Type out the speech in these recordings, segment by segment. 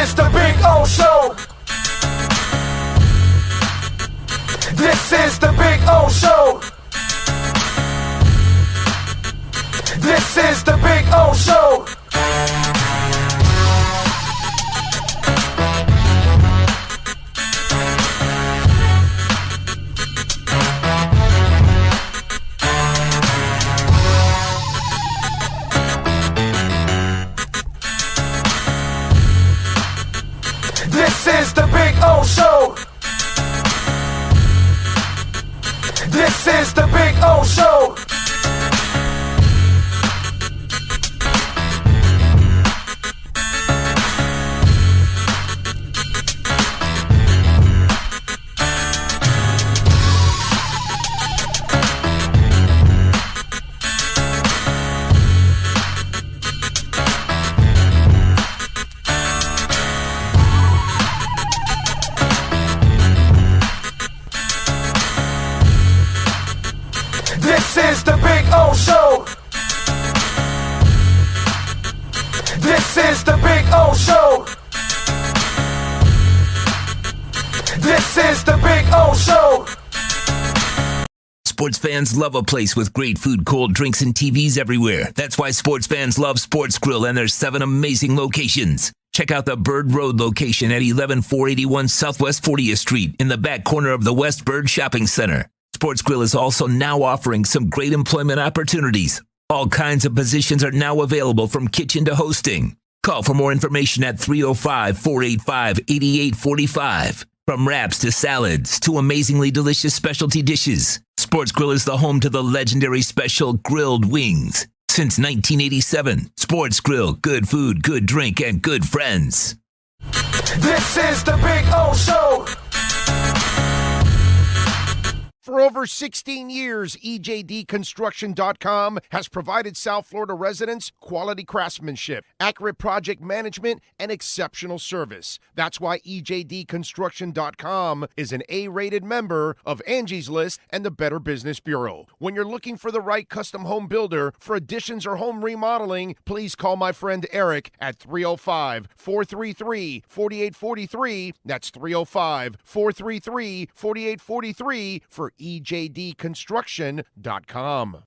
is the Big O Show. This is the Big O Show. This is the Big O Show. This is the Big O Show. This is the Big O Show. This is the Big O Show. This is the Big O Show. This is the Big O Show. Sports fans love a place with great food, cold drinks, and TVs everywhere. That's why sports fans love Sports Grill and their 7 amazing locations. Check out the Bird Road location at 11481 Southwest 40th Street in the back corner of the West Bird Shopping Center. Sports Grill is also now offering some great employment opportunities. All kinds of positions are now available from kitchen to hosting. Call for more information at 305-485-8845. From wraps to salads to amazingly delicious specialty dishes, Sports Grill is the home to the legendary special grilled wings. Since 1987, Sports Grill, good food, good drink, and good friends. This is the Big O Show. For over 16 years, EJDconstruction.com has provided South Florida residents quality craftsmanship, accurate project management, and exceptional service. That's why EJDconstruction.com is an A-rated member of Angie's List and the Better Business Bureau. When you're looking for the right custom home builder for additions or home remodeling, please call my friend Eric at 305-433-4843. That's 305-433-4843 for EJDconstruction.com.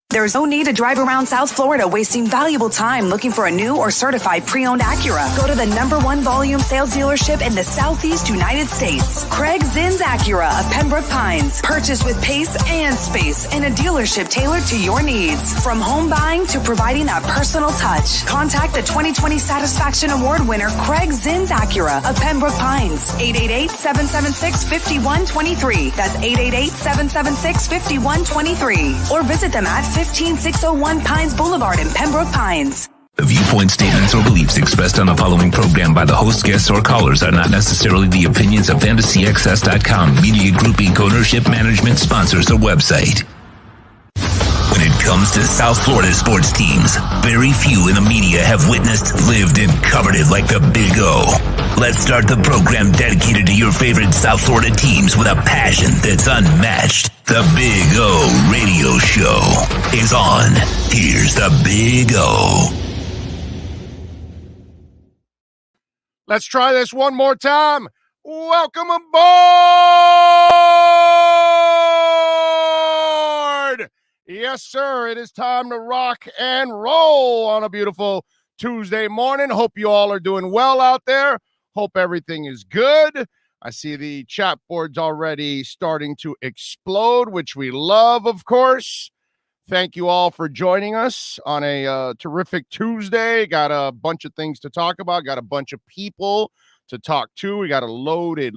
There's no need to drive around South Florida wasting valuable time looking for a new or certified pre-owned Acura. Go to the #1 volume sales dealership in the Southeast United States. Craig Zinn's Acura of Pembroke Pines. Purchase with pace and space in a dealership tailored to your needs. From home buying to providing that personal touch. Contact the 2020 Satisfaction Award winner Craig Zinn's Acura of Pembroke Pines. 888-776-5123. That's 888-776-5123. Or visit them at 15601 Pines Boulevard in Pembroke Pines. The viewpoint, statements, or beliefs expressed on the following program by the host, guests, or callers are not necessarily the opinions of FantasyAccess.com, Media Group Inc. ownership, management, sponsors, or website. When it comes to South Florida sports teams, very few in the media have witnessed, lived, and covered it like the Big O. Let's start the program dedicated to your favorite South Florida teams with a passion that's unmatched. The Big O Radio Show is on. Here's the Big O. Let's try this one more time. Welcome aboard! Yes, sir. It is time to rock and roll on a beautiful Tuesday morning. Hope you all are doing well out there. Hope everything is good. I see the chat boards already starting to explode, which we love, of course. Thank you all for joining us on a terrific Tuesday. Got a bunch of things to talk about. Got a bunch of people to talk to. We got a loaded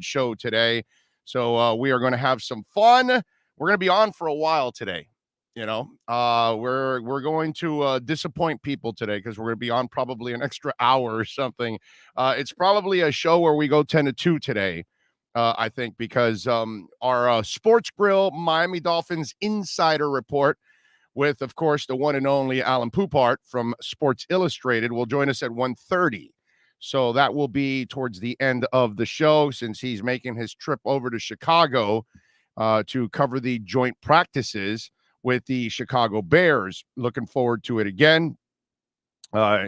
show today. So we are going to have some fun. We're going to be on for a while today. You know, we're going to disappoint people today because we're going to be on probably an extra hour or something. It's probably a show where we go 10 to 2 today, I think, because our Sports Grill Miami Dolphins Insider Report with, of course, the one and only Alan Poupart from Sports Illustrated will join us at 1:30. So that will be towards the end of the show since he's making his trip over to Chicago to cover the joint practices with the Chicago Bears. Looking forward to it again. Uh,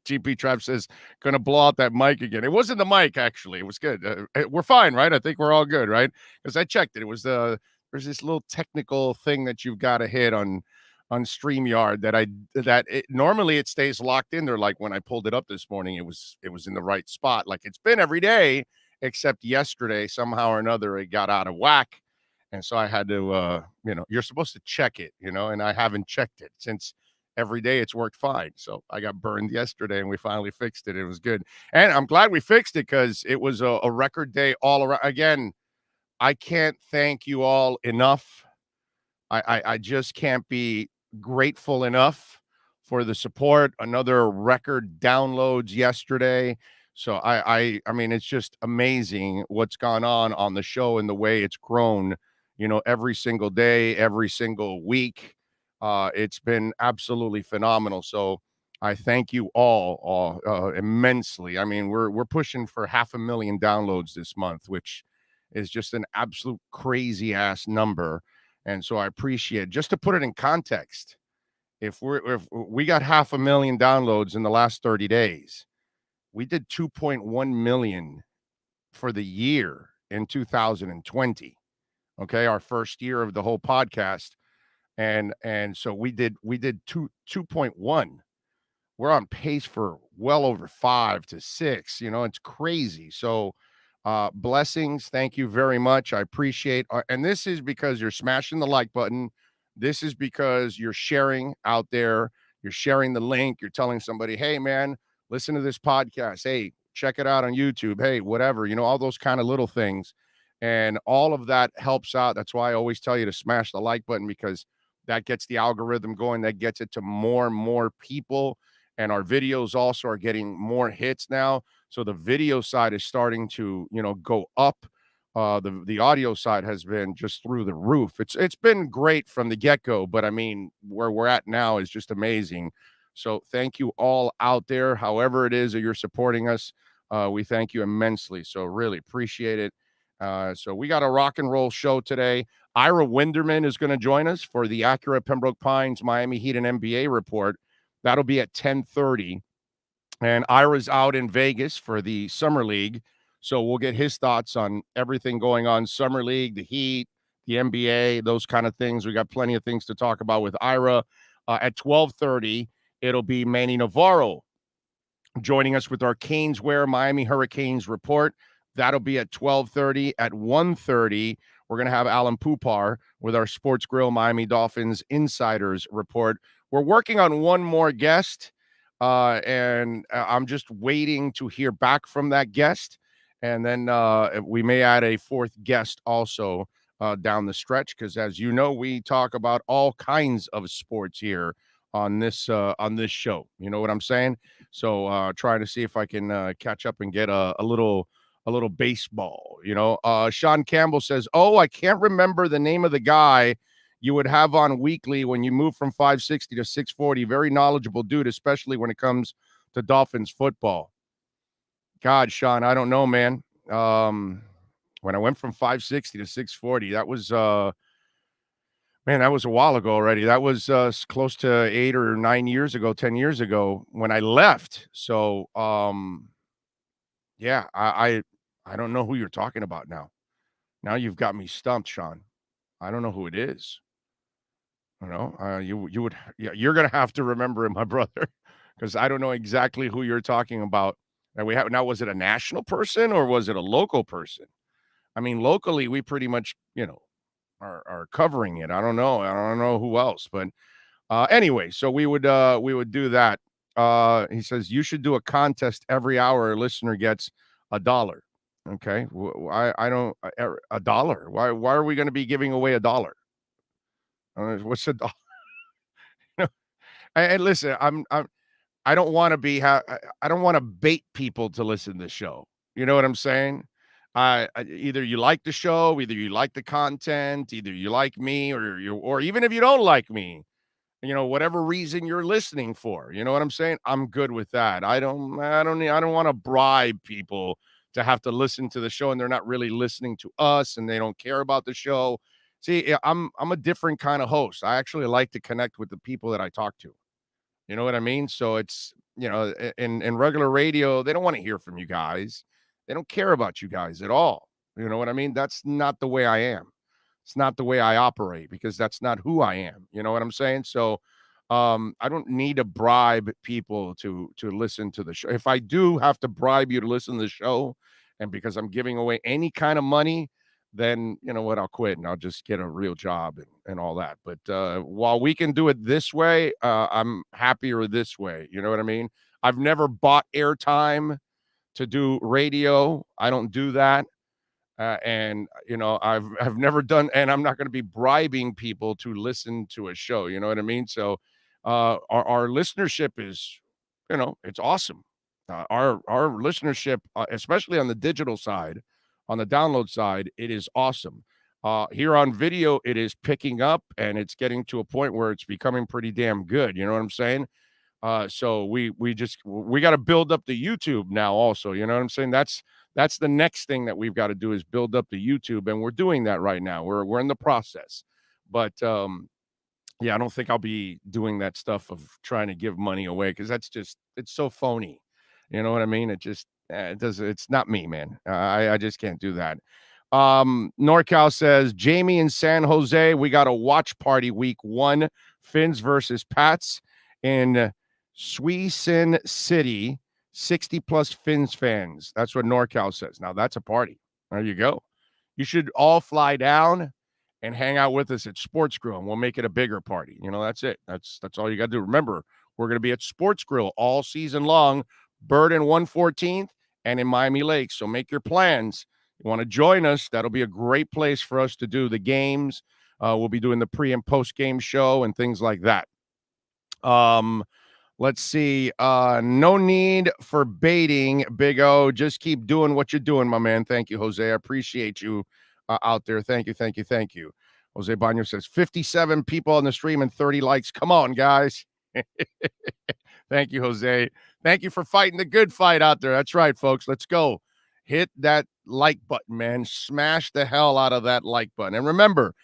GP Trap says, gonna blow out that mic again. It wasn't the mic, actually. It was good. We're fine, right? I think we're all good, right? Because I checked it. It was there's this little technical thing that you've got to hit on StreamYard that normally it stays locked in there. Like when I pulled it up this morning, it was in the right spot. Like it's been every day, except yesterday, somehow or another, it got out of whack. And so I had to you're supposed to check it, and I haven't checked it since every day it's worked fine. So I got burned yesterday and we finally fixed it. It was good. And I'm glad we fixed it because it was a record day all around. Again, I can't thank you all enough. I just can't be grateful enough for the support. Another record downloads yesterday. So I mean, it's just amazing what's gone on the show and the way it's grown, every single day, every single week. It's been absolutely phenomenal. So I thank you all immensely. I mean, we're pushing for 500,000 downloads this month, which is just an absolute crazy ass number. And so I appreciate it. Just to put it in context, if we got 500,000 downloads in the last 30 days, we did 2.1 million for the year in 2020. Okay, our first year of the whole podcast. And so we did 2.1. We're on pace for well over 5 to 6. It's crazy. So blessings. Thank you very much. I appreciate and this is because you're smashing the like button. This is because you're sharing out there. You're sharing the link. You're telling somebody, hey, man, listen to this podcast. Hey, check it out on YouTube. Hey, whatever, all those kind of little things. And all of that helps out. That's why I always tell you to smash the like button, because that gets the algorithm going. That gets it to more and more people. And our videos also are getting more hits now. So the video side is starting to, go up. The audio side has been just through the roof. It's been great from the get-go, but I mean, where we're at now is just amazing. So thank you all out there, however it is that you're supporting us. We thank you immensely. So really appreciate it. So we got a rock and roll show today. Ira Winderman is going to join us for the Acura Pembroke Pines Miami Heat and NBA report. That'll be at 10:30. And Ira's out in Vegas for the Summer League. So we'll get his thoughts on everything going on, Summer League, the Heat, the NBA, those kind of things. We got plenty of things to talk about with Ira. At 12:30, it'll be Manny Navarro joining us with our Canesware Miami Hurricanes report. That'll be at 12:30. At 1:30, we're going to have Alan Pupar with our Sports Grill Miami Dolphins Insiders report. We're working on one more guest, and I'm just waiting to hear back from that guest. And then we may add a fourth guest also down the stretch, because as you know, we talk about all kinds of sports here on this show. You know what I'm saying? So trying to see if I can catch up and get a little baseball. Sean Campbell says, oh, I can't remember the name of the guy you would have on weekly when you move from 560 to 640. Very knowledgeable dude, especially when it comes to Dolphins football. God, Sean, I don't know, man. When I went from 560 to 640, that was that was a while ago already. That was close to 8 or 9 years ago, 10 years ago when I left. So yeah, I don't know who you're talking about now. Now you've got me stumped, Sean. I don't know who it is. You're gonna have to remember it, my brother, because I don't know exactly who you're talking about. And now, was it a national person or was it a local person? I mean, locally, we pretty much, are covering it. I don't know who else, but anyway, so we would do that. He says you should do a contest every hour. A listener gets $1. Okay, I don't $1. Why are we going to be giving away $1? What's $1? And listen, I don't want to be I don't want to bait people to listen to the show. You know what I'm saying? Either you like the show, either you like the content, either you like me, or even if you don't like me, whatever reason you're listening for. You know what I'm saying? I'm good with that. I don't want to bribe people to have to listen to the show and they're not really listening to us and they don't care about the show. See, I'm a different kind of host. I actually like to connect with the people that I talk to. You know what I mean? So it's, in regular radio, they don't want to hear from you guys. They don't care about you guys at all. You know what I mean? That's not the way I am. It's not the way I operate because that's not who I am. You know what I'm saying? So I don't need to bribe people to listen to the show. If I do have to bribe you to listen to the show, and because I'm giving away any kind of money, then you know what? I'll quit and I'll just get a real job and all that. But while we can do it this way, I'm happier this way. You know what I mean? I've never bought airtime to do radio. I don't do that. And I've never done, and I'm not going to be bribing people to listen to a show. You know what I mean? So our listenership is, it's awesome. Our listenership, especially on the digital side, on the download side, it is awesome. Here on video, it is picking up, and it's getting to a point where it's becoming pretty damn good. You know what I'm saying? So we got to build up the YouTube now also, you know what I'm saying? That's the next thing that we've got to do is build up the YouTube, and we're doing that right now. We're in the process. But yeah, I don't think I'll be doing that stuff of trying to give money away because it's so phony. You know what I mean? It's not me, man. I just can't do that. NorCal says, Jamie in San Jose, we got a watch party week 1, Fins versus Pats in Suisun City, 60 plus Fins fans. That's what NorCal says. Now that's a party. There you go. You should all fly down and hang out with us at Sports Grill, and we'll make it a bigger party. That's it. That's all you got to do. Remember, we're going to be at Sports Grill all season long, Bird and 114th, and in Miami Lakes. So make your plans. You want to join us? That'll be a great place for us to do the games. We'll be doing the pre and post game show and things like that. Let's see. No need for baiting, Big O. Just keep doing what you're doing, my man. Thank you, Jose. I appreciate you out there. Thank you. Jose Baño says 57 people on the stream and 30 likes. Come on, guys. Thank you, Jose. Thank you for fighting the good fight out there. That's right, folks. Let's go. Hit that like button, man. Smash the hell out of that like button. And remember,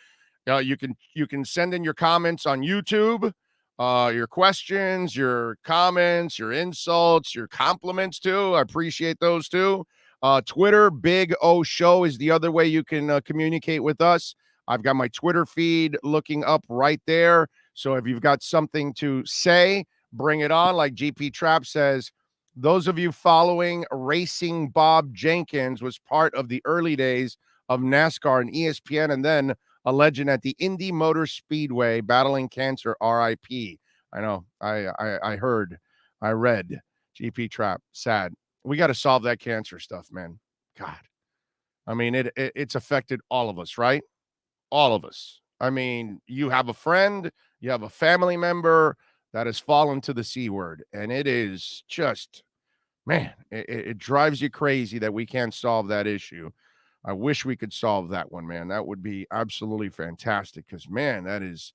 you can send in your comments on YouTube. Your questions, your comments, your insults, your compliments too. I appreciate those too. Twitter, Big O Show is the other way you can communicate with us. I've got my Twitter feed looking up right there. So if you've got something to say, bring it on. Like GP Trap says, those of you following Racing Bob Jenkins was part of the early days of NASCAR and ESPN, and then a legend at the Indy Motor Speedway, battling cancer, RIP. I know. I read GP Trap. Sad. We got to solve that cancer stuff, man. God. I mean, it's affected all of us, right? All of us. I mean, you have a friend, you have a family member that has fallen to the C word, and it is just, man, it drives you crazy that we can't solve that issue. I wish we could solve that one, man. That would be absolutely fantastic because, man, that is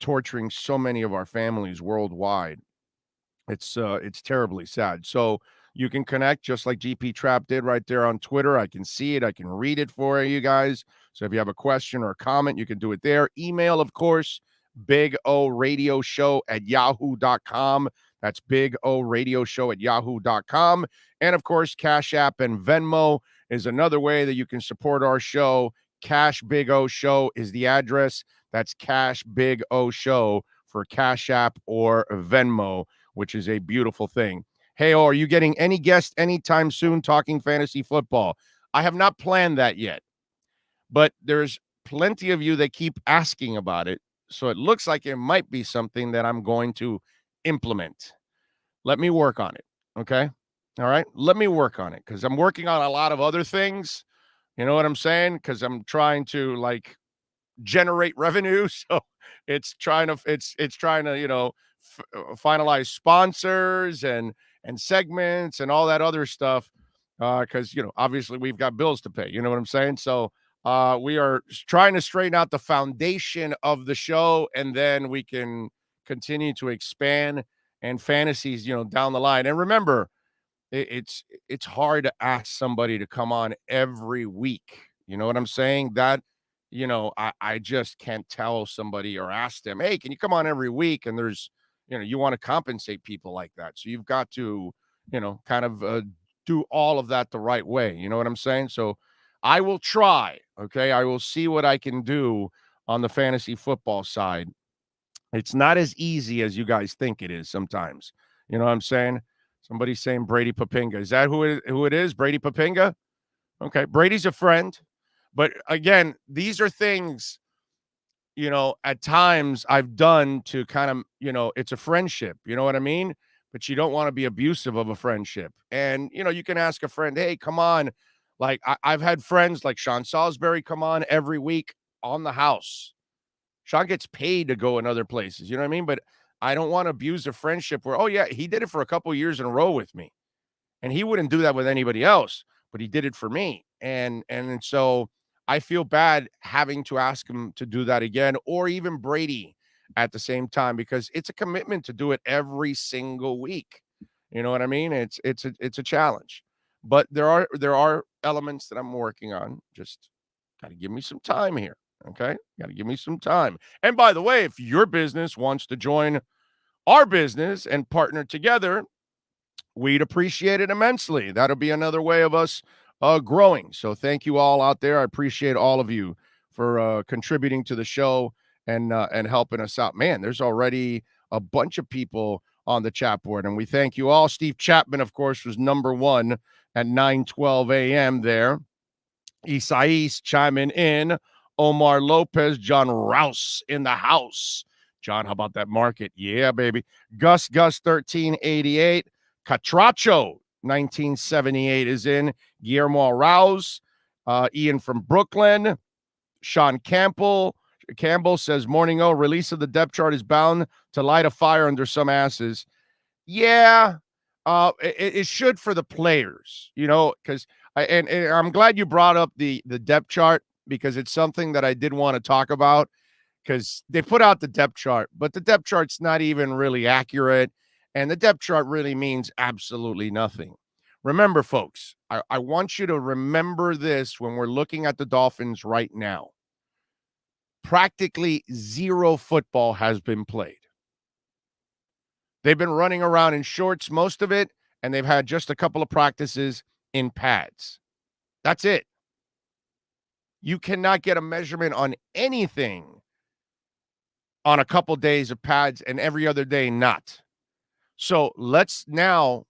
torturing so many of our families worldwide. It's terribly sad. So you can connect just like GP Trap did right there on Twitter. I can see it. I can read it for you guys. So if you have a question or a comment, you can do it there. Email, of course, BigORadioShow@yahoo.com. That's BigORadioShow@yahoo.com. And, of course, Cash App and Venmo is another way that you can support our show. Cash Big O Show is the address. That's Cash Big O Show for Cash App or Venmo, which is a beautiful thing. Hey, are you getting any guests anytime soon talking fantasy football? I have not planned that yet, but there's plenty of you that keep asking about it. So it looks like it might be something that I'm going to implement. Let me work on it. Okay. All right. Let me work on it because I'm working on a lot of other things. You know what I'm saying? Because I'm trying to generate revenue. So it's trying to finalize sponsors and segments and all that other stuff. Because obviously we've got bills to pay. You know what I'm saying? So we are trying to straighten out the foundation of the show, and then we can continue to expand and fantasies, down the line. And remember, it's hard to ask somebody to come on every week. You know what I'm saying? That, I just can't tell somebody or ask them, hey, can you come on every week? And there's, you want to compensate people like that. So you've got to, kind of do all of that the right way. You know what I'm saying? So I will try. Okay. I will see what I can do on the fantasy football side. It's not as easy as you guys think it is sometimes. You know what I'm saying? Somebody's saying Brady Papinga. Is that who it is? Brady Papinga? Okay. Brady's a friend. But again, these are things, at times I've done to kind of, it's a friendship. You know what I mean? But you don't want to be abusive of a friendship. And, you can ask a friend, hey, come on. Like I've had friends like Sean Salisbury come on every week on the house. Sean gets paid to go in other places. You know what I mean? But I don't want to abuse a friendship where, oh, yeah, he did it for a couple of years in a row with me. And he wouldn't do that with anybody else, but he did it for me. And so I feel bad having to ask him to do that again, or even Brady at the same time, because it's a commitment to do it every single week. You know what I mean? It's a challenge. But there are elements that I'm working on. Just got to give me some time here. Okay? Got to give me some time. And by the way, if your business wants to join our business and partner together, we'd appreciate it immensely. That'll be another way of us growing. So thank you all out there. I appreciate all of you for contributing to the show and helping us out. Man, there's already a bunch of people on the chat board, and we thank you all. Steve Chapman, of course, was number one at 9:12 a.m. there. Isais chiming in. Omar Lopez, John Rouse in the house. John, how about that market? Yeah, baby. Gus 1388. Catracho 1978 is in. Guillermo Rouse. Ian from Brooklyn. Sean Campbell says, morning, release of the depth chart is bound to light a fire under some asses. Yeah, it should for the players, because and I'm glad you brought up the depth chart, because it's something that I did want to talk about, because they put out the depth chart, but the depth chart's not even really accurate, and the depth chart really means absolutely nothing. Remember, folks, I want you to remember this when we're looking at the Dolphins right now. Practically zero football has been played. They've been running around in shorts, most of it, and they've had just a couple of practices in pads. That's it. You cannot get a measurement on anything on a couple days of pads and every other day not. So let's now,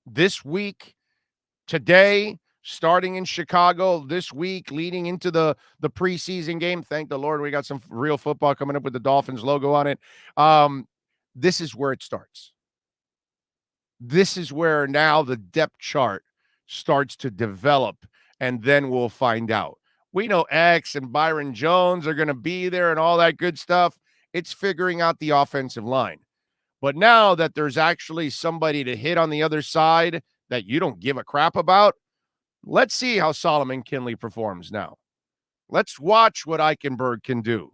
this week, today, starting in Chicago, this week, leading into the preseason game. Thank the Lord we got some real football coming up with the Dolphins logo on it. This is where it starts. This is where now the depth chart starts to develop, and then we'll find out. We know X and Byron Jones are going to be there and all that good stuff. It's figuring out the offensive line. But now that there's actually somebody to hit on the other side that you don't give a crap about, let's see how Solomon Kinley performs now. Let's watch what Eichenberg can do.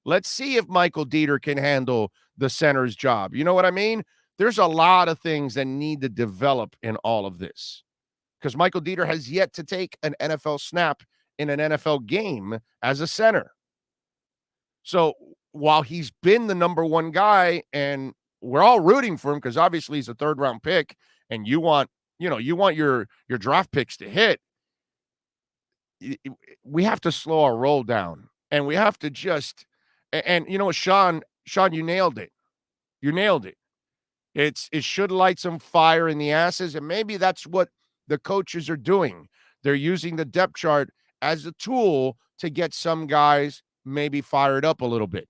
Let's see if Michael Dieter can handle the center's job. You know what I mean? There's a lot of things that need to develop in all of this, because Michael Dieter has yet to take an NFL snap in an NFL game as a center. So while he's been the number one guy, and we're all rooting for him because obviously he's a third-round pick, and you want your draft picks to hit, we have to slow our roll down, and we have to just, and you know what, Sean, you nailed it. You nailed it. It should light some fire in the asses, and maybe that's what the coaches are doing. They're using the depth chart as a tool to get some guys maybe fired up a little bit.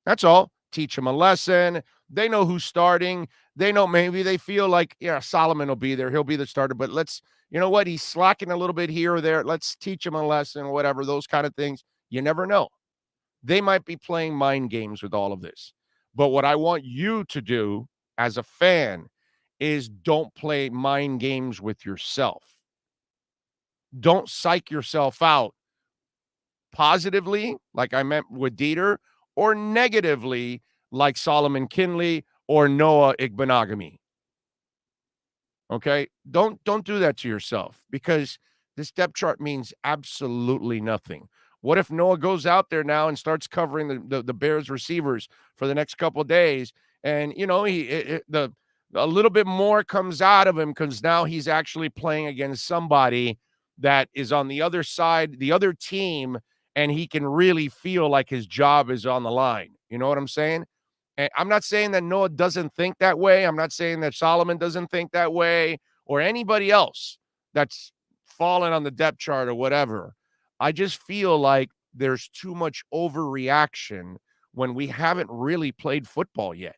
That's all. Teach them a lesson. They know who's starting. They know, maybe they feel like, yeah, Solomon will be there. He'll be the starter, but you know what? He's slacking a little bit here or there. Let's teach him a lesson or whatever, those kind of things. You never know. They might be playing mind games with all of this. But what I want you to do as a fan is don't play mind games with yourself. Don't psych yourself out positively, like I meant with Dieter, or negatively, like Solomon Kinley or Noah Igbenogany. Okay? Don't do that to yourself, because this depth chart means absolutely nothing. What if Noah goes out there now and starts covering the Bears receivers for the next couple of days, And, a little bit more comes out of him because now he's actually playing against somebody that is on the other side, the other team, and he can really feel like his job is on the line. You know what I'm saying? And I'm not saying that Noah doesn't think that way. I'm not saying that Solomon doesn't think that way or anybody else that's fallen on the depth chart or whatever. I just feel like there's too much overreaction when we haven't really played football yet.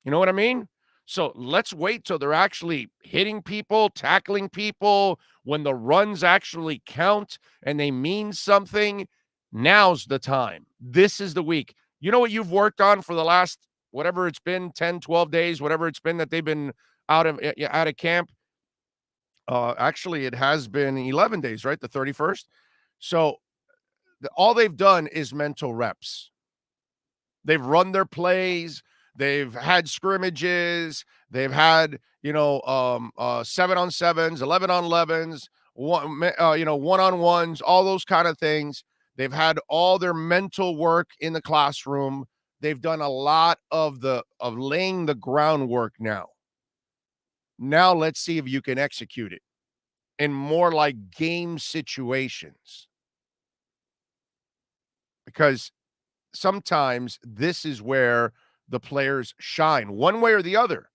You know what I mean? So let's wait till they're actually hitting people, tackling people, when the runs actually count and they mean something. Now's the time. This is the week. You know what you've worked on for the last, whatever it's been, 10, 12 days, whatever it's been that they've been out of camp? Actually, it has been 11 days, right? The 31st. So all they've done is mental reps. They've run their plays. They've had scrimmages. They've had, 7-on-7s, 11-on-11s, one-on-ones, all those kind of things. They've had all their mental work in the classroom. They've done a lot of laying the groundwork now. Now let's see if you can execute it in more like game situations. Because sometimes this is where the players shine one way or the other.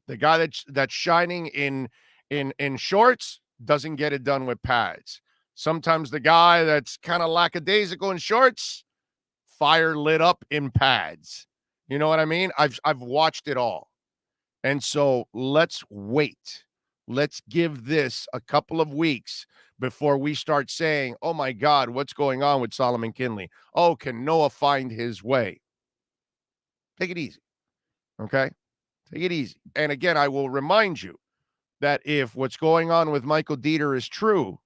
The guy that's shining in shorts doesn't get it done with pads. Sometimes the guy that's kind of lackadaisical in shorts, fire lit up in pads. You know what I mean? I've watched it all. And so let's wait. Let's give this a couple of weeks before we start saying, oh my God, what's going on with Solomon Kinley? Oh, can Noah find his way? Take it easy. Okay? Take it easy. And again, I will remind you that if what's going on with Michael Dieter is true,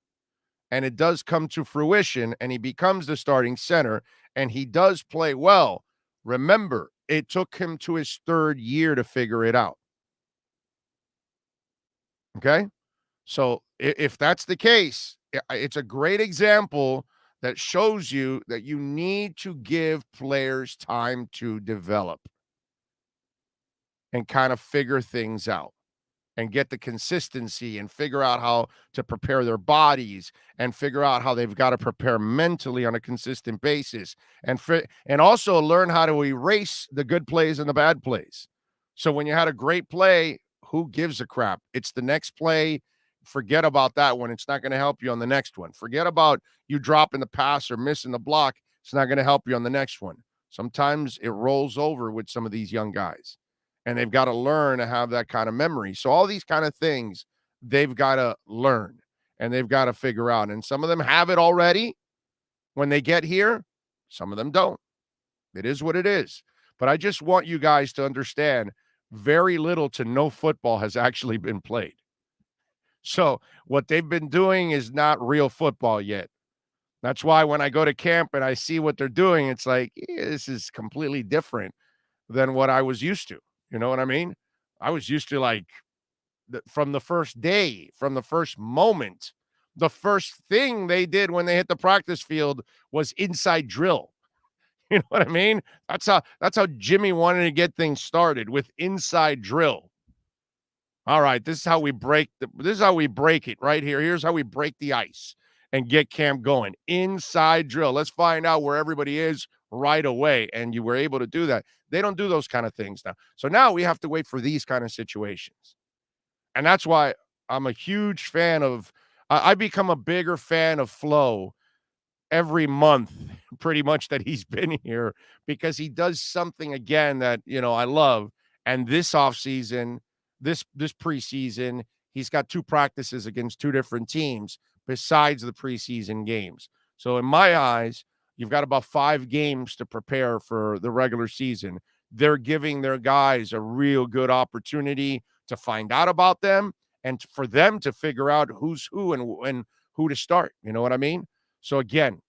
and it does come to fruition, and he becomes the starting center, and he does play well, remember, it took him to his third year to figure it out. Okay? So if that's the case, it's a great example that shows you that you need to give players time to develop and kind of figure things out and get the consistency and figure out how to prepare their bodies and figure out how they've got to prepare mentally on a consistent basis and also learn how to erase the good plays and the bad plays. So when you had a great play, who gives a crap? It's the next play. Forget about that one. It's not going to help you on the next one. Forget about you dropping the pass or missing the block. It's not going to help you on the next one. Sometimes it rolls over with some of these young guys, and they've got to learn to have that kind of memory. So all these kind of things, they've got to learn, and they've got to figure out. And some of them have it already when they get here. Some of them don't. It is what it is. But I just want you guys to understand very little to no football has actually been played. So what they've been doing is not real football yet. That's why when I go to camp and I see what they're doing, it's like, this is completely different than what I was used to. You know what I mean? I was used to, like, from the first day, from the first moment, the first thing they did when they hit the practice field was inside drill. You know what I mean? That's how Jimmy wanted to get things started, with inside drill. All right, this is how we break it right here. Here's how we break the ice and get camp going. Inside drill. Let's find out where everybody is right away. And you were able to do that. They don't do those kind of things now. So now we have to wait for these kind of situations. And that's why I'm a huge fan of I become a bigger fan of Flo every month, pretty much, that he's been here, because he does something again that, I love. And this offseason, this preseason, he's got 2 practices against 2 different teams besides the preseason games. So in my eyes, you've got about 5 games to prepare for the regular season. They're giving their guys a real good opportunity to find out about them and for them to figure out who's who and who to start. You know what I mean? So again,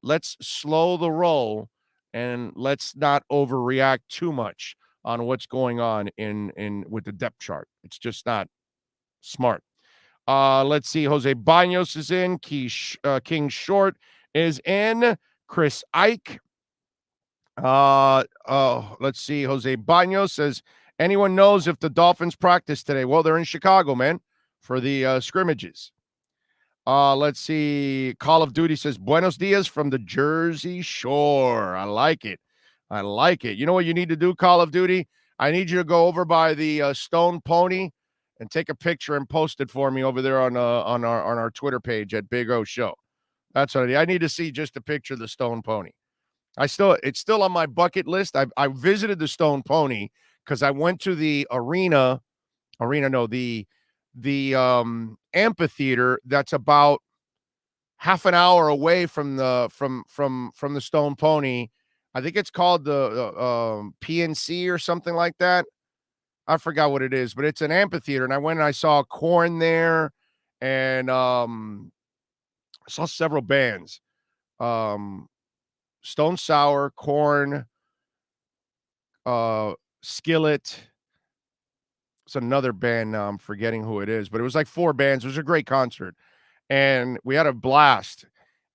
let's slow the roll and let's not overreact too much on what's going on in with the depth chart. It's just not smart. Let's see. Jose Banos is in. King Short is in. Chris Ike Let's see. Jose Baños says, anyone knows if the Dolphins practice today? Well, they're in Chicago, man, for the scrimmages. Let's see. Call of Duty says, Buenos Dias from the Jersey Shore. I like it. I like it. You know what you need to do, Call of Duty? I need you to go over by the Stone Pony and take a picture and post it for me over there on our Twitter page at Big O Show. That's what I need to see, just a picture of the Stone Pony. It's still on my bucket list. I visited the Stone Pony because I went to the the amphitheater that's about half an hour away from the Stone Pony. I think it's called the PNC or something like that. I forgot what it is, but it's an amphitheater. And I went and I saw Korn there, and I saw several bands. Stone Sour, Korn, Skillet. It's another band now. I'm forgetting who it is, but it was like 4 bands. It was a great concert, and we had a blast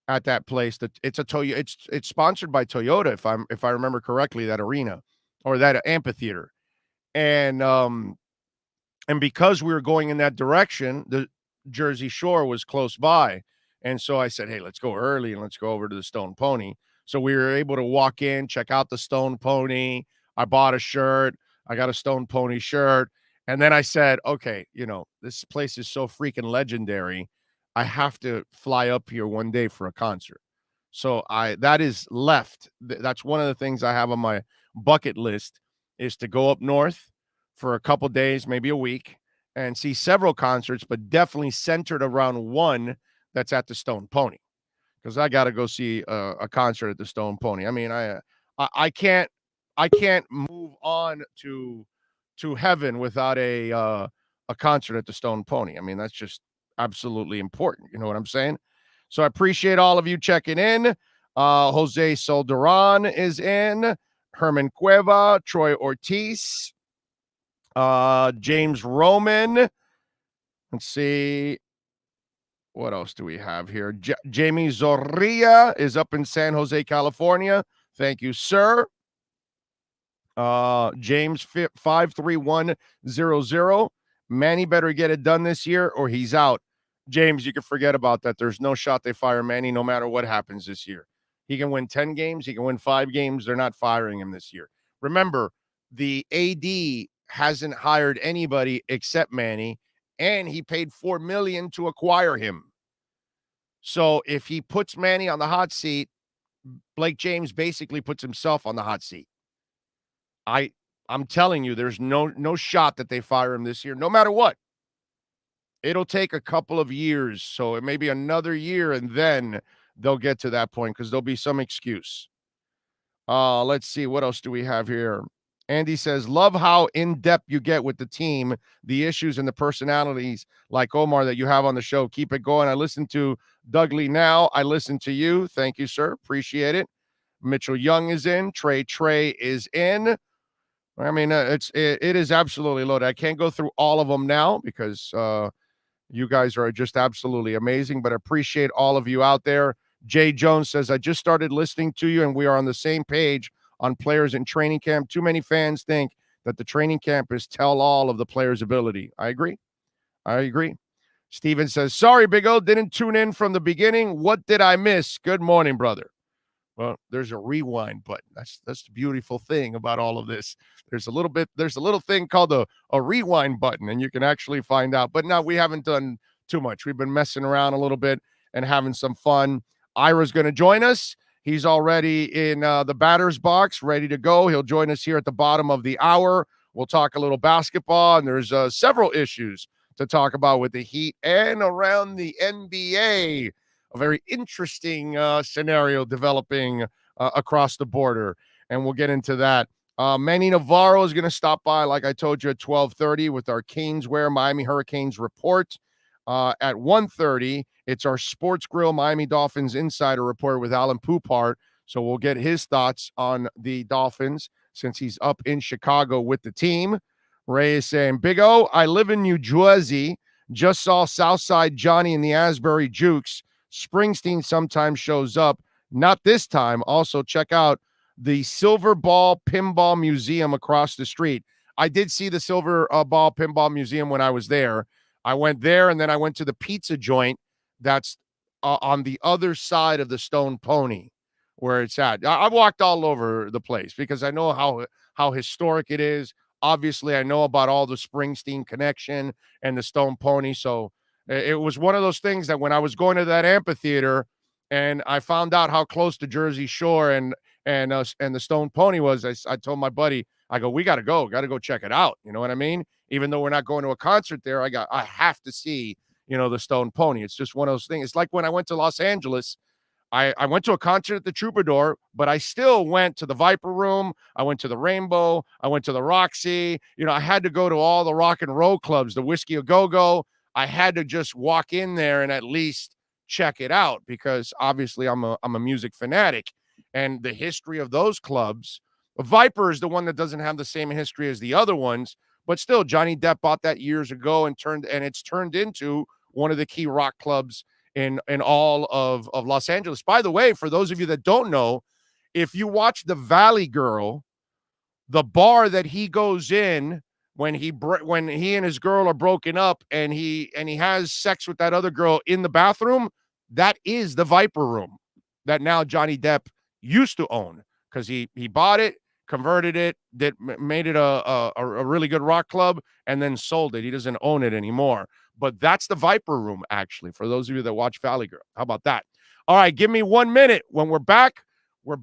at that place. It's a Toyota. It's sponsored by Toyota, if I remember correctly, that arena or that amphitheater, and because we were going in that direction, the Jersey Shore was close by, and so I said, hey, let's go early and let's go over to the Stone Pony. So we were able to walk in, check out the Stone Pony. I bought a shirt. I got a Stone Pony shirt. And then I said, okay, this place is so freaking legendary. I have to fly up here one day for a concert. So that is left. That's one of the things I have on my bucket list, is to go up north for a couple days, maybe a week, and see several concerts, but definitely centered around one that's at the Stone Pony. Because I got to go see a concert at the Stone Pony. I mean, I can't move on to heaven without a concert at the Stone Pony. I mean, that's just absolutely important. You know what I'm saying? So I appreciate all of you checking in. Jose Solderon is in. Herman Cueva, Troy Ortiz, James Roman. Let's see. What else do we have here? Jamie Zorria is up in San Jose, California. Thank you, sir. James 53100. Manny better get it done this year or he's out. James, you can forget about that. There's no shot they fire Manny no matter what happens this year. He can win 10 games. He can win 5 games. They're not firing him this year. Remember, the AD hasn't hired anybody except Manny, and he paid $4 million to acquire him. So if he puts Manny on the hot seat, Blake James basically puts himself on the hot seat. I'm telling you, there's no shot that they fire him this year, no matter what. It'll take a couple of years, so it may be another year, and then they'll get to that point because there'll be some excuse. Let's see, what else do we have here? Andy says, love how in-depth you get with the team, the issues and the personalities like Omar that you have on the show. Keep it going. I listen to Dougley now. I listen to you. Thank you, sir. Appreciate it. Mitchell Young is in. Trey is in. I mean, it is absolutely loaded. I can't go through all of them now because you guys are just absolutely amazing, but I appreciate all of you out there. Jay Jones says, I just started listening to you and we are on the same page on players in training camp. Too many fans think that the training camp is tell all of the players' ability. I agree. Steven says, sorry, Big O, didn't tune in from the beginning. What did I miss? Good morning, brother. Well, there's a rewind button. That's the beautiful thing about all of this. There's a little thing called a rewind button, and you can actually find out. But no, we haven't done too much. We've been messing around a little bit and having some fun. Ira's going to join us. He's already in the batter's box, ready to go. He'll join us here at the bottom of the hour. We'll talk a little basketball, and there's several issues to talk about with the Heat and around the NBA. A very interesting scenario developing across the border, and we'll get into that. Manny Navarro is going to stop by, like I told you, at 12:30 with our Canesware Miami Hurricanes report. At 1:30, it's our Sports Grill Miami Dolphins Insider Report with Alan Poupart. So we'll get his thoughts on the Dolphins since he's up in Chicago with the team. Ray is saying, Big O, I live in New Jersey. Just saw Southside Johnny and the Asbury Jukes. Springsteen sometimes shows up. Not this time. Also, check out the Silver Ball Pinball Museum across the street. I did see the Silver Ball Pinball Museum when I was there. I went there, and then I went to the pizza joint that's on the other side of the Stone Pony where it's at. I've walked all over the place because I know how historic it is. Obviously, I know about all the Springsteen connection and the Stone Pony. So it was one of those things that when I was going to that amphitheater and I found out how close to Jersey Shore and the Stone Pony was, I told my buddy, I go, we got to go check it out. You know what I mean? Even though we're not going to a concert there, I have to see, the Stone Pony. It's just one of those things. It's like when I went to Los Angeles, I went to a concert at the Troubadour, but I still went to the Viper Room. I went to the Rainbow. I went to the Roxy. I had to go to all the rock and roll clubs, the Whiskey A Go-Go. I had to just walk in there and at least check it out because obviously I'm a music fanatic, and the history of those clubs. Viper is the one that doesn't have the same history as the other ones, but still Johnny Depp bought that years ago and it's turned into one of the key rock clubs in all of Los Angeles. By the way, for those of you that don't know, if you watch The Valley Girl, the bar that he goes in when he and his girl are broken up and he has sex with that other girl in the bathroom, that is the Viper Room that now Johnny Depp used to own because he bought it, converted it, made it a really good rock club, and then sold it. He doesn't own it anymore. But that's the Viper Room, actually, for those of you that watch Valley Girl. How about that? All right, give me 1 minute. When we're back with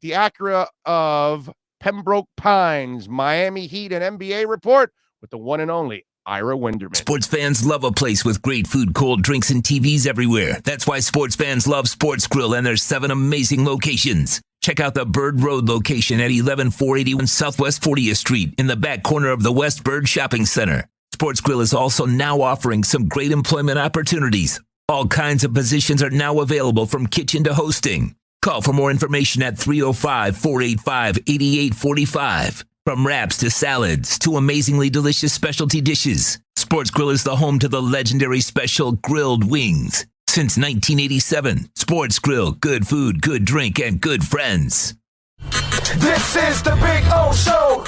the Acura of Pembroke Pines, Miami Heat and NBA report with the one and only Ira Winderman. Sports fans love a place with great food, cold drinks, and TVs everywhere. That's why sports fans love Sports Grill and their 7 amazing locations. Check out the Bird Road location at 11481 Southwest 40th Street in the back corner of the West Bird Shopping Center. Sports Grill is also now offering some great employment opportunities. All kinds of positions are now available from kitchen to hosting. Call for more information at 305-485-8845. From wraps to salads to amazingly delicious specialty dishes, Sports Grill is the home to the legendary special grilled wings. Since 1987, Sports Grill, good food, good drink, and good friends. This is the Big O Show.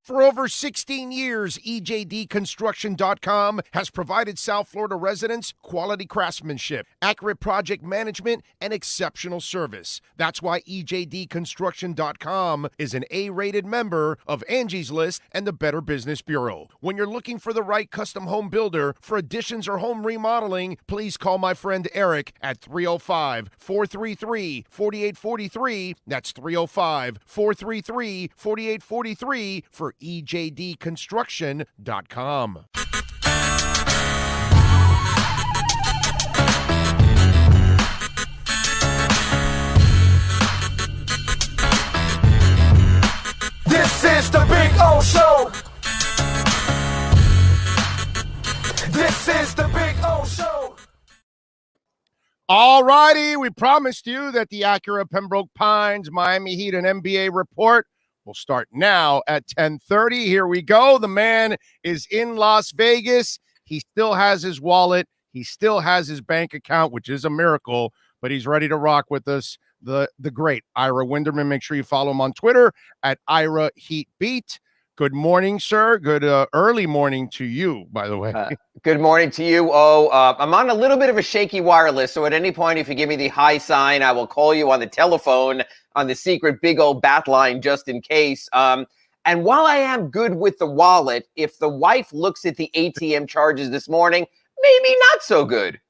For over 16 years, EJDconstruction.com has provided South Florida residents quality craftsmanship, accurate project management, and exceptional service. That's why EJDconstruction.com is an A-rated member of Angie's List and the Better Business Bureau. When you're looking for the right custom home builder for additions or home remodeling, please call my friend Eric at 305-433-4843. That's 305-433-4843 for EJDconstruction.com. This is the Big O Show. This is the Big O Show. All righty, we promised you that the Acura Pembroke Pines Miami Heat and NBA report will start now at 10:30. Here we go. The man is in Las Vegas. He still has his wallet. He still has his bank account, which is a miracle, but he's ready to rock with us. The great Ira Winderman. Make sure you follow him on Twitter at Ira Heat Beat. Good morning, sir. Good early morning to you, by the way. Good morning to you. I'm on a little bit of a shaky wireless, so at any point, if you give me the high sign, I will call you on the telephone on the secret big old bat line just in case. And while I am good with the wallet, if the wife looks at the ATM charges this morning, maybe not so good.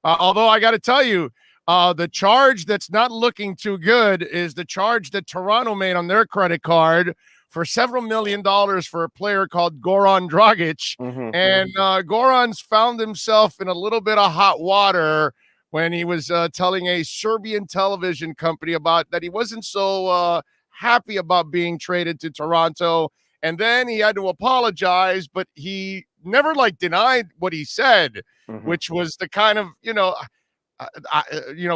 Although I got to tell you, the charge that's not looking too good is the charge that Toronto made on their credit card for several $1 million for a player called Goran Dragic. And Goran's found himself in a little bit of hot water when he was telling a Serbian television company about that he wasn't so happy about being traded to Toronto. And then he had to apologize, but he never denied what he said, which was the kind of,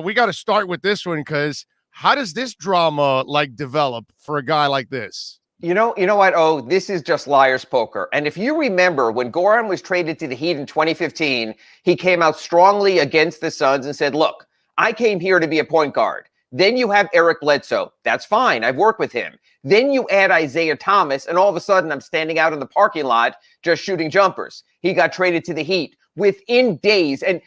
we got to start with this one because how does this drama develop for a guy like this? You know what? Oh, this is just liar's poker. And if you remember when Goran was traded to the Heat in 2015, he came out strongly against the Suns and said, look, I came here to be a point guard. Then you have Eric Bledsoe. That's fine. I've worked with him. Then you add Isaiah Thomas, and all of a sudden I'm standing out in the parking lot just shooting jumpers. He got traded to the Heat within days. And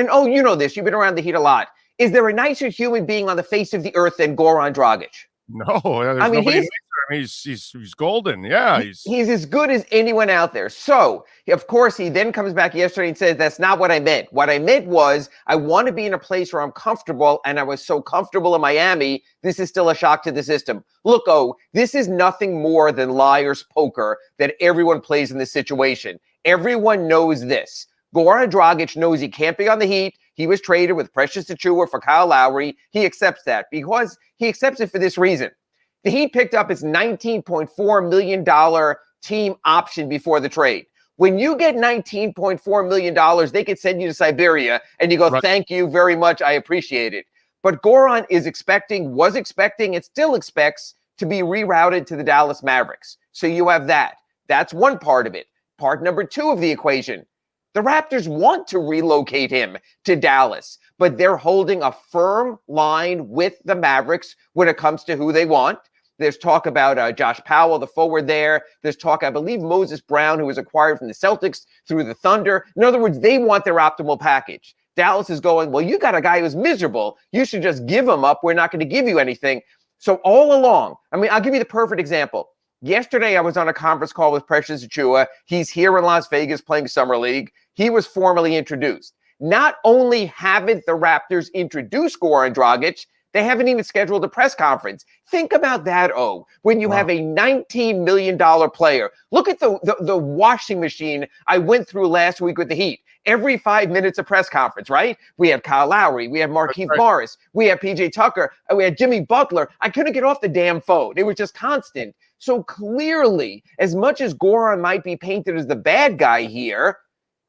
oh, you know this. You've been around the Heat a lot. Is there a nicer human being on the face of the earth than Goran Dragic? No, I mean, he's golden. Yeah, he's as good as anyone out there. So, of course, he then comes back yesterday and says, that's not what I meant. What I meant was I want to be in a place where I'm comfortable, and I was so comfortable in Miami, this is still a shock to the system. Look, this is nothing more than liar's poker that everyone plays in this situation. Everyone knows this. Goran Dragic knows he can't be on the Heat. He was traded with Precious Achiuwa for Kyle Lowry. He accepts that because he accepts it for this reason. The Heat picked up his $19.4 million team option before the trade. When you get $19.4 million, they could send you to Siberia and you go, right. Thank you very much. I appreciate it. But Goran was expecting, and still expects to be rerouted to the Dallas Mavericks. So you have that. That's one part of it. Part number two of the equation. The Raptors want to relocate him to Dallas, but they're holding a firm line with the Mavericks when it comes to who they want. There's talk about Josh Powell, the forward there. There's talk, I believe, Moses Brown, who was acquired from the Celtics through the Thunder. In other words, they want their optimal package. Dallas is going, well, you got a guy who's miserable. You should just give him up. We're not going to give you anything. So all along, I mean, I'll give you the perfect example. Yesterday, I was on a conference call with Precious Achiuwa. He's here in Las Vegas playing Summer League. He was formally introduced. Not only haven't the Raptors introduced Goran Dragic, they haven't even scheduled a press conference. Think about that, when you have a $19 million player. Look at the washing machine I went through last week with the Heat. Every 5 minutes a press conference, right? We had Kyle Lowry. We had Markieff Morris. We had PJ Tucker. We had Jimmy Butler. I couldn't get off the damn phone. It was just constant. So clearly, as much as Goran might be painted as the bad guy here,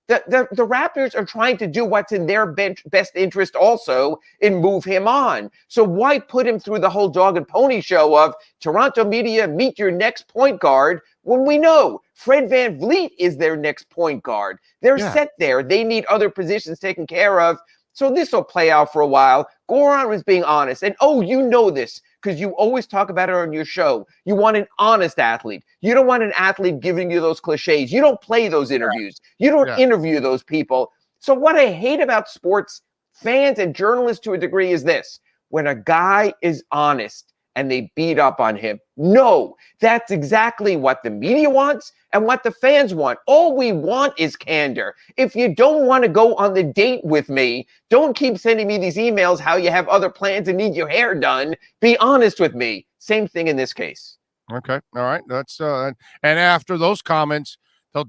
the Raptors are trying to do what's in their best interest also and move him on. So why put him through the whole dog and pony show of Toronto media, meet your next point guard, when we know Fred VanVleet is their next point guard. They're set there. They need other positions taken care of. So this will play out for a while. Goran was being honest. And, you know this because you always talk about it on your show. You want an honest athlete. You don't want an athlete giving you those cliches. You don't play those interviews. You don't interview those people. So what I hate about sports fans and journalists to a degree is this. When a guy is honest and they beat up on him. No, that's exactly what the media wants and what the fans want. All we want is candor. If you don't want to go on the date with me, don't keep sending me these emails how you have other plans and need your hair done. Be honest with me. Same thing in this case. Okay. All right. That's and after those comments, they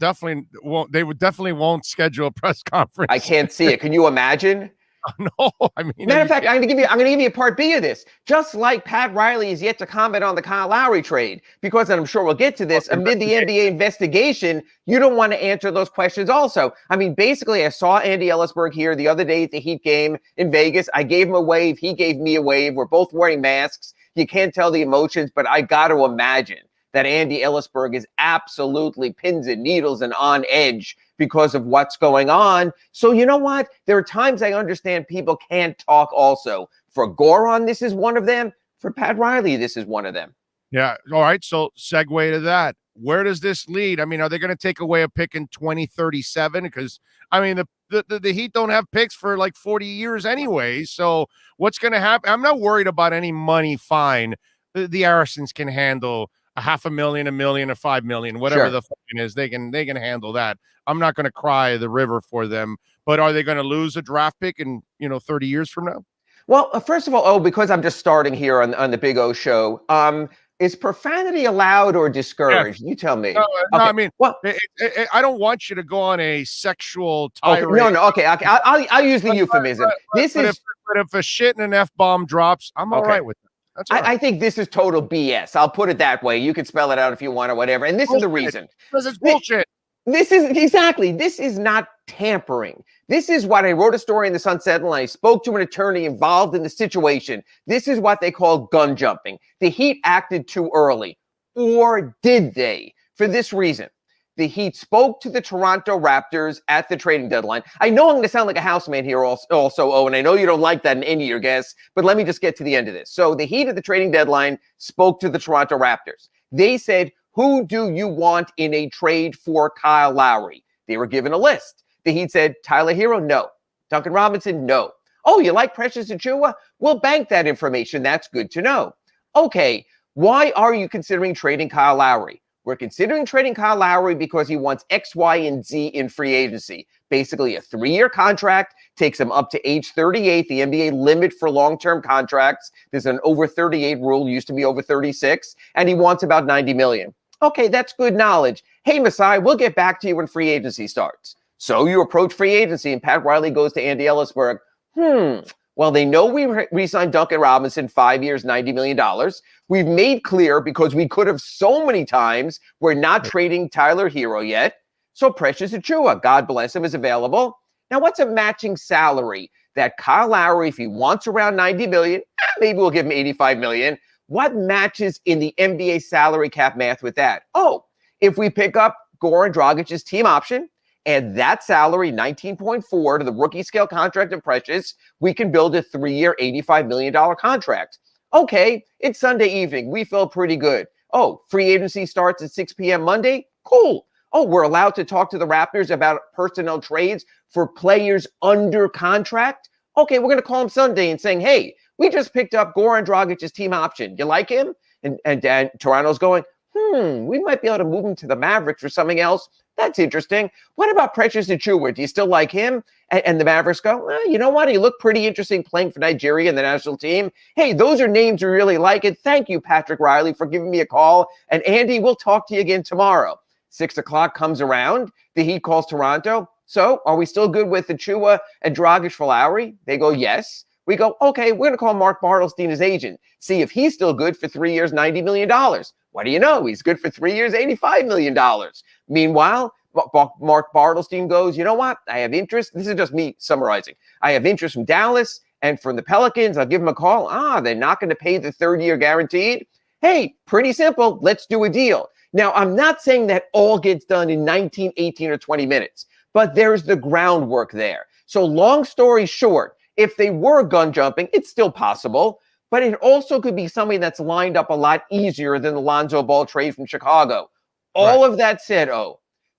would definitely won't schedule a press conference. I can't see it. Can you imagine? No, I mean, matter of fact, I'm going to give you a part B of this. Just like Pat Riley is yet to comment on the Kyle Lowry trade, because, and I'm sure we'll get to this, amid the NBA investigation, you don't want to answer those questions also. I mean, basically, I saw Andy Ellisberg here the other day at the Heat game in Vegas. I gave him a wave. He gave me a wave. We're both wearing masks. You can't tell the emotions, but I got to imagine that Andy Ellisberg is absolutely pins and needles and on edge because of what's going on. So you know what? There are times I understand people can't talk also. For Goran, this is one of them. For Pat Riley, this is one of them. Yeah. All right. So segue to that. Where does this lead? I mean, are they going to take away a pick in 2037? Because, I mean, the Heat don't have picks for like 40 years anyway. So what's going to happen? I'm not worried about any money fine. The Arisons can handle $500,000, $1 million, or $5 million, whatever the fucking is. They can handle that. I'm not going to cry the river for them. But are they going to lose a draft pick in 30 years from now? Well, first of all, because I'm just starting here on the Big O show, is profanity allowed or discouraged? You tell me. No, I mean, I don't want you to go on a sexual tirade. Okay. I'll use the euphemism. But if a shit and an F-bomb drops, I'm all right with that. That's all right. I think this is total BS. I'll put it that way. You can spell it out if you want or whatever. And this is the reason. Because it's bullshit. This is not tampering. This is what I wrote a story in the Sun Sentinel. I spoke to an attorney involved in the situation. This is what they call gun jumping. The Heat acted too early. Or did they? For this reason. the Heat spoke to the Toronto Raptors at the trading deadline. I know I'm going to sound like a houseman here also, and I know you don't like that in any of your guests, but let me just get to the end of this. So the Heat at the trading deadline spoke to the Toronto Raptors. They said, who do you want in a trade for Kyle Lowry? They were given a list. The Heat said, Tyler Hero, no. Duncan Robinson, no. Oh, you like Precious Achiuwa? We'll bank that information. That's good to know. Okay, why are you considering trading Kyle Lowry? We're considering trading Kyle Lowry because he wants X, Y, and Z in free agency. Basically, a 3-year contract takes him up to age 38, the NBA limit for long-term contracts. There's an over 38 rule, used to be over 36, and he wants about $90 million. Okay, that's good knowledge. Hey, Masai, we'll get back to you when free agency starts. So you approach free agency, and Pat Riley goes to Andy Ellisberg. Well, they know we re-signed Duncan Robinson, 5 years, $90 million. We've made clear, because we could have so many times, we're not trading Tyler Hero yet. So Precious Achiuwa, God bless him, is available. Now, what's a matching salary that Kyle Lowry, if he wants around $90 million, maybe we'll give him $85 million. What matches in the NBA salary cap math with that? Oh, if we pick up Goran Dragic's team option, and that salary, 19.4 to the rookie scale contract of Precious, we can build a 3-year, $85 million contract. Okay, it's Sunday evening. We feel pretty good. Oh, free agency starts at 6 p.m. Monday? Cool. Oh, we're allowed to talk to the Raptors about personnel trades for players under contract? Okay, we're going to call him Sunday and saying, hey, we just picked up Goran Dragic's team option. You like him? And Toronto's going, we might be able to move him to the Mavericks or something else. That's interesting. What about Precious Achiuwa? Do you still like him? And the Mavericks go, well, you know what? He looked pretty interesting playing for Nigeria and the national team. Hey, those are names we really like. And thank you, Patrick Riley, for giving me a call. And Andy, we'll talk to you again tomorrow. 6 o'clock comes around. The Heat calls Toronto. So are we still good with Achiuwa and Dragic for Lowry? They go, yes. We go, okay, we're going to call Mark Bartelstein his agent. See if he's still good for 3 years, $90 million. What do you know? He's good for 3 years, $85 million. Meanwhile, Mark Bartelstein goes, you know what? I have interest. This is just me summarizing. I have interest from Dallas and from the Pelicans. I'll give them a call. They're not going to pay the 3rd-year guaranteed. Hey, pretty simple. Let's do a deal. Now, I'm not saying that all gets done in 19, 18, or 20 minutes, but there's the groundwork there. So long story short, if they were gun jumping, it's still possible, but it also could be something that's lined up a lot easier than the Lonzo Ball trade from Chicago. All of that said,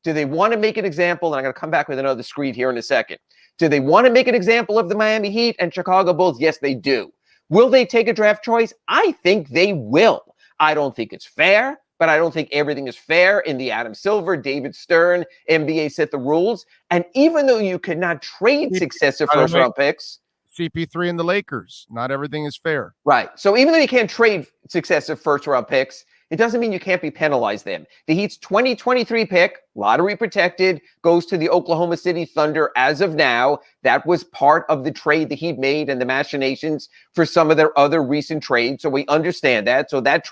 do they want to make an example? And I'm going to come back with another screed here in a second. Do they want to make an example of the Miami Heat and Chicago Bulls? Yes, they do. Will they take a draft choice? I think they will. I don't think it's fair, but I don't think everything is fair in the Adam Silver, David Stern, NBA set the rules. And even though you could not trade successive first-round picks, CP3 and the Lakers, not everything is fair. Right. So even though you can't trade successive first-round picks, it doesn't mean you can't be penalized them. The Heat's 2023 pick, lottery protected, goes to the Oklahoma City Thunder as of now. That was part of the trade the Heat made and the machinations for some of their other recent trades. So we understand that. So that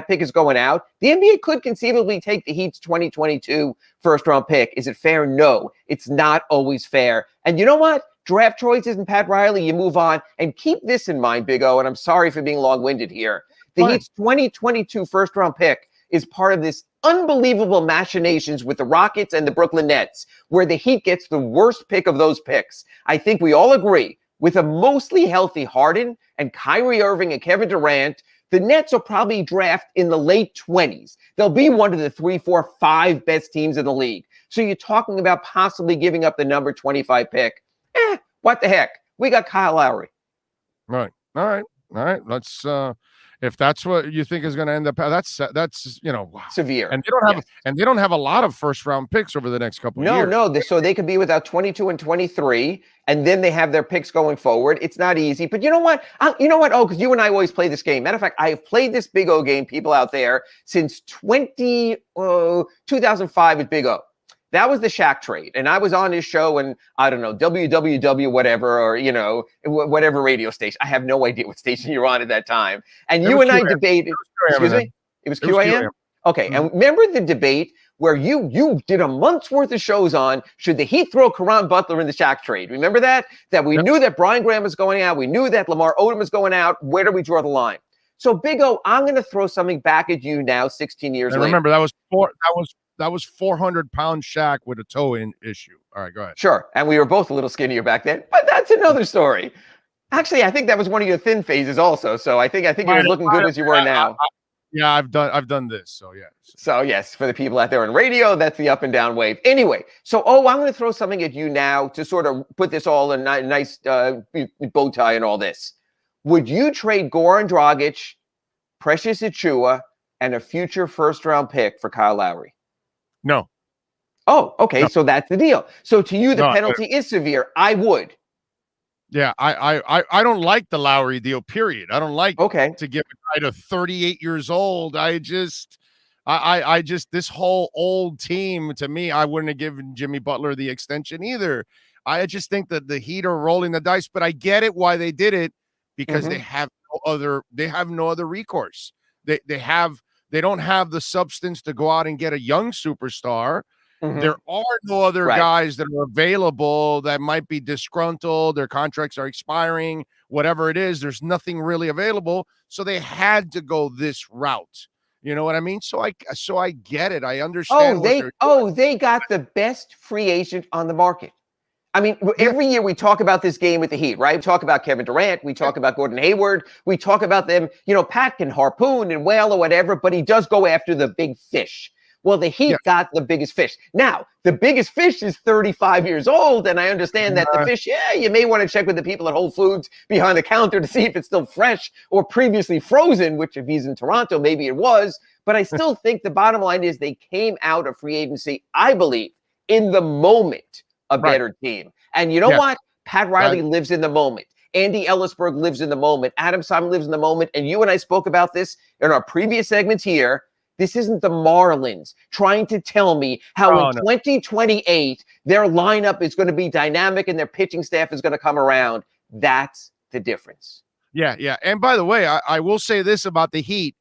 pick is going out. The NBA could conceivably take the Heat's 2022 first-round pick. Is it fair? No, it's not always fair. And you know what? Draft choices and Pat Riley, you move on. And keep this in mind, Big O, and I'm sorry for being long-winded here. The Heat's 2022 first-round pick is part of this unbelievable machinations with the Rockets and the Brooklyn Nets, where the Heat gets the worst pick of those picks. I think we all agree, with a mostly healthy Harden and Kyrie Irving and Kevin Durant, the Nets will probably draft in the late 20s. They'll be one of the 3, 4, 5 best teams in the league. So you're talking about possibly giving up the number 25 pick. What the heck? We got Kyle Lowry. Right. All right. Let's if that's what you think is going to end up, that's wow. Severe. And they don't have a lot of first round picks over the next couple of years. No. So they could be without 22 and 23, and then they have their picks going forward. It's not easy, but you know what? Oh, because you and I always play this game. Matter of fact, I have played this Big O game, people out there, since 2005 at Big O. That was the Shaq trade. And I was on his show and I don't know, WWW, whatever, or, whatever radio station. I have no idea what station you're on at that time. And you and I debated. Excuse me? It was QAM? Okay. Mm-hmm. And remember the debate where you did a month's worth of shows on, should the Heat throw Caron Butler in the Shaq trade? Remember that? That we knew that Brian Graham was going out. We knew that Lamar Odom was going out. Where do we draw the line? So Big O, I'm going to throw something back at you now, 16 years later. Remember, that was 400-pound Shaq with a toe in issue. All right, go ahead. Sure, and we were both a little skinnier back then, but that's another story. Actually, I think that was one of your thin phases also. So I think you're looking good as you were now. Yeah, I've done this. So yeah. So yes, for the people out there on radio, that's the up and down wave. Anyway, so I'm going to throw something at you now to sort of put this all in a nice bow tie and all this. Would you trade Goran Dragic, Precious Achiuwa, and a future first-round pick for Kyle Lowry? No. Oh, okay. No. So that's the deal. So to you, the penalty is severe. I would. Yeah, I don't like the Lowry deal, period. I don't like to give a guy to 38 years old. I just this whole old team, to me, I wouldn't have given Jimmy Butler the extension either. I just think that the Heat are rolling the dice, but I get it why they did it, because they have no other recourse. They don't have the substance to go out and get a young superstar. There are no other guys that are available that might be disgruntled. Their contracts are expiring, whatever it is. There's nothing really available. So they had to go this route. You know what I mean? So I get it. I understand. They got the best free agent on the market. I mean, every year we talk about this game with the Heat, right? We talk about Kevin Durant. We talk about Gordon Hayward. We talk about them. You know, Pat can harpoon and whale or whatever, but he does go after the big fish. Well, the Heat got the biggest fish. Now, the biggest fish is 35 years old, and I understand that the fish, you may want to check with the people at Whole Foods behind the counter to see if it's still fresh or previously frozen, which if he's in Toronto, maybe it was. But I still think the bottom line is they came out of free agency, I believe, in the moment, a better team. And you know what? Pat Riley lives in the moment. Andy Ellisberg lives in the moment. Adam Simon lives in the moment. And you and I spoke about this in our previous segments here. This isn't the Marlins trying to tell me how in 2028 their lineup is going to be dynamic and their pitching staff is going to come around. That's the difference. Yeah. And by the way, I will say this about the Heat.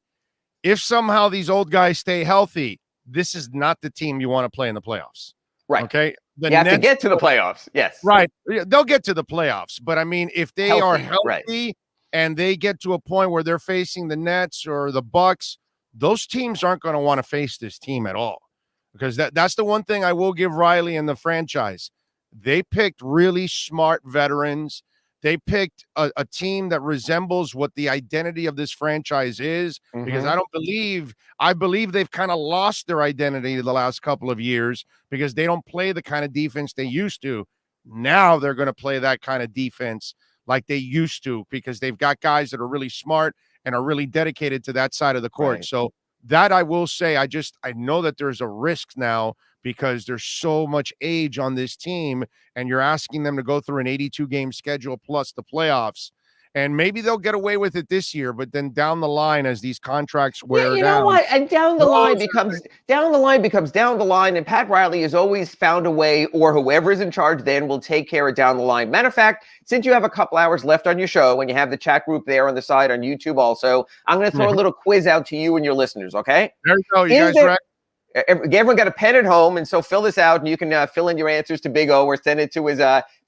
If somehow these old guys stay healthy, this is not the team you want to play in the playoffs. Right. Okay. You have to get to the playoffs. Yes. Right. They'll get to the playoffs. But I mean, if they are healthy and they get to a point where they're facing the Nets or the Bucks, those teams aren't going to want to face this team at all, because that's the one thing I will give Riley and the franchise. They picked really smart veterans. They picked a team that resembles what the identity of this franchise is, because I believe they've kind of lost their identity the last couple of years because they don't play the kind of defense they used to. Now they're going to play that kind of defense like they used to, because they've got guys that are really smart and are really dedicated to that side of the court. Right. So that I will say, I know that there's a risk now because there's so much age on this team, and you're asking them to go through an 82-game schedule plus the playoffs. And maybe they'll get away with it this year, but then down the line, as these contracts wear down, you know what? And down the line becomes down the line. And Pat Riley has always found a way, or whoever is in charge then will take care of down the line. Matter of fact, since you have a couple hours left on your show and you have the chat group there on the side on YouTube also, I'm going to throw a little quiz out to you and your listeners. Okay? There you go. You guys ready? Everyone got a pen at home, and so fill this out, and you can fill in your answers to Big O or send it to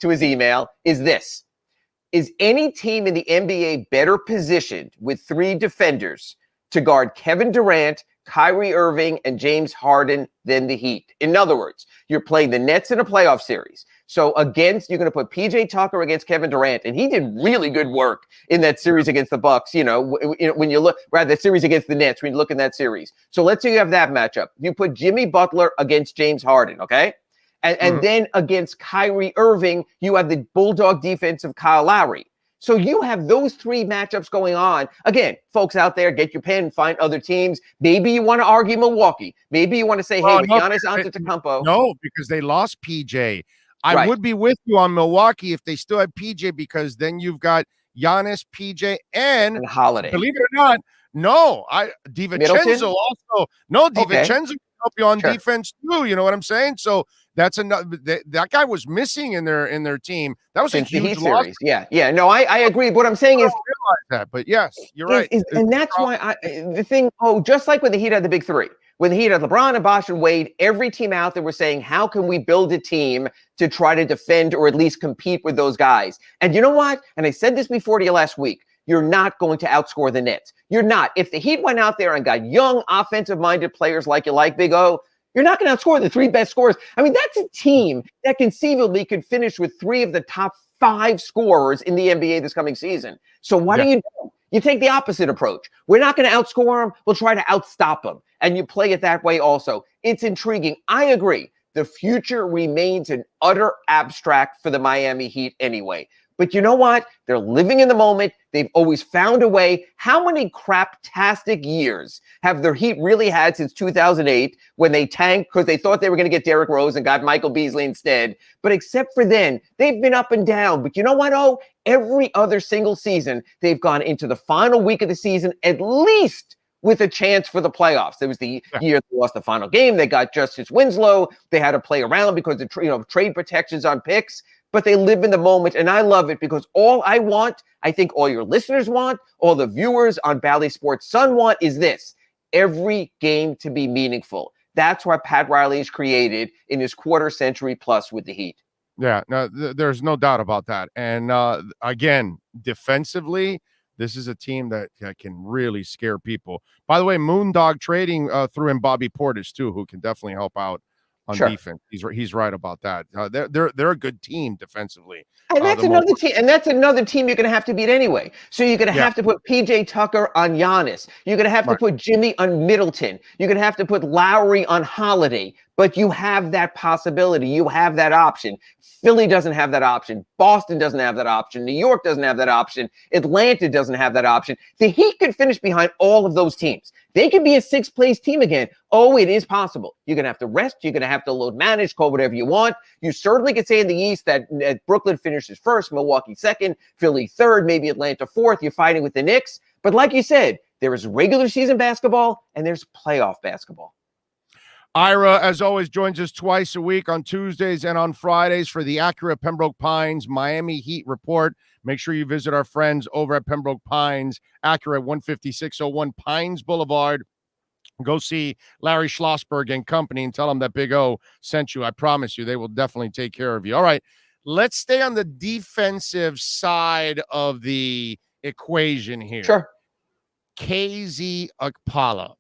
his email. Is any team in the NBA better positioned with three defenders to guard Kevin Durant, Kyrie Irving, and James Harden than the Heat? In other words, you're playing the Nets in a playoff series. So you're going to put PJ Tucker against Kevin Durant, and he did really good work in that series against the Bucks. When you look, the series against the Nets, when you look in that series. So let's say you have that matchup. You put Jimmy Butler against James Harden, okay? And then against Kyrie Irving, you have the Bulldog defense of Kyle Lowry. So you have those three matchups going on. Again, folks out there, get your pen, find other teams. Maybe you want to argue Milwaukee. Maybe you want to say, with Giannis Antetokounmpo. No, because they lost PJ. I would be with you on Milwaukee if they still had PJ, because then you've got Giannis, PJ, and Holiday. Believe it or not, DiVincenzo also. No, DiVincenzo can help you on defense too. You know what I'm saying? So that's another. That guy was missing in their team. That was a huge loss. Series. Yeah. No, I agree. What I'm saying is, realize that, but yes, you're right. And that's why just like when the Heat had the big three, when the Heat had LeBron and Bosh and Wade, every team out there was saying, how can we build a team to try to defend or at least compete with those guys? And you know what? And I said this before to you last week. You're not going to outscore the Nets. You're not. If the Heat went out there and got young, offensive-minded players like you like, Big O, You're not going to outscore the 3 best scorers. I mean, that's a team that conceivably could finish with 3 of the top 5 scorers in the NBA this coming season. So what do? You take the opposite approach. We're not going to outscore them. We'll try to outstop them. And you play it that way also. It's intriguing. I agree. The future remains an utter abstract for the Miami Heat anyway. But you know what? They're living in the moment. They've always found a way. How many craptastic years have the Heat really had since 2008 when they tanked because they thought they were going to get Derrick Rose and got Michael Beasley instead? But except for then, they've been up and down. But you know what, every other single season, they've gone into the final week of the season at least with a chance for the playoffs. There was the year they lost the final game. They got Justice Winslow. They had to play around because of trade protections on picks. But they live in the moment, and I love it because all I want, I think all your listeners want, all the viewers on Bally Sports Sun want is this: every game to be meaningful. That's what Pat Riley has created in his quarter century plus with the Heat. Yeah, no, there's no doubt about that. And again, defensively, this is a team that can really scare people. By the way, Moondog Trading threw in Bobby Portis too, who can definitely help out on defense. He's right about that. They're a good team defensively. And that's another team. And that's another team you're going to have to beat anyway. So you're going to have to put PJ Tucker on Giannis. You're going to have to put Jimmy on Middleton. You're going to have to put Lowry on Holiday. But you have that possibility. You have that option. Philly doesn't have that option. Boston doesn't have that option. New York doesn't have that option. Atlanta doesn't have that option. The Heat could finish behind all of those teams. They could be a 6th-place team again. Oh, it is possible. You're going to have to rest. You're going to have to load manage, call whatever you want. You certainly could say in the East that Brooklyn finishes 1st, Milwaukee 2nd, Philly 3rd, maybe Atlanta 4th. You're fighting with the Knicks. But like you said, there is regular season basketball and there's playoff basketball. Ira, as always, joins us twice a week on Tuesdays and on Fridays for the Acura Pembroke Pines Miami Heat Report. Make sure you visit our friends over at Pembroke Pines, Acura 15601 Pines Boulevard. Go see Larry Schlossberg and company and tell them that Big O sent you. I promise you, they will definitely take care of you. All right, let's stay on the defensive side of the equation here. Sure. KZ Okpala.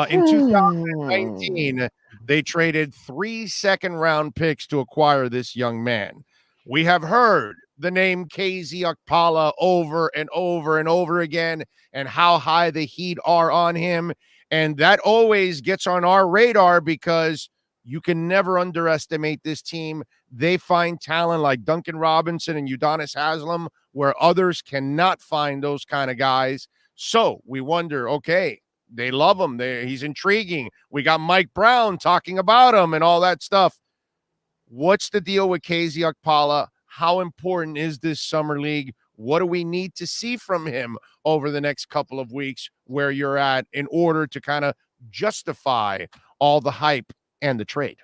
In 2019, they traded 3 second-round picks to acquire this young man. We have heard the name KZ Okpala over and over and over again and how high the Heat are on him. And that always gets on our radar because you can never underestimate this team. They find talent like Duncan Robinson and Udonis Haslam where others cannot find those kind of guys. So we wonder, okay, they love him. He's intriguing. We got Mike Brown talking about him and all that stuff. What's the deal with KZ Okpala? How important is this summer league? What do we need to see from him over the next couple of weeks where you're at in order to kind of justify all the hype and the trade?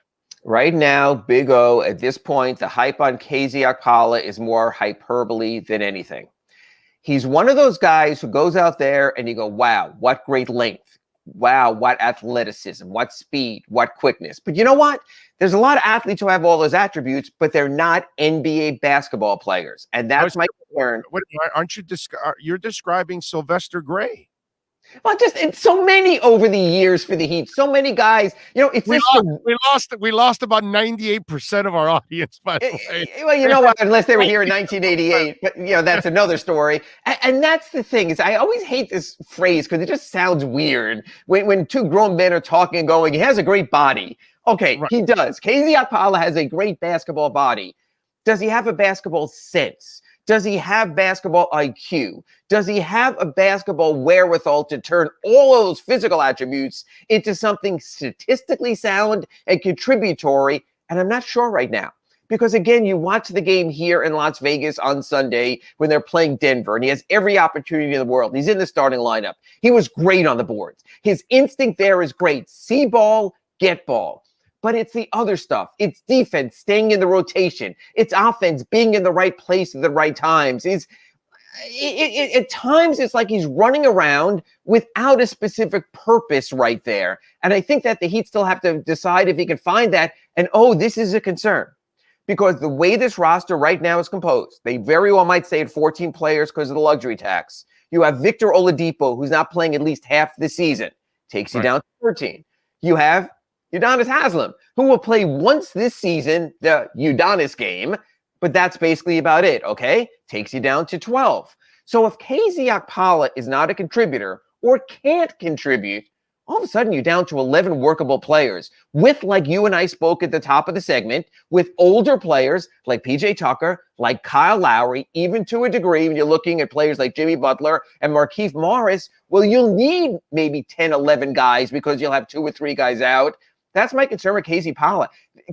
Right now, Big O, at this point, the hype on KZ Okpala is more hyperbole than anything. He's one of those guys who goes out there and you go, wow, what great length. Wow, what athleticism, what speed, what quickness. But you know what? There's a lot of athletes who have all those attributes, but they're not NBA basketball players. And that's my concern. Aren't you you're describing Sylvester Gray? Well, it's so many over the years for the Heat. So many guys. You know, we lost about 98% of our audience, by the way. Well, you know what? Unless they were here in 1988, but you know that's another story. And that's the thing is, I always hate this phrase because it just sounds weird when 2 grown men are talking and going, "He has a great body." Okay, right. He does. KZ Okpala has a great basketball body. Does he have a basketball sense? Does he have basketball IQ? Does he have a basketball wherewithal to turn all of those physical attributes into something statistically sound and contributory? And I'm not sure right now. Because, again, you watch the game here in Las Vegas on Sunday when they're playing Denver, and he has every opportunity in the world. He's in the starting lineup. He was great on the boards. His instinct there is great. See ball, get ball. But it's the other stuff. It's defense, staying in the rotation. It's offense, being in the right place at the right times. At times, it's like he's running around without a specific purpose right there. And I think that the Heat still have to decide if he can find that. And, this is a concern. Because the way this roster right now is composed, they very well might stay at 14 players because of the luxury tax. You have Victor Oladipo, who's not playing at least half the season. Takes you down to 13. You have Udonis Haslam, who will play once this season, the Udonis game, but that's basically about it, okay? Takes you down to 12. So if KZ Okpala is not a contributor or can't contribute, all of a sudden you're down to 11 workable players with, like you and I spoke at the top of the segment, with older players like PJ Tucker, like Kyle Lowry, even to a degree when you're looking at players like Jimmy Butler and Markieff Morris. Well, you'll need maybe 10, 11 guys because you'll have 2 or 3 guys out. That's my concern with KZ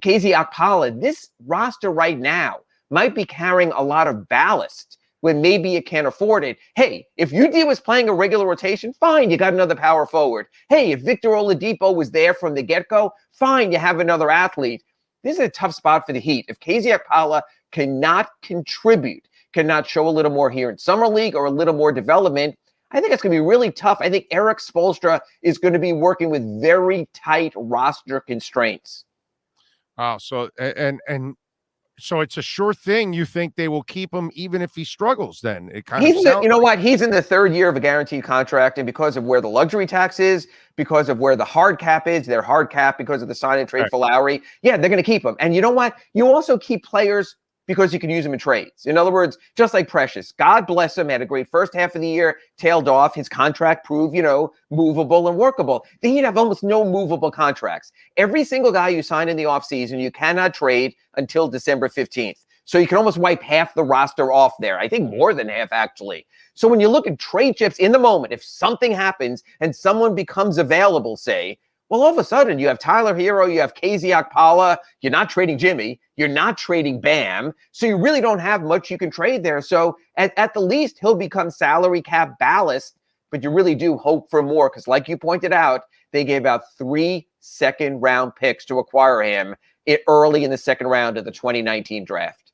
Okpala. This roster right now might be carrying a lot of ballast when maybe it can't afford it. Hey, if UD was playing a regular rotation, fine, you got another power forward. Hey, if Victor Oladipo was there from the get-go, fine, you have another athlete. This is a tough spot for the Heat. If KZ Okpala cannot contribute, cannot show a little more here in Summer League or a little more development, I think it's going to be really tough. I think Eric Spoelstra is going to be working with very tight roster constraints. Wow. So so it's a sure thing. You think they will keep him even if he struggles? Then it kind of you know what? He's in the 3rd year of a guaranteed contract, and because of where the luxury tax is, because of where the hard cap is, their hard cap because of the sign and trade for Lowry. Yeah, they're going to keep him. And you know what? You also keep players because you can use them in trades. In other words, just like Precious, God bless him, had a great first half of the year, tailed off. His contract proved, movable and workable. The Heat have almost no movable contracts. Every single guy you sign in the offseason, you cannot trade until December 15th. So you can almost wipe half the roster off there. I think more than half, actually. So when you look at trade chips in the moment, if something happens and someone becomes available, say, well, all of a sudden, you have Tyler Hero, you have KZ Okpala, you're not trading Jimmy, you're not trading Bam, so you really don't have much you can trade there. So at the least, he'll become salary cap ballast, but you really do hope for more because like you pointed out, they gave out 3 second-round picks to acquire him early in the second round of the 2019 draft.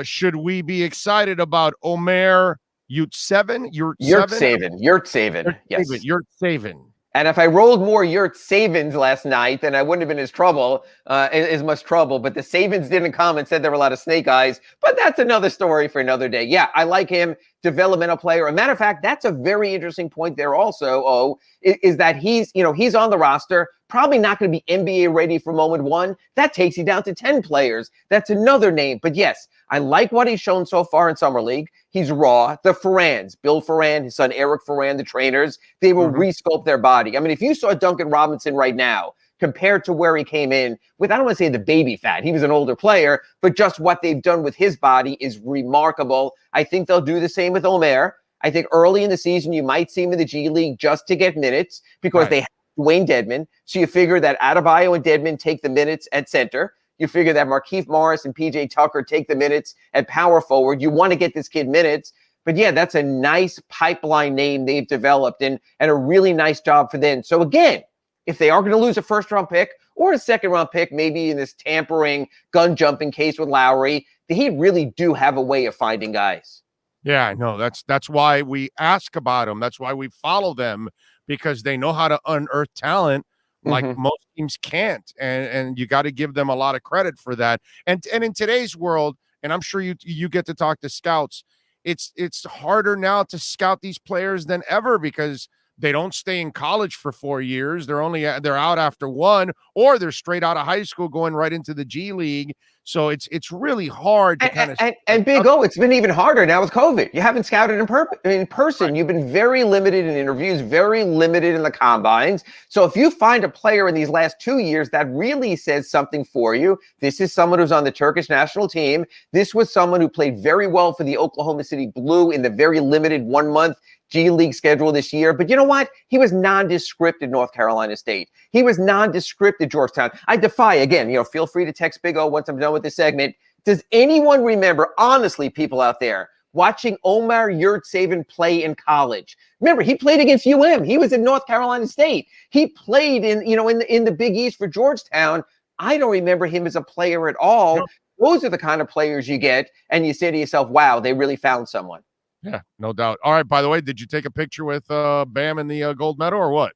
Should we be excited about Omer Yurtseven? Yurtseven. Yes. Yurtseven. And if I rolled more Yurtsevens last night, then I wouldn't have been as much trouble. But the Savins didn't come and said there were a lot of snake eyes. But that's another story for another day. Yeah, I like him. Developmental player. As a matter of fact, that's a very interesting point there also, is that he's on the roster, probably not going to be NBA ready for moment one. That takes you down to 10 players. That's another name. But yes, I like what he's shown so far in Summer League. He's raw. The Ferrans, Bill Ferran, his son Eric Ferran, the trainers, they will resculpt their body. I mean, if you saw Duncan Robinson right now, compared to where he came in with, I don't want to say the baby fat. He was an older player, but just what they've done with his body is remarkable. I think they'll do the same with Omer. I think early in the season, you might see him in the G League just to get minutes because they have Dwayne Dedmon. So you figure that Adebayo and Dedmon take the minutes at center. You figure that Markieff Morris and PJ Tucker take the minutes at power forward. You want to get this kid minutes. But yeah, that's a nice pipeline name they've developed and a really nice job for them. So again, if they are going to lose a first-round pick or a second-round pick, maybe in this tampering, gun-jumping case with Lowry, the Heat really do have a way of finding guys. Yeah, I know. That's why we ask about them. That's why we follow them, because they know how to unearth talent like most teams can't. And you got to give them a lot of credit for that. And in today's world, and I'm sure you get to talk to scouts, it's harder now to scout these players than ever because they don't stay in college for 4 years. They're out after 1, or they're straight out of high school going right into the G League. So it's really hard to kind of. And Big O, it's been even harder now with COVID. You haven't scouted in person. You've been very limited in interviews, very limited in the combines. So if you find a player in these last 2 years that really says something for you, this is someone who's on the Turkish national team. This was someone who played very well for the Oklahoma City Blue in the very limited 1 month G League schedule this year. But you know what? He was nondescript at North Carolina State. He was nondescript at Georgetown. I defy, again, feel free to text Big O once I'm done with this segment. Does anyone remember, honestly, people out there, watching Omer Yurtseven play in college? Remember, he played against UM. He was at North Carolina State. He played in the Big East for Georgetown. I don't remember him as a player at all. No. Those are the kind of players you get, and you say to yourself, wow, they really found someone. Yeah, no doubt. All right, by the way, did you take a picture with Bam in the gold medal or what?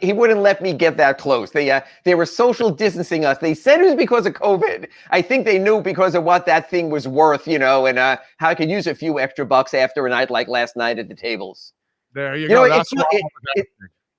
He wouldn't let me get that close. They were social distancing us. They said it was because of COVID. I think they knew because of what that thing was worth, and how I could use a few extra bucks after a night like last night at the tables. There you go.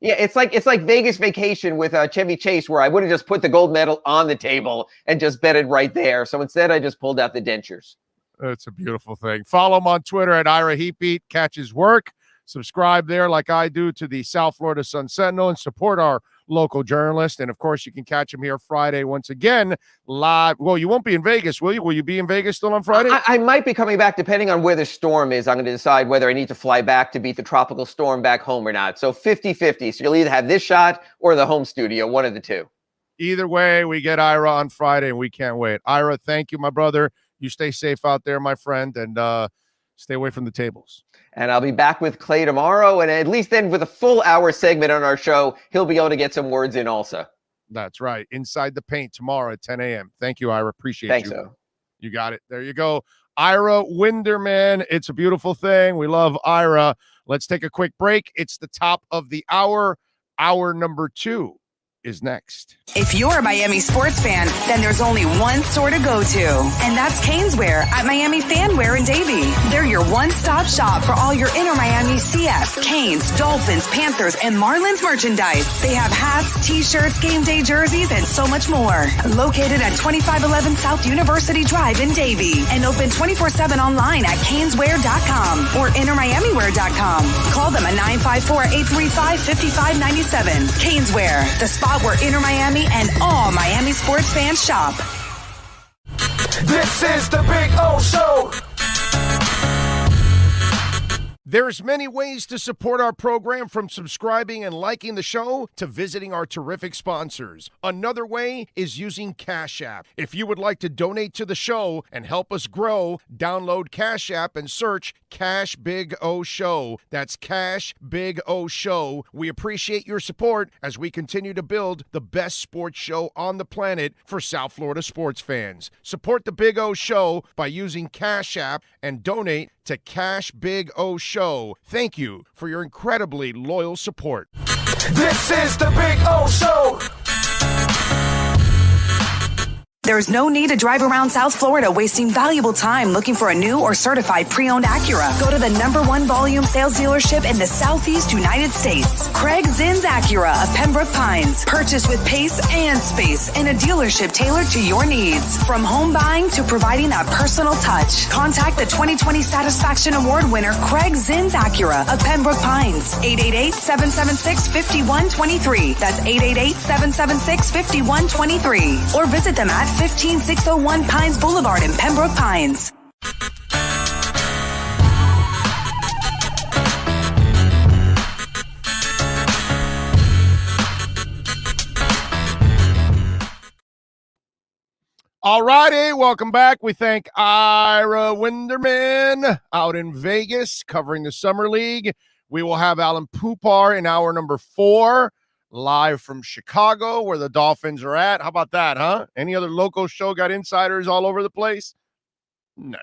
Yeah, it's like Vegas Vacation with Chevy Chase, where I would have just put the gold medal on the table and just bet it right there. So instead, I just pulled out the dentures. It's a beautiful thing. Follow him on Twitter at Ira Heatbeat. Catch his work. Subscribe there like I do to the South Florida Sun Sentinel and support our local journalist. And, of course, you can catch him here Friday once again live. Well, you won't be in Vegas, will you? Will you be in Vegas still on Friday? I might be coming back depending on where the storm is. I'm going to decide whether I need to fly back to beat the tropical storm back home or not. So 50-50. So you'll either have this shot or the home studio, one of the two. Either way, we get Ira on Friday, and we can't wait. Ira, thank you, my brother. You stay safe out there, my friend, and stay away from the tables. And I'll be back with Clay tomorrow. And at least then with a full hour segment on our show, he'll be able to get some words in also. That's right. Inside the Paint tomorrow at 10 a.m. Thank you, Ira. Appreciate Thanks, you. so. You got it. There you go. Ira Winderman. It's a beautiful thing. We love Ira. Let's take a quick break. It's the top of the hour. Hour number 2 is next. If you're a Miami sports fan, then there's only one store to go to, and that's Canesware at Miami Fanware in Davie. They're your one-stop shop for all your inner Miami CFs, Canes, Dolphins, Panthers, and Marlins merchandise. They have hats, t-shirts, game day jerseys, and so much more. Located at 2511 South University Drive in Davie, and open 24/7 online at canesware.com or innermiamiwear.com. Call them at 954-835-5597. Canesware, the spot where Inner Miami and all Miami sports fans shop. This is the Big O Show. There's many ways to support our program, from subscribing and liking the show to visiting our terrific sponsors. Another way is using Cash App. If you would like to donate to the show and help us grow, download Cash App and search Cash Big O Show. That's Cash Big O Show. We appreciate your support as we continue to build the best sports show on the planet for South Florida sports fans. Support the Big O Show by using Cash App and donate to Cash Big O Show. Thank you for your incredibly loyal support. This is the Big O Show. There's no need to drive around South Florida wasting valuable time looking for a new or certified pre-owned Acura. Go to the #1 volume sales dealership in the Southeast United States. Craig Zinn's Acura of Pembroke Pines. Purchase with pace and space in a dealership tailored to your needs. From home buying to providing that personal touch. Contact the 2020 Satisfaction Award winner Craig Zinn's Acura of Pembroke Pines. 888-776-5123. That's 888-776-5123. Or visit them at 15601 Pines Boulevard in Pembroke Pines. All righty, welcome back. We thank Ira Winderman out in Vegas covering the Summer League. We will have Alan Poupar in hour number 4. Live from Chicago, where the Dolphins are at. How about that, huh? Any other local show got insiders all over the place? No.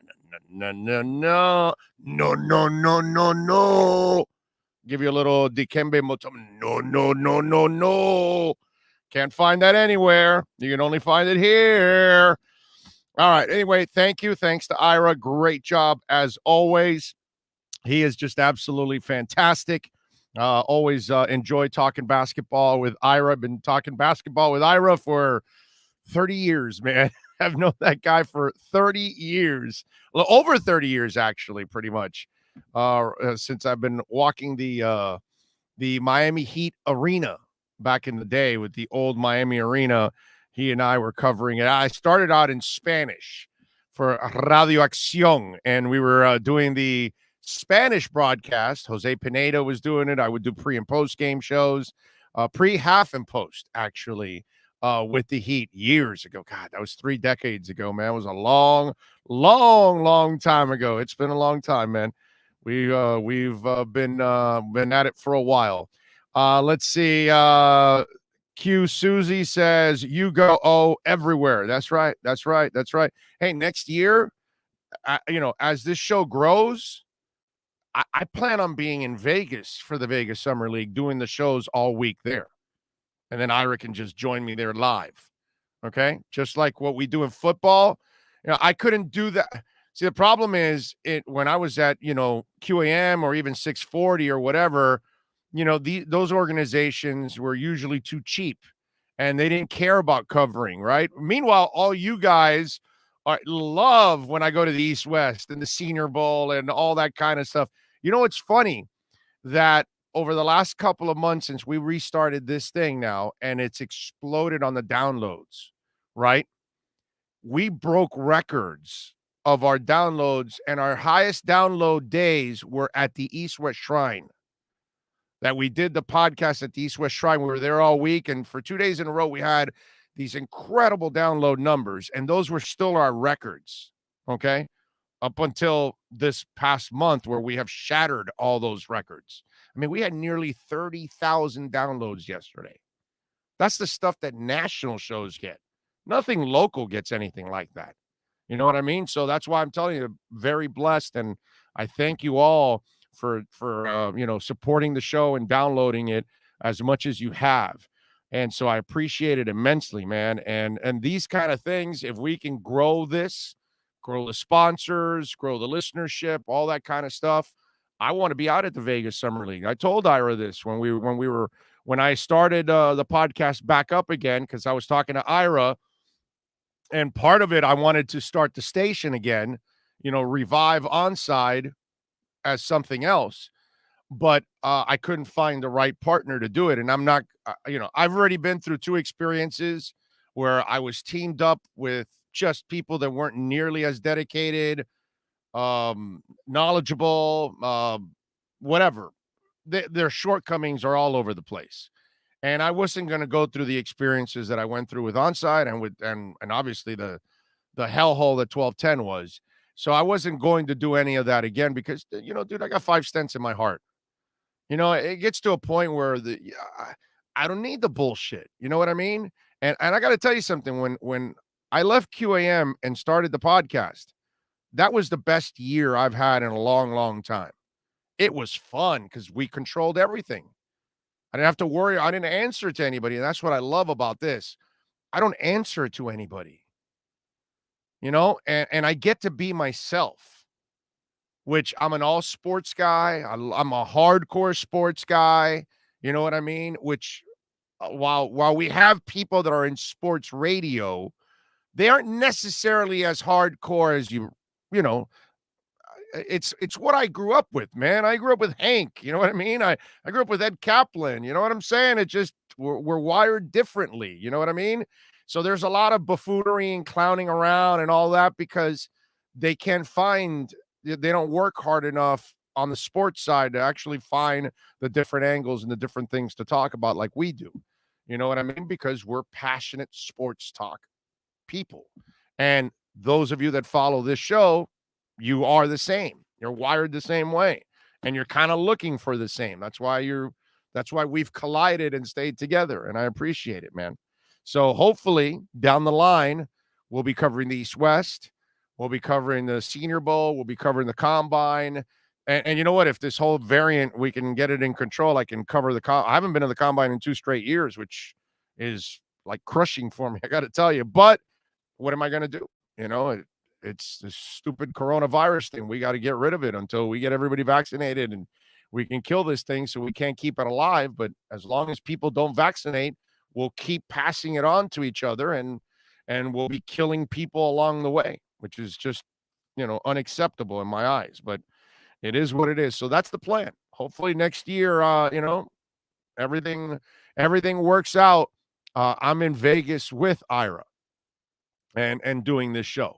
Give you a little Dikembe Mutombo. No. Can't find that anywhere. You can only find it here. All right. Anyway, thank you. Thanks to Ira. Great job as always. He is just absolutely fantastic. Always enjoy talking basketball with Ira. I've been talking basketball with Ira for 30 years, man. I've known that guy for 30 years. Well, over 30 years, actually, pretty much, since I've been walking the Miami Heat arena back in the day with the old Miami arena. He and I were covering it. I started out in Spanish for Radio Acción, and we were doing the Spanish broadcast. Jose Pineda was doing it. I would do pre and post game shows, pre, half, and post, actually, with the Heat years ago. God, that was 3 decades ago, man. It was a long time ago. It's been a long time, man. We've been at it for a while. Let's see. Q Susie says, you go everywhere. That's right. Hey, next year, as this show grows, I plan on being in Vegas for the Vegas Summer League, doing the shows all week there. And then Ira can just join me there live. Okay? Just like what we do in football. I couldn't do that. See, the problem is when I was at, QAM or even 640 or whatever, those organizations were usually too cheap and they didn't care about covering, right? Meanwhile, all you guys love when I go to the East West and the Senior Bowl and all that kind of stuff. It's funny that over the last couple of months since we restarted this thing now, and it's exploded on the downloads, right? We broke records of our downloads, and our highest download days were at the East West Shrine. That we did the podcast at the East West Shrine. We were there all week, and for 2 days in a row, we had these incredible download numbers, and those were still our records, okay? Up until this past month where we have shattered all those records. I mean, we had nearly 30,000 downloads yesterday. That's the stuff that national shows get. Nothing local gets anything like that. You know what I mean? So that's why I'm telling you, very blessed, and I thank you all for supporting the show and downloading it as much as you have. And so I appreciate it immensely, man. And these kind of things, if we can grow this, grow the sponsors, grow the listenership, all that kind of stuff, I want to be out at the Vegas Summer League. I told Ira this when I started the podcast back up again, because I was talking to Ira, and part of it, I wanted to start the station again, revive Onside as something else, but I couldn't find the right partner to do it. And I'm not, I've already been through 2 experiences where I was teamed up with just people that weren't nearly as dedicated, knowledgeable, whatever. Their shortcomings are all over the place. And I wasn't going to go through the experiences that I went through with Onside and obviously the hellhole that 1210 was. So I wasn't going to do any of that again because, dude, I got 5 stents in my heart. It gets to a point where I don't need the bullshit. You know what I mean? And I got to tell you something. When I left QAM and started the podcast, that was the best year I've had in a long, long time. It was fun because we controlled everything. I didn't have to worry. I didn't answer to anybody. And that's what I love about this. I don't answer to anybody. And I get to be myself, which I'm an all sports guy. I'm a hardcore sports guy. You know what I mean? Which while we have people that are in sports radio, they aren't necessarily as hardcore as it's what I grew up with, man. I grew up with Hank. You know what I mean? I grew up with Ed Kaplan. You know what I'm saying? It just, we're wired differently. You know what I mean? So there's a lot of buffoonery and clowning around and all that because they don't work hard enough on the sports side to actually find the different angles and the different things to talk about like we do. You know what I mean? Because we're passionate sports talk people. And those of you that follow this show, you are the same. You're wired the same way. And you're kind of looking for the same. That's why we've collided and stayed together. And I appreciate it, man. So hopefully down the line, we'll be covering the East West. We'll be covering the Senior Bowl. We'll be covering the Combine. And you know what? If this whole variant, we can get it in control, I can cover I haven't been to the Combine in 2 straight years, which is like crushing for me, I got to tell you. But what am I going to do? It's this stupid coronavirus thing. We got to get rid of it until we get everybody vaccinated and we can kill this thing so we can't keep it alive. But as long as people don't vaccinate, we'll keep passing it on to each other and we'll be killing people along the way, which is just, unacceptable in my eyes. But it is what it is. So that's the plan. Hopefully next year, everything works out. I'm in Vegas with Ira and doing this show.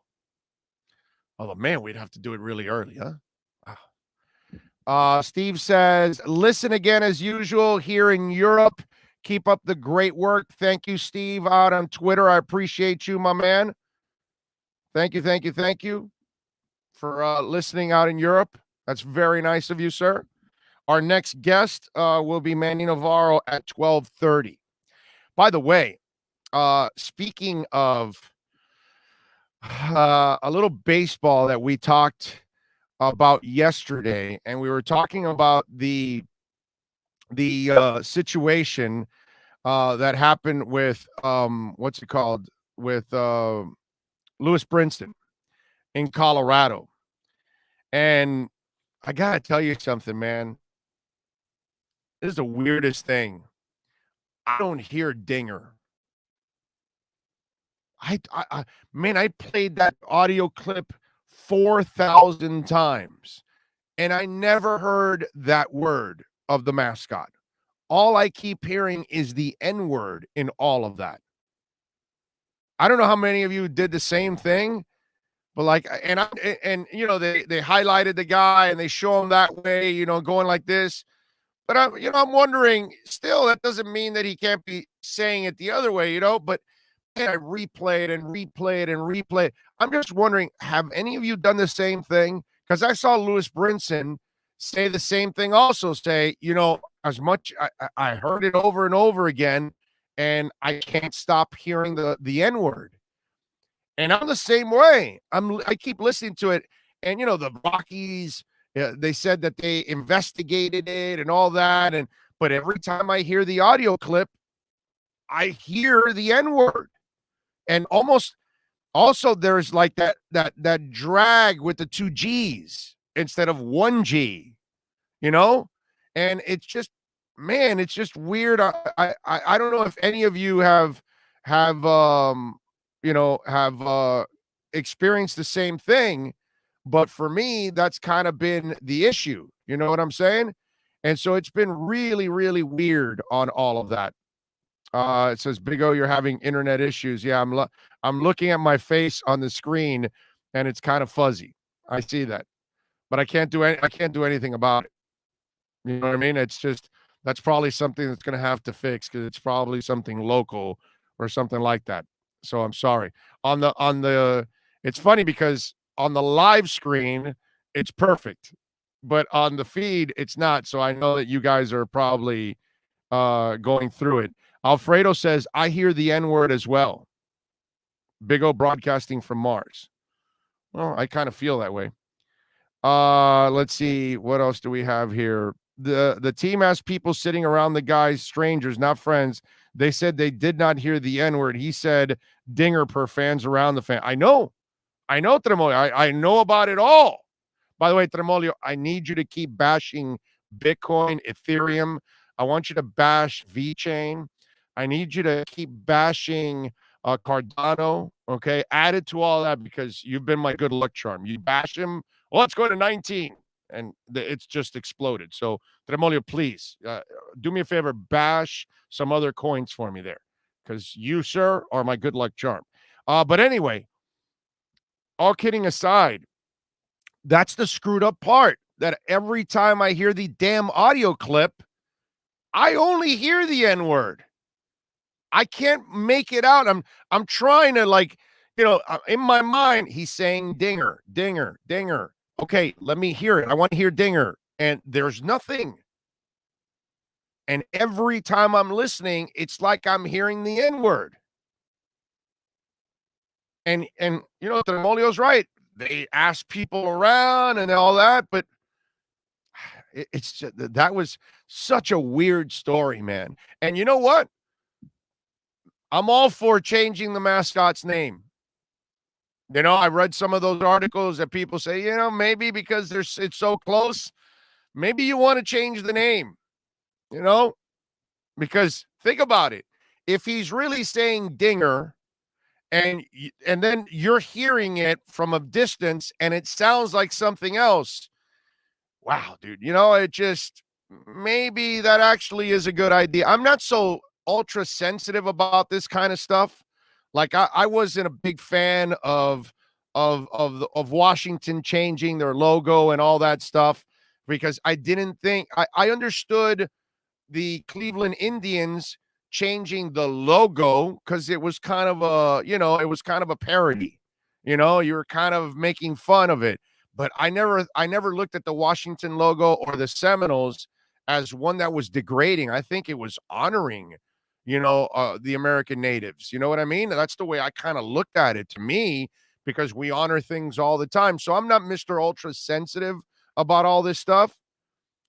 Although, man, we'd have to do it really early, huh? Steve says, listen again as usual here in Europe. Keep up the great work. Thank you, Steve, out on Twitter. I appreciate you, my man. Thank you for listening out in Europe. That's very nice of you, sir. Our next guest will be Manny Navarro at 12:30. By the way, speaking of a little baseball that we talked about yesterday, and we were talking about the situation that happened with with Lewis Brinson in Colorado. And I gotta tell you something, man. This is the weirdest thing. I don't hear dinger. Man, I played that audio clip 4,000 times, and I never heard that word of the mascot. All I keep hearing is the N word in all of that. I don't know how many of you did the same thing, but like, and you know, they highlighted the guy and they show him that way, you know, going like this. But I'm wondering still, that doesn't mean that he can't be saying it the other way, you know, but man, I replay it and replay it and replay it. I'm just wondering, have any of you done the same thing? Because I saw Lewis Brinson say the same thing also, say, you know, as much I heard it over and over again, and I can't stop hearing the N-word. And I'm the same way. I keep listening to it, and you know, the Rockies, they said that they investigated it and all that, but every time I hear the audio clip, I hear the N-word. And almost also there's like that drag with the two G's instead of one G, you know? And it's just, man, it's just weird. I don't know if any of you have experienced the same thing, but for me, that's kind of been the issue. You know what I'm saying? And so it's been really, really weird on all of that. It says, Big O, you're having internet issues. Yeah, I'm looking at my face on the screen, and it's kind of fuzzy. I see that, but I can't do anything about it. You know what I mean? It's just, that's probably something that's going to have to fix, because it's probably something local or something like that. So I'm sorry. It's funny because on the live screen, it's perfect, but on the feed, it's not. So I know that you guys are probably going through it. Alfredo says, I hear the N-word as well. Big O broadcasting from Mars. Well, I kind of feel that way. Let's see. What else do we have here? The team asked people sitting around the guys, strangers, not friends. They said they did not hear the N-word. He said, dinger per fans around the fan. I know, Tremolio. I know about it all. By the way, Tremolio, I need you to keep bashing Bitcoin, Ethereum. I want you to bash VeChain. I need you to keep bashing Cardano, okay? Add it to all that, because you've been my good luck charm. You bash him, well, let's go to 19, and it's just exploded. So, Tremolio, please, do me a favor, bash some other coins for me there, because you, sir, are my good luck charm. But anyway, all kidding aside, that's the screwed up part, that every time I hear the damn audio clip, I only hear the N-word. I can't make it out. I'm trying to, like, you know, in my mind, he's saying dinger, dinger, dinger. Okay, let me hear it. I want to hear dinger. And there's nothing. And every time I'm listening, it's like I'm hearing the N-word. And you know, Tremolio's right. They ask people around and all that, but it's just, that was such a weird story, man. And you know what? I'm all for changing the mascot's name. You know, I read some of those articles that people say, you know, maybe because it's so close, maybe you want to change the name, you know, because think about it. If he's really saying dinger, and then you're hearing it from a distance and it sounds like something else, wow, dude, you know, it just, maybe that actually is a good idea. I'm not so ultra sensitive about this kind of stuff. Like I wasn't a big fan of Washington changing their logo and all that stuff, because I didn't think I understood the Cleveland Indians changing the logo, because it was kind of a parody. You know, you were kind of making fun of it. But I never looked at the Washington logo or the Seminoles as one that was degrading. I think it was honoring, you know, the American natives. You know what I mean? That's the way I kind of looked at it, to me, because we honor things all the time. So I'm not Mr. Ultra sensitive about all this stuff.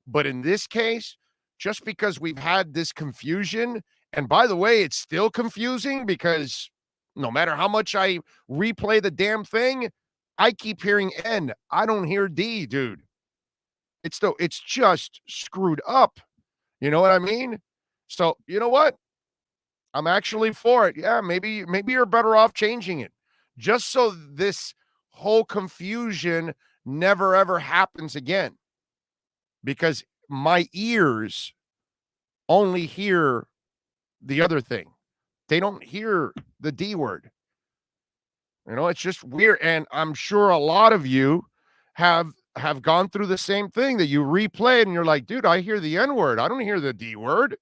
But in this case, just because we've had this confusion, and by the way, it's still confusing, because no matter how much I replay the damn thing, I keep hearing N. I don't hear D, dude. It's just screwed up. You know what I mean? So, you know what? I'm actually for it. Yeah, maybe you're better off changing it just so this whole confusion never ever happens again. Because my ears only hear the other thing. They don't hear the D word. You know, it's just weird. And I'm sure a lot of you have gone through the same thing that you replay it and you're like, dude, I hear the N word. I don't hear the D word.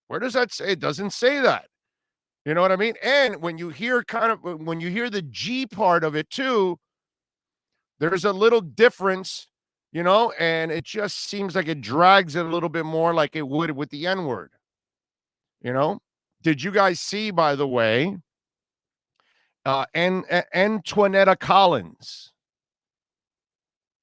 Where does that say? It doesn't say that. You know what I mean? And when you hear the G part of it too, there's a little difference, and it just seems like it drags it a little bit more like it would with the N word. Did you guys see, by the way, Antoinetta Collins?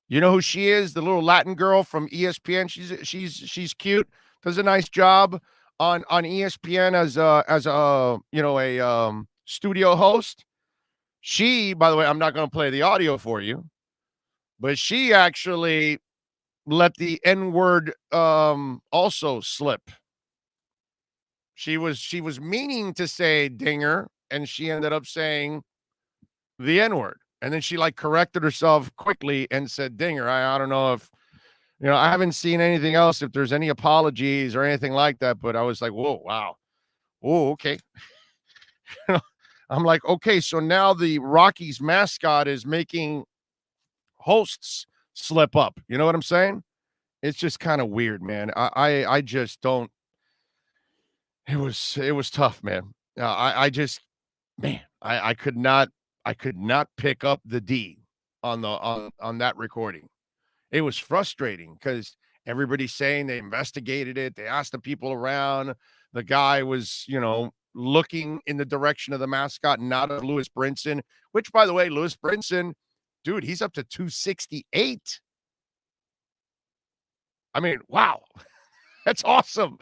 You know who she is? The little Latin girl from ESPN. She's cute. Does a nice job on ESPN as a studio host. She, by the way, I'm not going to play the audio for you, but she actually let the N-word also slip. She was meaning to say dinger, and she ended up saying the N-word. And then she corrected herself quickly and said dinger. I don't know if, I haven't seen anything else, if there's any apologies or anything like that, but I was like, whoa, wow. Oh, okay. I'm like, okay, so now the Rockies mascot is making hosts slip up. You know what I'm saying? It's just kind of weird, man. I just don't. It was tough, man. I could not pick up the D on that recording. It was frustrating because everybody's saying they investigated it. They asked the people around. The guy was, looking in the direction of the mascot, not of Lewis Brinson, which, by the way, Lewis Brinson, dude, he's up to 268. I mean, wow. That's awesome.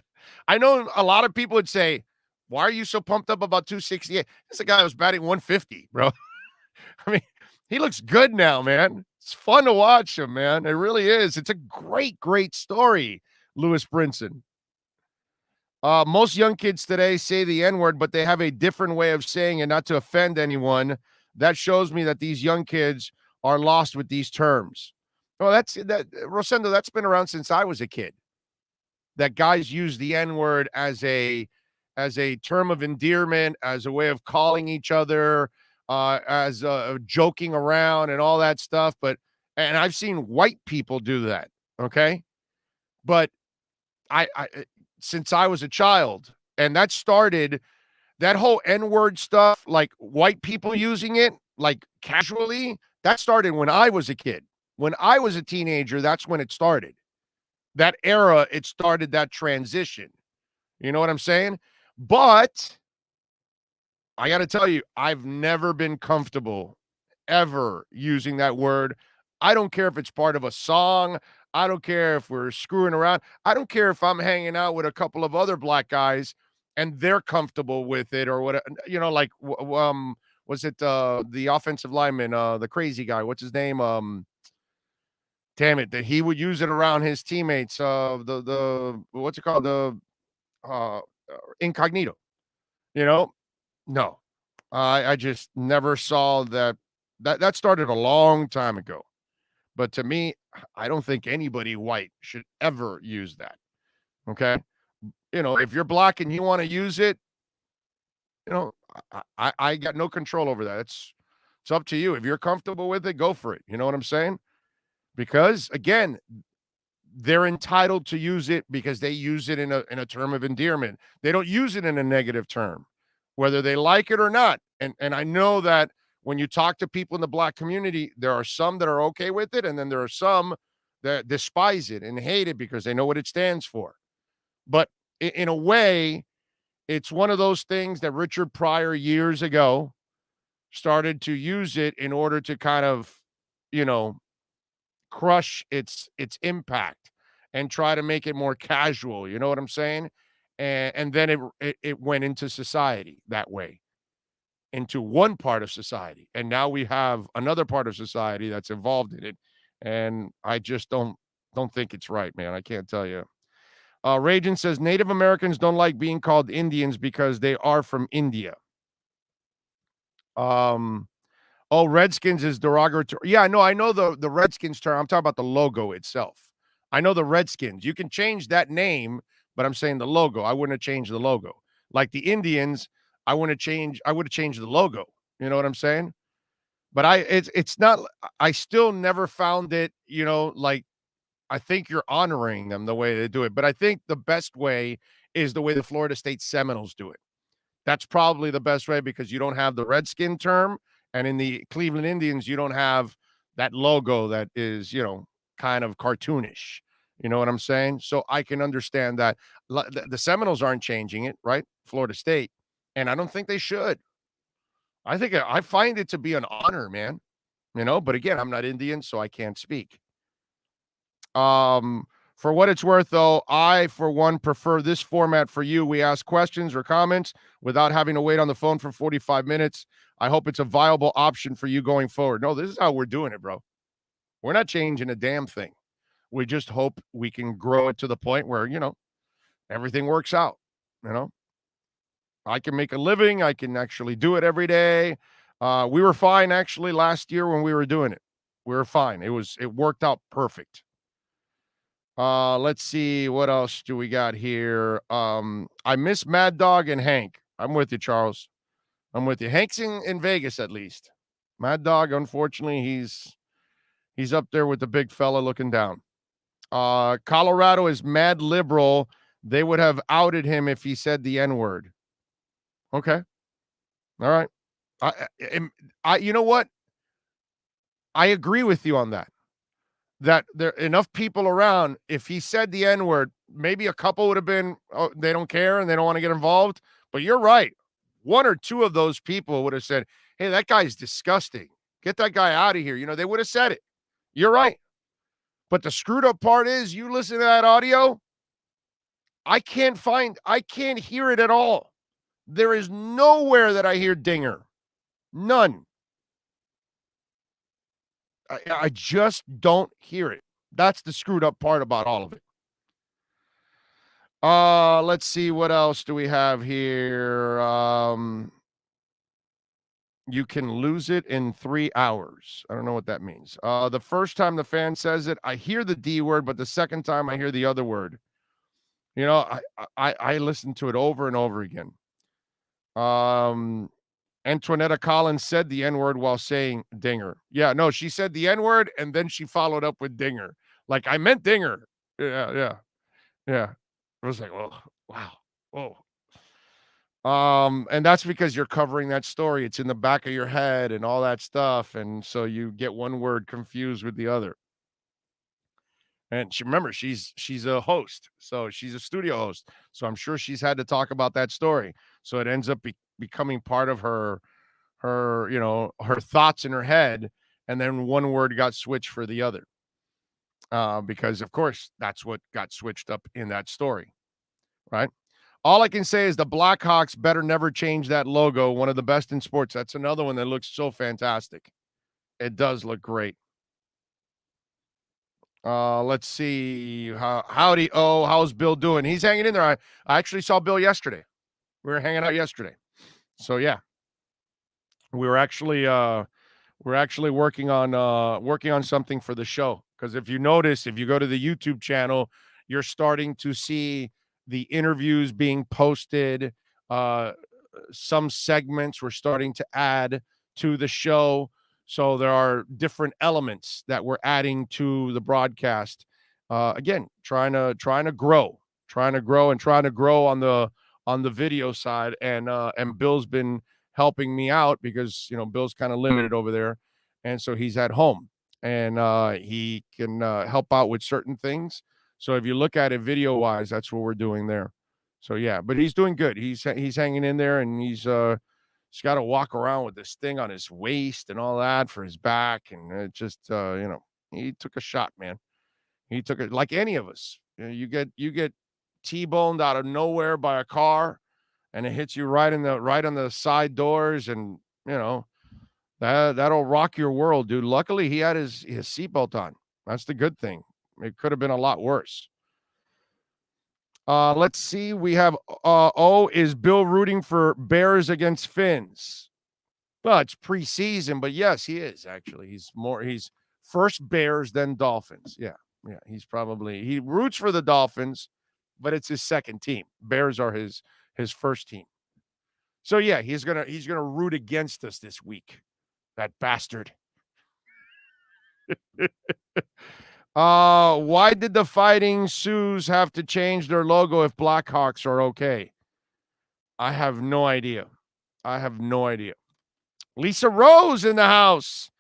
I know a lot of people would say, why are you so pumped up about 268? This is a guy who was batting 150, bro. I mean, he looks good now, man. It's fun to watch him, man. It really is. It's a great, great story, Lewis Brinson. Most young kids today say the N-word, but they have a different way of saying it, not to offend anyone. That shows me that these young kids are lost with these terms. Well, Rosendo, that's been around since I was a kid. That guys use the N-word as a term of endearment, as a way of calling each other, as joking around and all that stuff. And I've seen white people do that. Okay. But I since I was a child, and that whole N-word stuff, like white people using it like casually, that started when I was a kid. When I was a teenager, that's when it started. That era, it started that transition. You know what I'm saying? But I got to tell you, I've never been comfortable ever using that word. I don't care if it's part of a song. I don't care if we're screwing around. I don't care if I'm hanging out with a couple of other black guys and they're comfortable with it or what, was it the offensive lineman, the crazy guy? What's his name? Damn it, that he would use it around his teammates. The what's it called? The incognito. No, I just never saw that. That started a long time ago. But to me, I don't think anybody white should ever use that. Okay. If you're black and you want to use it, I got no control over that. It's up to you. If you're comfortable with it, go for it. You know what I'm saying? Because again, they're entitled to use it because they use it in a term of endearment. They don't use it in a negative term, whether they like it or not. And I know that when you talk to people in the black community, there are some that are okay with it, and then there are some that despise it and hate it because they know what it stands for. But in a way, it's one of those things that Richard Pryor years ago started to use it in order to kind of, crush its impact and try to make it more casual. You know what I'm saying? And then it went into society that way, into one part of society. And now we have another part of society that's involved in it. And I just don't think it's right, man. I can't tell you. Ragin says Native Americans don't like being called Indians because they are from India. Redskins is derogatory. Yeah, no, I know the Redskins term. I'm talking about the logo itself. I know the Redskins. You can change that name, but I'm saying the logo. I wouldn't have changed the logo. Like the Indians, I would have changed the logo. You know what I'm saying? But it's not. I still never found it. Like I think you're honoring them the way they do it. But I think the best way is the way the Florida State Seminoles do it. That's probably the best way because you don't have the Redskin term. And in the Cleveland Indians, you don't have that logo that is, kind of cartoonish. You know what I'm saying? So I can understand that. The Seminoles aren't changing it, right? Florida State. And I don't think they should. I find it to be an honor, man. But again, I'm not Indian, so I can't speak. For what it's worth, though, I, for one, prefer this format for you. We ask questions or comments without having to wait on the phone for 45 minutes. I hope it's a viable option for you going forward. No, this is how we're doing it, bro. We're not changing a damn thing. We just hope we can grow it to the point where, everything works out. I can make a living. I can actually do it every day. We were fine, actually, last year when we were doing it. We were fine. It worked out perfect. Let's see. What else do we got here? I miss Mad Dog and Hank. I'm with you, Charles. I'm with you. Hank's in Vegas, at least. Mad Dog, unfortunately, he's up there with the big fella looking down. Colorado is mad liberal. They would have outed him if he said the N-word. Okay. All right. You know what? I agree with you on that. That there are enough people around. If he said the N-word, maybe a couple would have been, they don't care and they don't want to get involved. But you're right. One or two of those people would have said, hey, that guy's disgusting. Get that guy out of here. They would have said it. You're right. But the screwed up part is you listen to that audio, I can't hear it at all. There is nowhere that I hear Dinger. None. I just don't hear it. That's the screwed up part about all of it. Let's see. What else do we have here? You can lose it in 3 hours. I don't know what that means. The first time the fan says it, I hear the D word, but the second time I hear the other word. I listen to it over and over again. Antoinetta Collins said the N-word while saying Dinger. Yeah, no, she said the N-word, and then she followed up with Dinger. Like, I meant Dinger. Yeah. I was like, well, wow. Whoa. And that's because you're covering that story. It's in the back of your head and all that stuff, and so you get one word confused with the other. And she's a host, so she's a studio host. So I'm sure she's had to talk about that story. So it ends up becoming part of her thoughts in her head, and then one word got switched for the other. Because of course that's what got switched up in that story, right? All I can say is the Blackhawks better never change that logo. One of the best in sports. That's another one that looks so fantastic. It does look great. Let's see. Howdy. How's Bill doing? He's hanging in there. I actually saw Bill yesterday. We were hanging out yesterday. So yeah, we're actually working on something for the show. Because if you notice, if you go to the YouTube channel, you're starting to see the interviews being posted. Some segments we're starting to add to the show. So there are different elements that we're adding to the broadcast. Again, trying to grow on the video side. And Bill's been helping me out because, Bill's kind of limited over there. And so he's at home and he can help out with certain things. So if you look at it video wise, that's what we're doing there. So yeah, but he's doing good. He's hanging in there, and he's got to walk around with this thing on his waist and all that for his back. And it just, he took a shot, man. He took it like any of us. You get T-boned out of nowhere by a car, and it hits you right on the side doors, and that'll rock your world, dude. Luckily, he had his seatbelt on. That's the good thing. It could have been a lot worse. Let's see. We have is Bill rooting for Bears against Finns? Well, it's preseason, but yes, he is actually. He's first Bears, then Dolphins. Yeah. He roots for the Dolphins, but it's his second team. Bears are his first team. So yeah, he's gonna root against us this week. That bastard. Why did the Fighting Sioux have to change their logo if Blackhawks are okay? I have no idea. Lisa Rose in the house.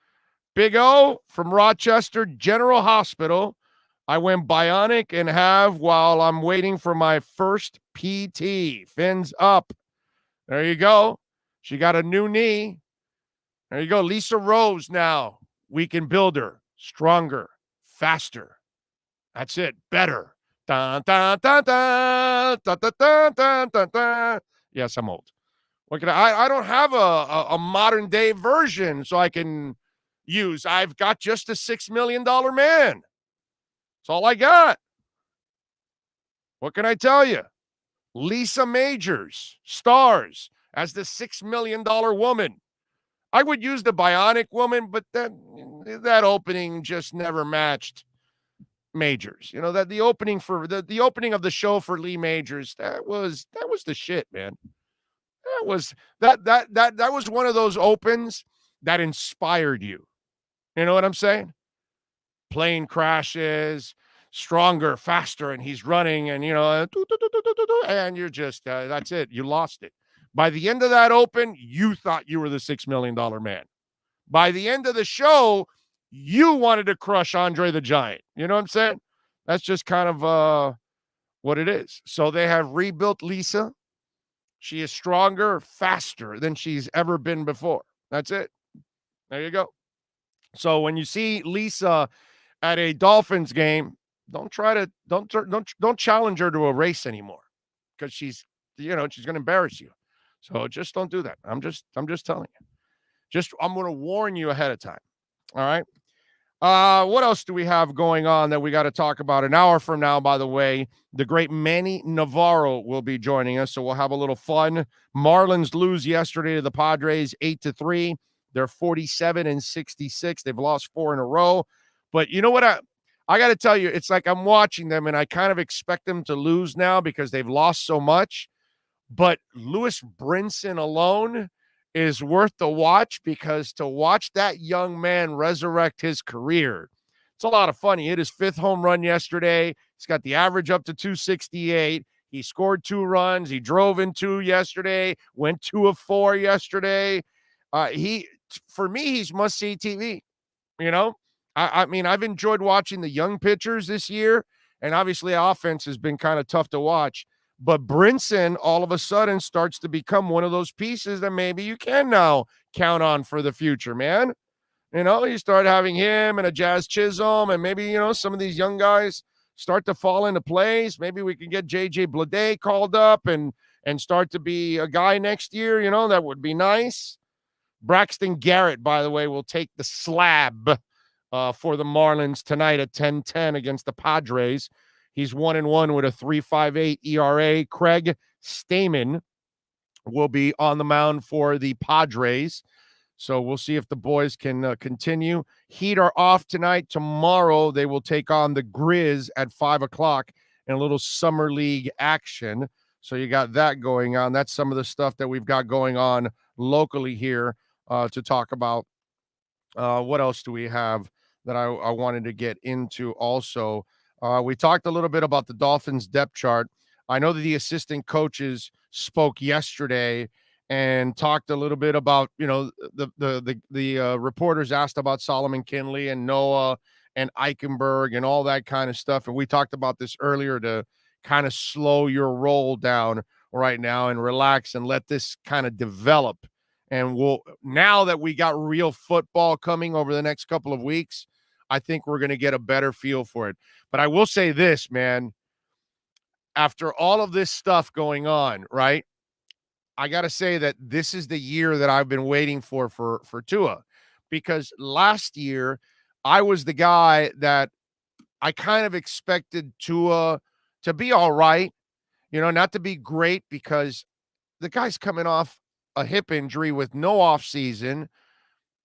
Big O from Rochester General Hospital. I went bionic and have while I'm waiting for my first PT. Fins up. There you go. She got a new knee. There you go. Lisa Rose now. We can build her stronger, faster. That's it. Better. Dun, dun, dun, dun, dun, dun, dun, dun, dun, dun. Yes, I'm old. What can I don't have a modern day version so I can use. I've got just a $6 million man. That's all I got. What can I tell you? Lisa Majors stars as the $6 million woman. I would use the Bionic Woman, but that opening just never matched Majors. You know, that the opening for the opening of the show for Lee Majors, that was the shit, man. That was one of those opens that inspired you. You know what I'm saying? Plane crashes, stronger, faster, and he's running, and and you're just that's it. You lost it. By the end of that open, you thought you were the $6 million man. By the end of the show, you wanted to crush Andre the Giant. You know what I'm saying? That's just kind of what it is. So they have rebuilt Lisa. She is stronger, faster than she's ever been before. That's it. There you go. So when you see Lisa at a Dolphins game, don't challenge her to a race anymore, because she's going to embarrass you. So just don't do that. I'm just telling you. I'm going to warn you ahead of time. All right. What else do we have going on that we got to talk about? An hour from now, by the way, the great Manny Navarro will be joining us, so we'll have a little fun. Marlins lose yesterday to the Padres 8-3. They're 47-66. They've lost 4 in a row. But you know what? I got to tell you, it's like I'm watching them, and I kind of expect them to lose now because they've lost so much. But Lewis Brinson alone is worth the watch, because to watch that young man resurrect his career, it's a lot of fun. He hit his 5th home run yesterday. He's got the average up to 268. He scored 2 runs. He drove in 2 yesterday, went 2 of 4 yesterday. For me, he's must-see TV. You know, I mean, I've enjoyed watching the young pitchers this year, and obviously offense has been kind of tough to watch. But Brinson all of a sudden starts to become one of those pieces that maybe you can now count on for the future, man. You know, you start having him and a Jazz Chisholm, and maybe, some of these young guys start to fall into place. Maybe we can get J.J. Bleday called up and start to be a guy next year. That would be nice. Braxton Garrett, by the way, will take the slab for the Marlins tonight at 10-10 against the Padres. He's 1-1 with a 3.58 ERA. Craig Stamen will be on the mound for the Padres. So we'll see if the boys can continue. Heat are off tonight. Tomorrow they will take on the Grizz at 5 o'clock in a little summer league action. So you got that going on. That's some of the stuff that we've got going on locally here to talk about. What else do we have that I wanted to get into also? We talked a little bit about the Dolphins depth chart. I know that the assistant coaches spoke yesterday and talked a little bit about, the reporters asked about Solomon Kinley and Noah and Eichenberg and all that kind of stuff. And we talked about this earlier, to kind of slow your roll down right now and relax and let this kind of develop. And now that we got real football coming over the next couple of weeks, I think we're going to get a better feel for it. But I will say this, man, after all of this stuff going on, right, I got to say that this is the year that I've been waiting for Tua, because last year I was the guy that I kind of expected Tua to be all right, not to be great because the guy's coming off a hip injury with no offseason.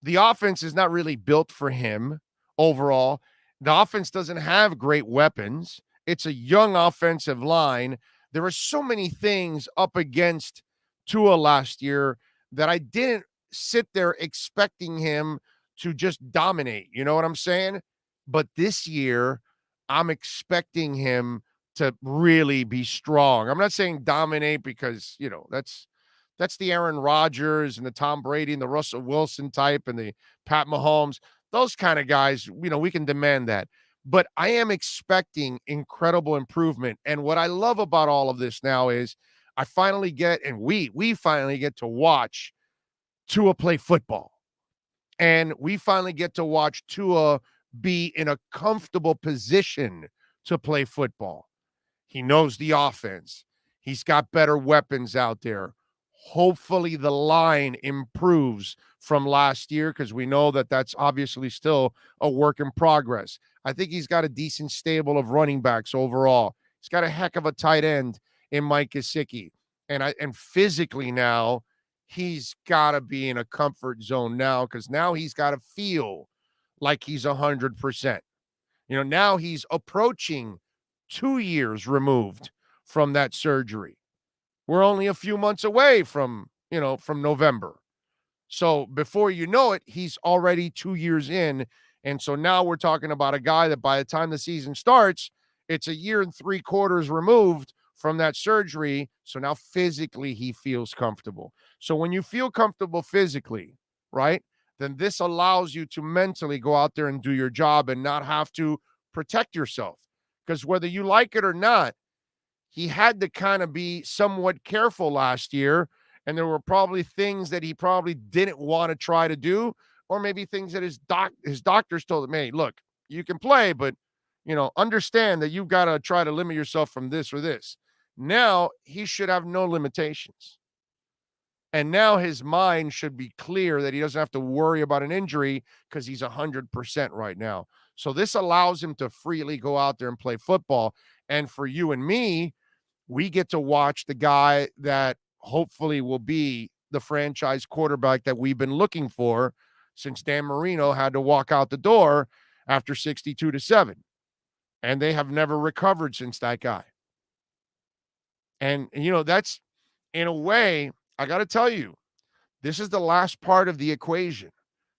The offense is not really built for him overall. The offense doesn't have great weapons. It's a young offensive line. There are so many things up against Tua last year that I didn't sit there expecting him to just dominate. You know what I'm saying? But this year, I'm expecting him to really be strong. I'm not saying dominate because, that's the Aaron Rodgers and the Tom Brady and the Russell Wilson type and the Pat Mahomes. Those kind of guys, we can demand that. But I am expecting incredible improvement. And what I love about all of this now is I finally get, and we finally get to watch Tua play football. And we finally get to watch Tua be in a comfortable position to play football. He knows the offense. He's got better weapons out there. Hopefully the line improves from last year because we know that that's obviously still a work in progress. I think he's got a decent stable of running backs overall. He's got a heck of a tight end in Mike Gesicki. And physically now, he's got to be in a comfort zone now because now he's got to feel like he's 100%. Now he's approaching 2 years removed from that surgery. We're only a few months away from November. So before you know it, he's already 2 years in. And so now we're talking about a guy that by the time the season starts, it's 1 year and 3/4 removed from that surgery. So now physically he feels comfortable. So when you feel comfortable physically, right, then this allows you to mentally go out there and do your job and not have to protect yourself. Because whether you like it or not, he had to kind of be somewhat careful last year, and there were probably things that he probably didn't want to try to do, or maybe things that his doctors told him, hey, look, you can play, but, understand that you've got to try to limit yourself from this or this. Now he should have no limitations. And now his mind should be clear that he doesn't have to worry about an injury because he's 100% right now. So this allows him to freely go out there and play football. And for you and me, we get to watch the guy that hopefully will be the franchise quarterback that we've been looking for since Dan Marino had to walk out the door after 62-7. And they have never recovered since that guy. And, that's, in a way, I got to tell you, this is the last part of the equation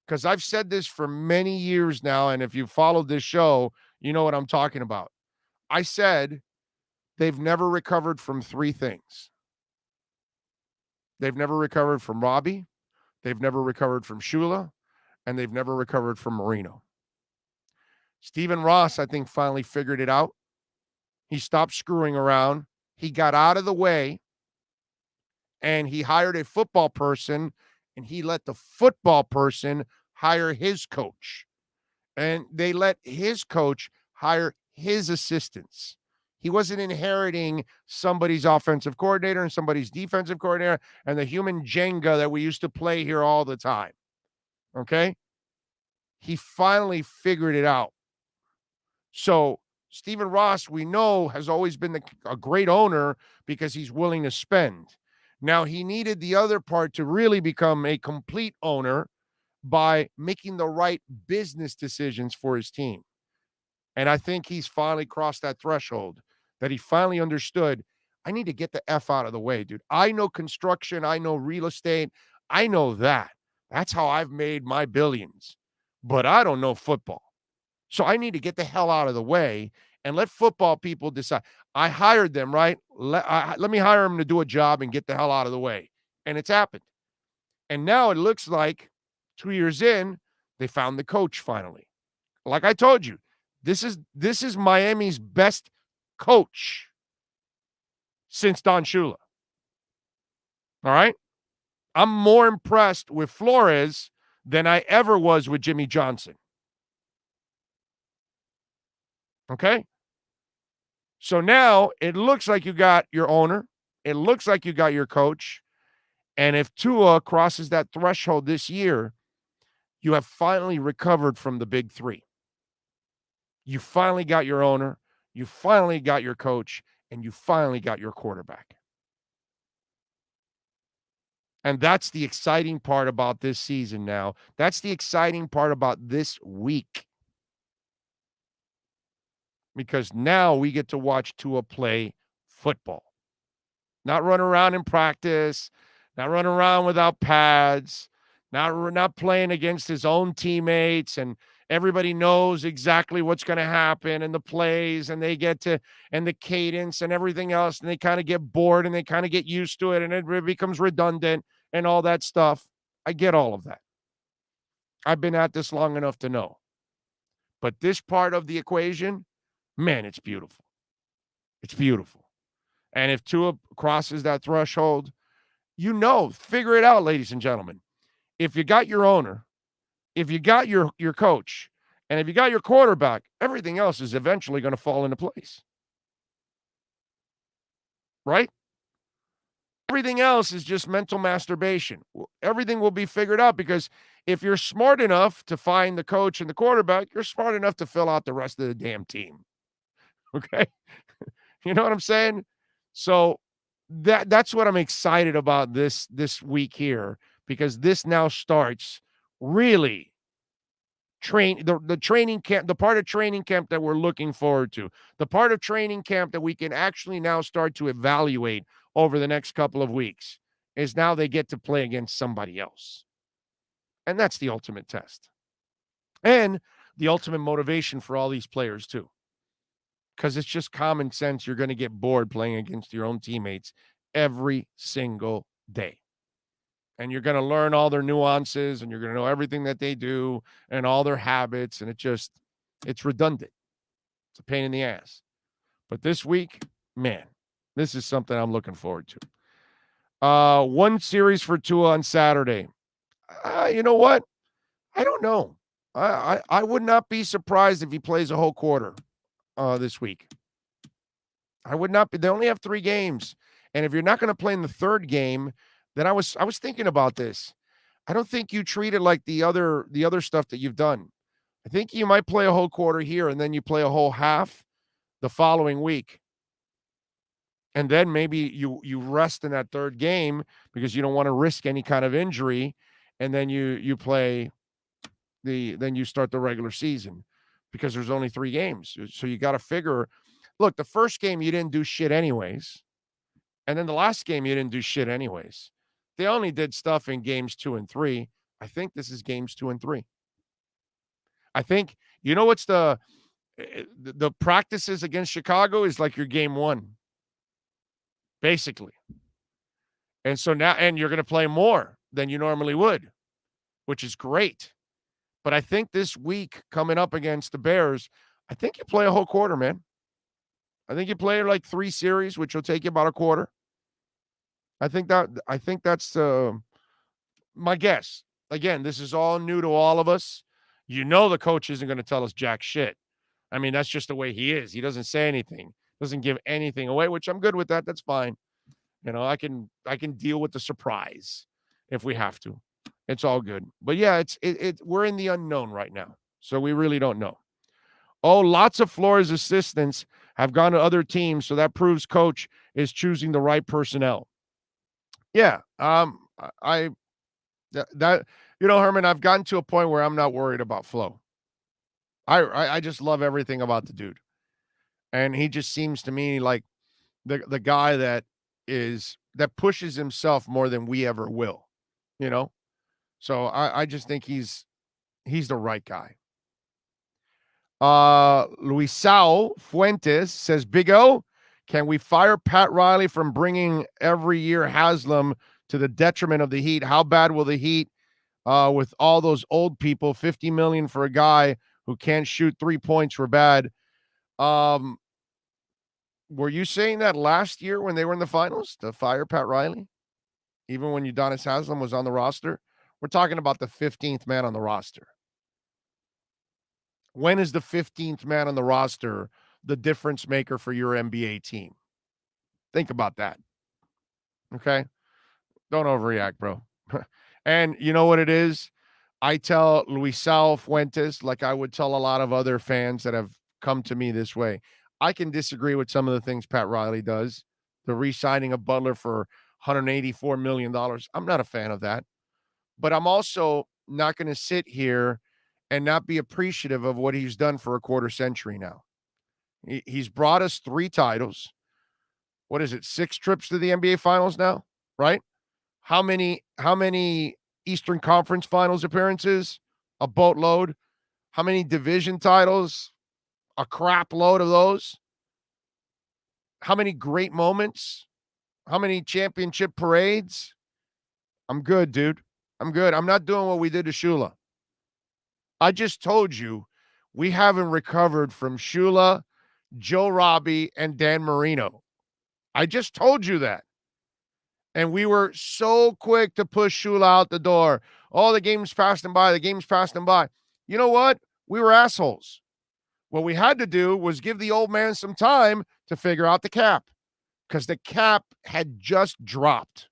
because I've said this for many years now. And if you followed this show, you know what I'm talking about. I said they've never recovered from 3 things. They've never recovered from Robbie. They've never recovered from Shula. And they've never recovered from Marino. Stephen Ross, I think, finally figured it out. He stopped screwing around. He got out of the way. And he hired a football person, and he let the football person hire his coach. And they let his coach hire his assistants. He wasn't inheriting somebody's offensive coordinator and somebody's defensive coordinator and the human Jenga that we used to play here all the time. Okay? He finally figured it out. So Stephen Ross, we know, has always been a great owner because he's willing to spend. Now, he needed the other part to really become a complete owner by making the right business decisions for his team. And I think he's finally crossed that threshold, that he finally understood, I need to get the F out of the way, dude. I know construction. I know real estate. I know that. That's how I've made my billions. But I don't know football. So I need to get the hell out of the way and let football people decide. I hired them, right? Let me hire them to do a job and get the hell out of the way. And it's happened. And now it looks like 2 years in, they found the coach finally. Like I told you, this is Miami's best coach since Don Shula. All right? I'm more impressed with Flores than I ever was with Jimmy Johnson. Okay? So now it looks like you got your owner. It looks like you got your coach. And if Tua crosses that threshold this year, you have finally recovered from the big 3. You finally got your owner. You finally got your coach. and you finally got your quarterback. And that's the exciting part about this season now. That's the exciting part about this week. Because now we get to watch Tua play football. Not run around in practice, not run around without pads, not playing against his own teammates, and everybody knows exactly what's going to happen and the plays, and they get to, and the cadence and everything else, and they kind of get bored and they kind of get used to it, and it becomes redundant and all that stuff. I get all of that. I've been at this long enough to know. But this part of the equation, man, it's beautiful. It's beautiful. And if Tua crosses that threshold, figure it out, ladies and gentlemen. If you got your owner, if you got your coach, and if you got your quarterback, everything else is eventually going to fall into place. Right? Everything else is just mental masturbation. Everything will be figured out, because if you're smart enough to find the coach and the quarterback, you're smart enough to fill out the rest of the damn team. Okay? You know what I'm saying? So that's what I'm excited about this week here, because this now starts really the training camp, the part of training camp that we're looking forward to, the part of training camp that we can actually now start to evaluate over the next couple of weeks is now they get to play against somebody else. And that's the ultimate test. And the ultimate motivation for all these players too. Because it's just common sense. You're going to get bored playing against your own teammates every single day. And you're going to learn all their nuances, and you're going to know everything that they do and all their habits. And it's redundant. It's a pain in the ass. But this week, man, this is something I'm looking forward to. One series for Tua on Saturday. You know what? I don't know. I would not be surprised if he plays a whole quarter this week. I would not be. They only have 3 games. And if you're not going to play in the third game, then I was thinking about this. I don't think you treat it like the other stuff that you've done. I think you might play a whole quarter here, and then you play a whole half the following week. And then maybe you rest in that third game because you don't want to risk any kind of injury. And then you play then you start the regular season, because there's only 3 games. So you got to figure, look, the first game you didn't do shit anyways. And then the last game you didn't do shit anyways. They only did stuff in games 2 and 3. I think this is games 2 and 3. I think, what's the practices against Chicago is like your game 1. Basically. And so now, and you're going to play more than you normally would, which is great. But I think this week coming up against the Bears, I think you play a whole quarter, man. I think you play like 3 series, which will take you about a quarter. I think that's my guess. Again, this is all new to all of us. The coach isn't going to tell us jack shit. I mean, that's just the way he is. He doesn't say anything, doesn't give anything away, which I'm good with that. That's fine. I can deal with the surprise if we have to. It's all good. But yeah, we're in the unknown right now. So we really don't know. Oh, lots of Flores assistants have gone to other teams, so that proves coach is choosing the right personnel. Yeah, Herman, I've gotten to a point where I'm not worried about Flo. I just love everything about the dude, and he just seems to me like the guy that pushes himself more than we ever will, So I just think he's the right guy. Luisao Fuentes says, Big O, can we fire Pat Riley from bringing every year Haslam to the detriment of the Heat? How bad will the Heat, with all those old people, $50 million for a guy who can't shoot 3 points for bad? Were you saying that last year when they were in the finals to fire Pat Riley? Even when Udonis Haslam was on the roster? We're talking about the 15th man on the roster. When is the 15th man on the roster the difference maker for your NBA team? Think about that. Okay? Don't overreact, bro. And you know what it is? I tell Luisao Fuentes, like I would tell a lot of other fans that have come to me this way, I can disagree with some of the things Pat Riley does. The re-signing of Butler for $184 million. I'm not a fan of that. But I'm also not going to sit here and not be appreciative of what he's done for a quarter century now. He's brought us 3 titles. What is it? 6 trips to the NBA Finals now, right? How many Eastern Conference Finals appearances? A boatload. How many division titles? A crap load of those. How many great moments? How many championship parades? I'm good, dude. I'm good. I'm not doing what we did to Shula. I just told you we haven't recovered from Shula, Joe Robbie, and Dan Marino. I just told you that. And we were so quick to push Shula out the door. Oh, the game's passed him by. The game's passed him by. You know what? We were assholes. What we had to do was give the old man some time to figure out the cap, because the cap had just dropped.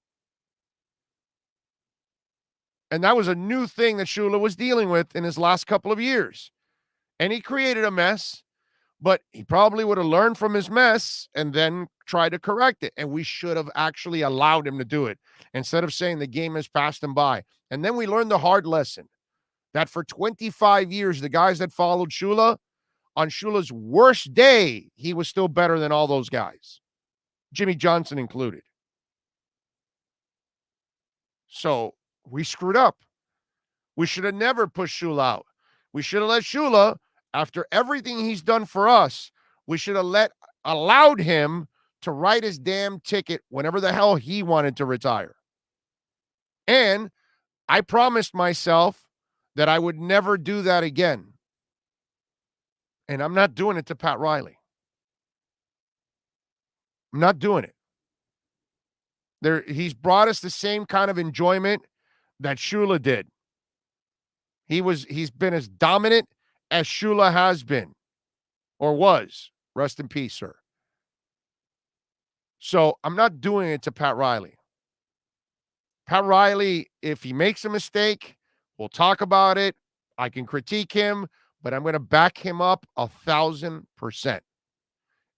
And that was a new thing that Shula was dealing with in his last couple of years. And he created a mess, but he probably would have learned from his mess and then tried to correct it. And we should have actually allowed him to do it instead of saying the game has passed him by. And then we learned the hard lesson that for 25 years, the guys that followed Shula, on Shula's worst day, he was still better than all those guys, Jimmy Johnson included. So we screwed up. We should have never pushed Shula out. We should have let Shula, after everything he's done for us, we should have allowed him to write his damn ticket whenever the hell he wanted to retire. And I promised myself that I would never do that again. And I'm not doing it to Pat Riley. I'm not doing it. He's brought us the same kind of enjoyment that Shula did. He's been as dominant as Shula has been, or was. Rest in peace, sir. So I'm not doing it to Pat Riley. Pat Riley, if he makes a mistake, we'll talk about it. I can critique him, but I'm going to back him up 1,000%.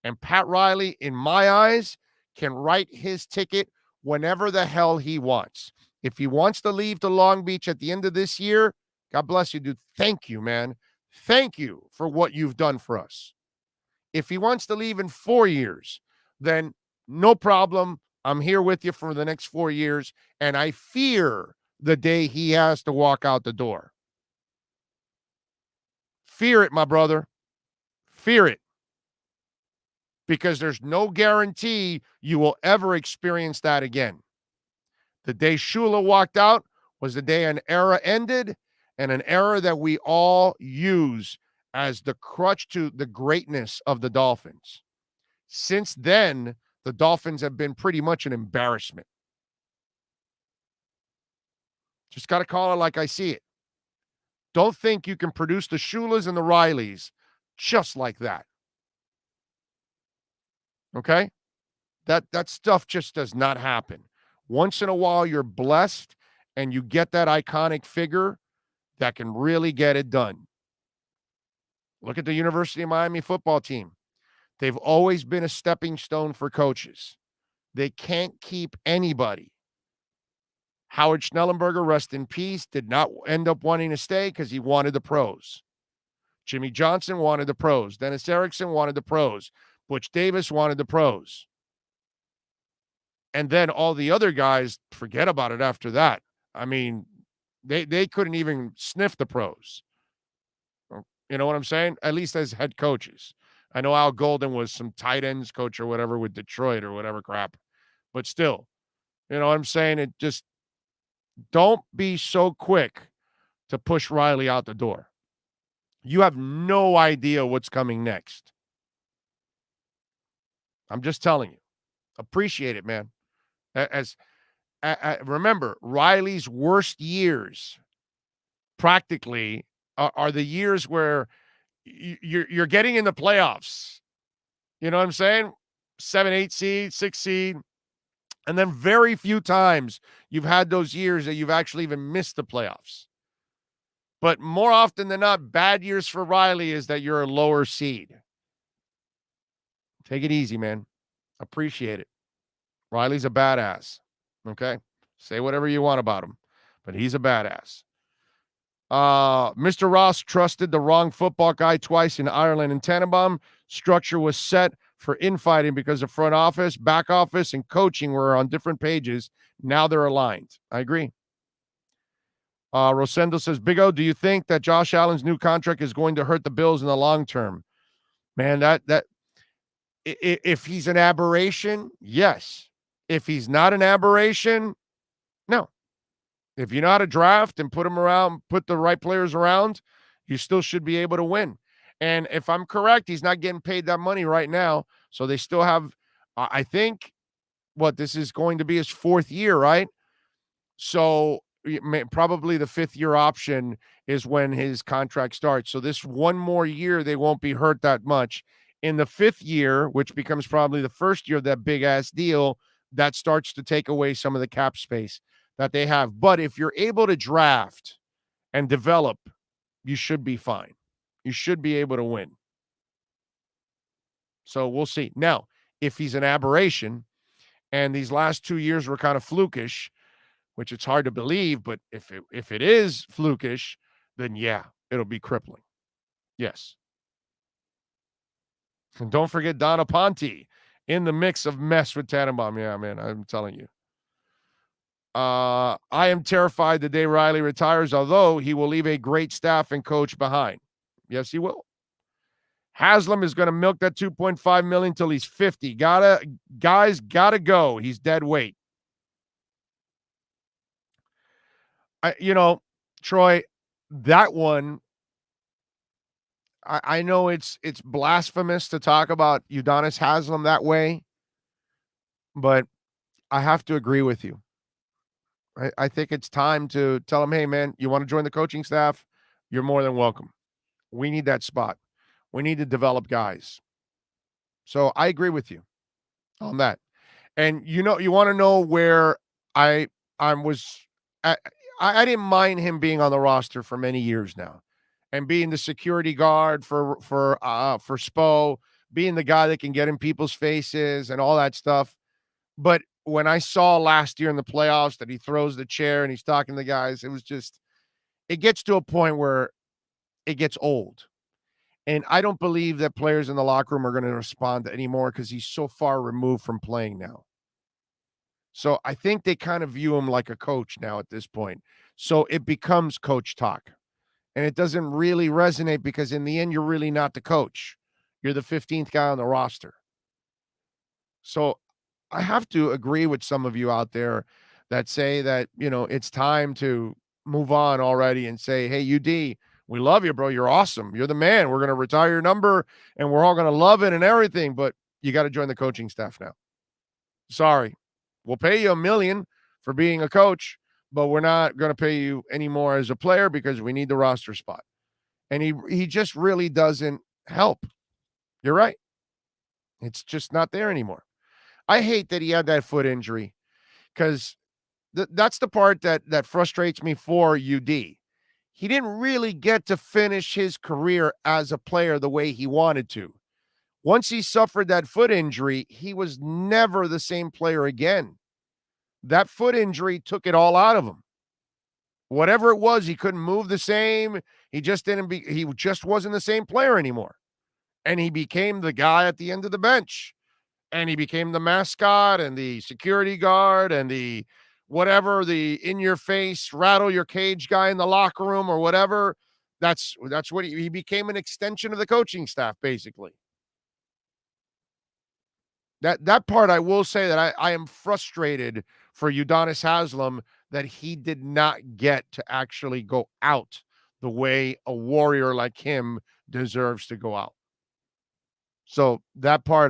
And Pat Riley, in my eyes, can write his ticket whenever the hell he wants. If he wants to leave to Long Beach at the end of this year, God bless you, dude. Thank you, man. Thank you for what you've done for us. If he wants to leave in 4 years, then no problem. I'm here with you for the next 4 years, and I fear the day he has to walk out the door. Fear it, my brother. Fear it. Because there's no guarantee you will ever experience that again. The day Shula walked out was the day an era ended, and an era that we all use as the crutch to the greatness of the Dolphins. Since then, the Dolphins have been pretty much an embarrassment. Just got to call it like I see it. Don't think you can produce the Shulas and the Rileys just like that. Okay? That stuff just does not happen. Once in a while, you're blessed and you get that iconic figure that can really get it done. Look at the University of Miami football team. They've always been a stepping stone for coaches. They can't keep anybody. Howard Schnellenberger, rest in peace, did not end up wanting to stay because he wanted the pros. Jimmy Johnson wanted the pros. Dennis Erickson wanted the pros. Butch Davis wanted the pros. And then all the other guys, forget about it after that. I mean, they couldn't even sniff the pros. You know what I'm saying? At least as head coaches. I know Al Golden was some tight ends coach or whatever with Detroit or whatever crap. But still, you know what I'm saying? It just, don't be so quick to push Riley out the door. You have no idea what's coming next. I'm just telling you. Appreciate it, man. Remember, Riley's worst years practically are the years where you're getting in the playoffs. You know what I'm saying? 7, 8 seed, 6 seed. And then very few times you've had those years that you've actually even missed the playoffs. But more often than not, bad years for Riley is that you're a lower seed. Take it easy, man. Appreciate it. Riley's a badass. Okay? Say whatever you want about him, but he's a badass. Mr. Ross trusted the wrong football guy twice in Ireland and Tannenbaum. Structure was set for infighting because the front office, back office, and coaching were on different pages. Now they're aligned. I agree. Rosendo says, Big O, do you think that Josh Allen's new contract is going to hurt the Bills in the long term? Man, if he's an aberration, yes. If he's not an aberration, no. If you know how to draft and put the right players around, you still should be able to win. And if I'm correct, he's not getting paid that money right now. So they still have, I think, this is going to be his 4th year, right? So probably the 5th year option is when his contract starts. So this one more year, they won't be hurt that much. In the 5th year, which becomes probably the first year of that big ass deal, that starts to take away some of the cap space that they have. But if you're able to draft and develop, you should be fine. You should be able to win. So we'll see. Now, if he's an aberration and these last 2 years were kind of flukish, which it's hard to believe, but if it is flukish, then yeah, it'll be crippling. Yes. And don't forget Donna Ponte in the mix of mess with Tannenbaum. Yeah, man, I'm telling you. I am terrified the day Riley retires, although he will leave a great staff and coach behind. Yes, he will. Haslam is going to milk that $2.5 million till he's 50. Gotta go. He's dead weight. Troy, that one, I know it's blasphemous to talk about Udonis Haslam that way, but I have to agree with you. I think it's time to tell him, hey, man, you want to join the coaching staff? You're more than welcome. We need that spot. We need to develop guys. So I agree with you on that. And you want to know where I didn't mind him being on the roster for many years now, and being the security guard for Spo, being the guy that can get in people's faces and all that stuff. But when I saw last year in the playoffs that he throws the chair and he's talking to guys, it gets to a point where it gets old. And I don't believe that players in the locker room are going to respond anymore because he's so far removed from playing now. So I think they kind of view him like a coach now at this point. So it becomes coach talk. And it doesn't really resonate because in the end, you're really not the coach. You're the 15th guy on the roster. So I have to agree with some of you out there that say that, it's time to move on already and say, hey, UD, we love you, bro. You're awesome. You're the man. We're going to retire your number and we're all going to love it and everything, but you got to join the coaching staff now. Sorry. We'll pay you $1 million for being a coach, but we're not going to pay you any more as a player because we need the roster spot. And he just really doesn't help. You're right. It's just not there anymore. I hate that he had that foot injury because that's the part that frustrates me for UD. He didn't really get to finish his career as a player the way he wanted to. Once he suffered that foot injury, he was never the same player again. That foot injury took it all out of him. Whatever it was, he couldn't move the same. He just wasn't the same player anymore. And he became the guy at the end of the bench. And he became the mascot and the security guard and the whatever, the in-your-face, rattle-your-cage guy in the locker room or whatever. That's what he became, an extension of the coaching staff, basically. That part, I will say that I am frustrated for Udonis Haslam that he did not get to actually go out the way a warrior like him deserves to go out. So that part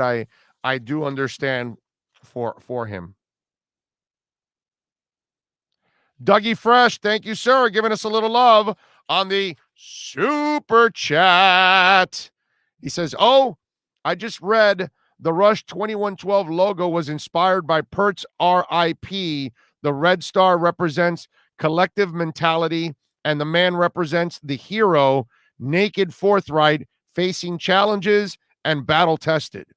I do understand for him. Dougie Fresh, thank you, sir, giving us a little love on the super chat. He says, I just read the Rush 2112 logo was inspired by Pert's RIP. The red star represents collective mentality, and the man represents the hero, naked, forthright, facing challenges, and battle-tested.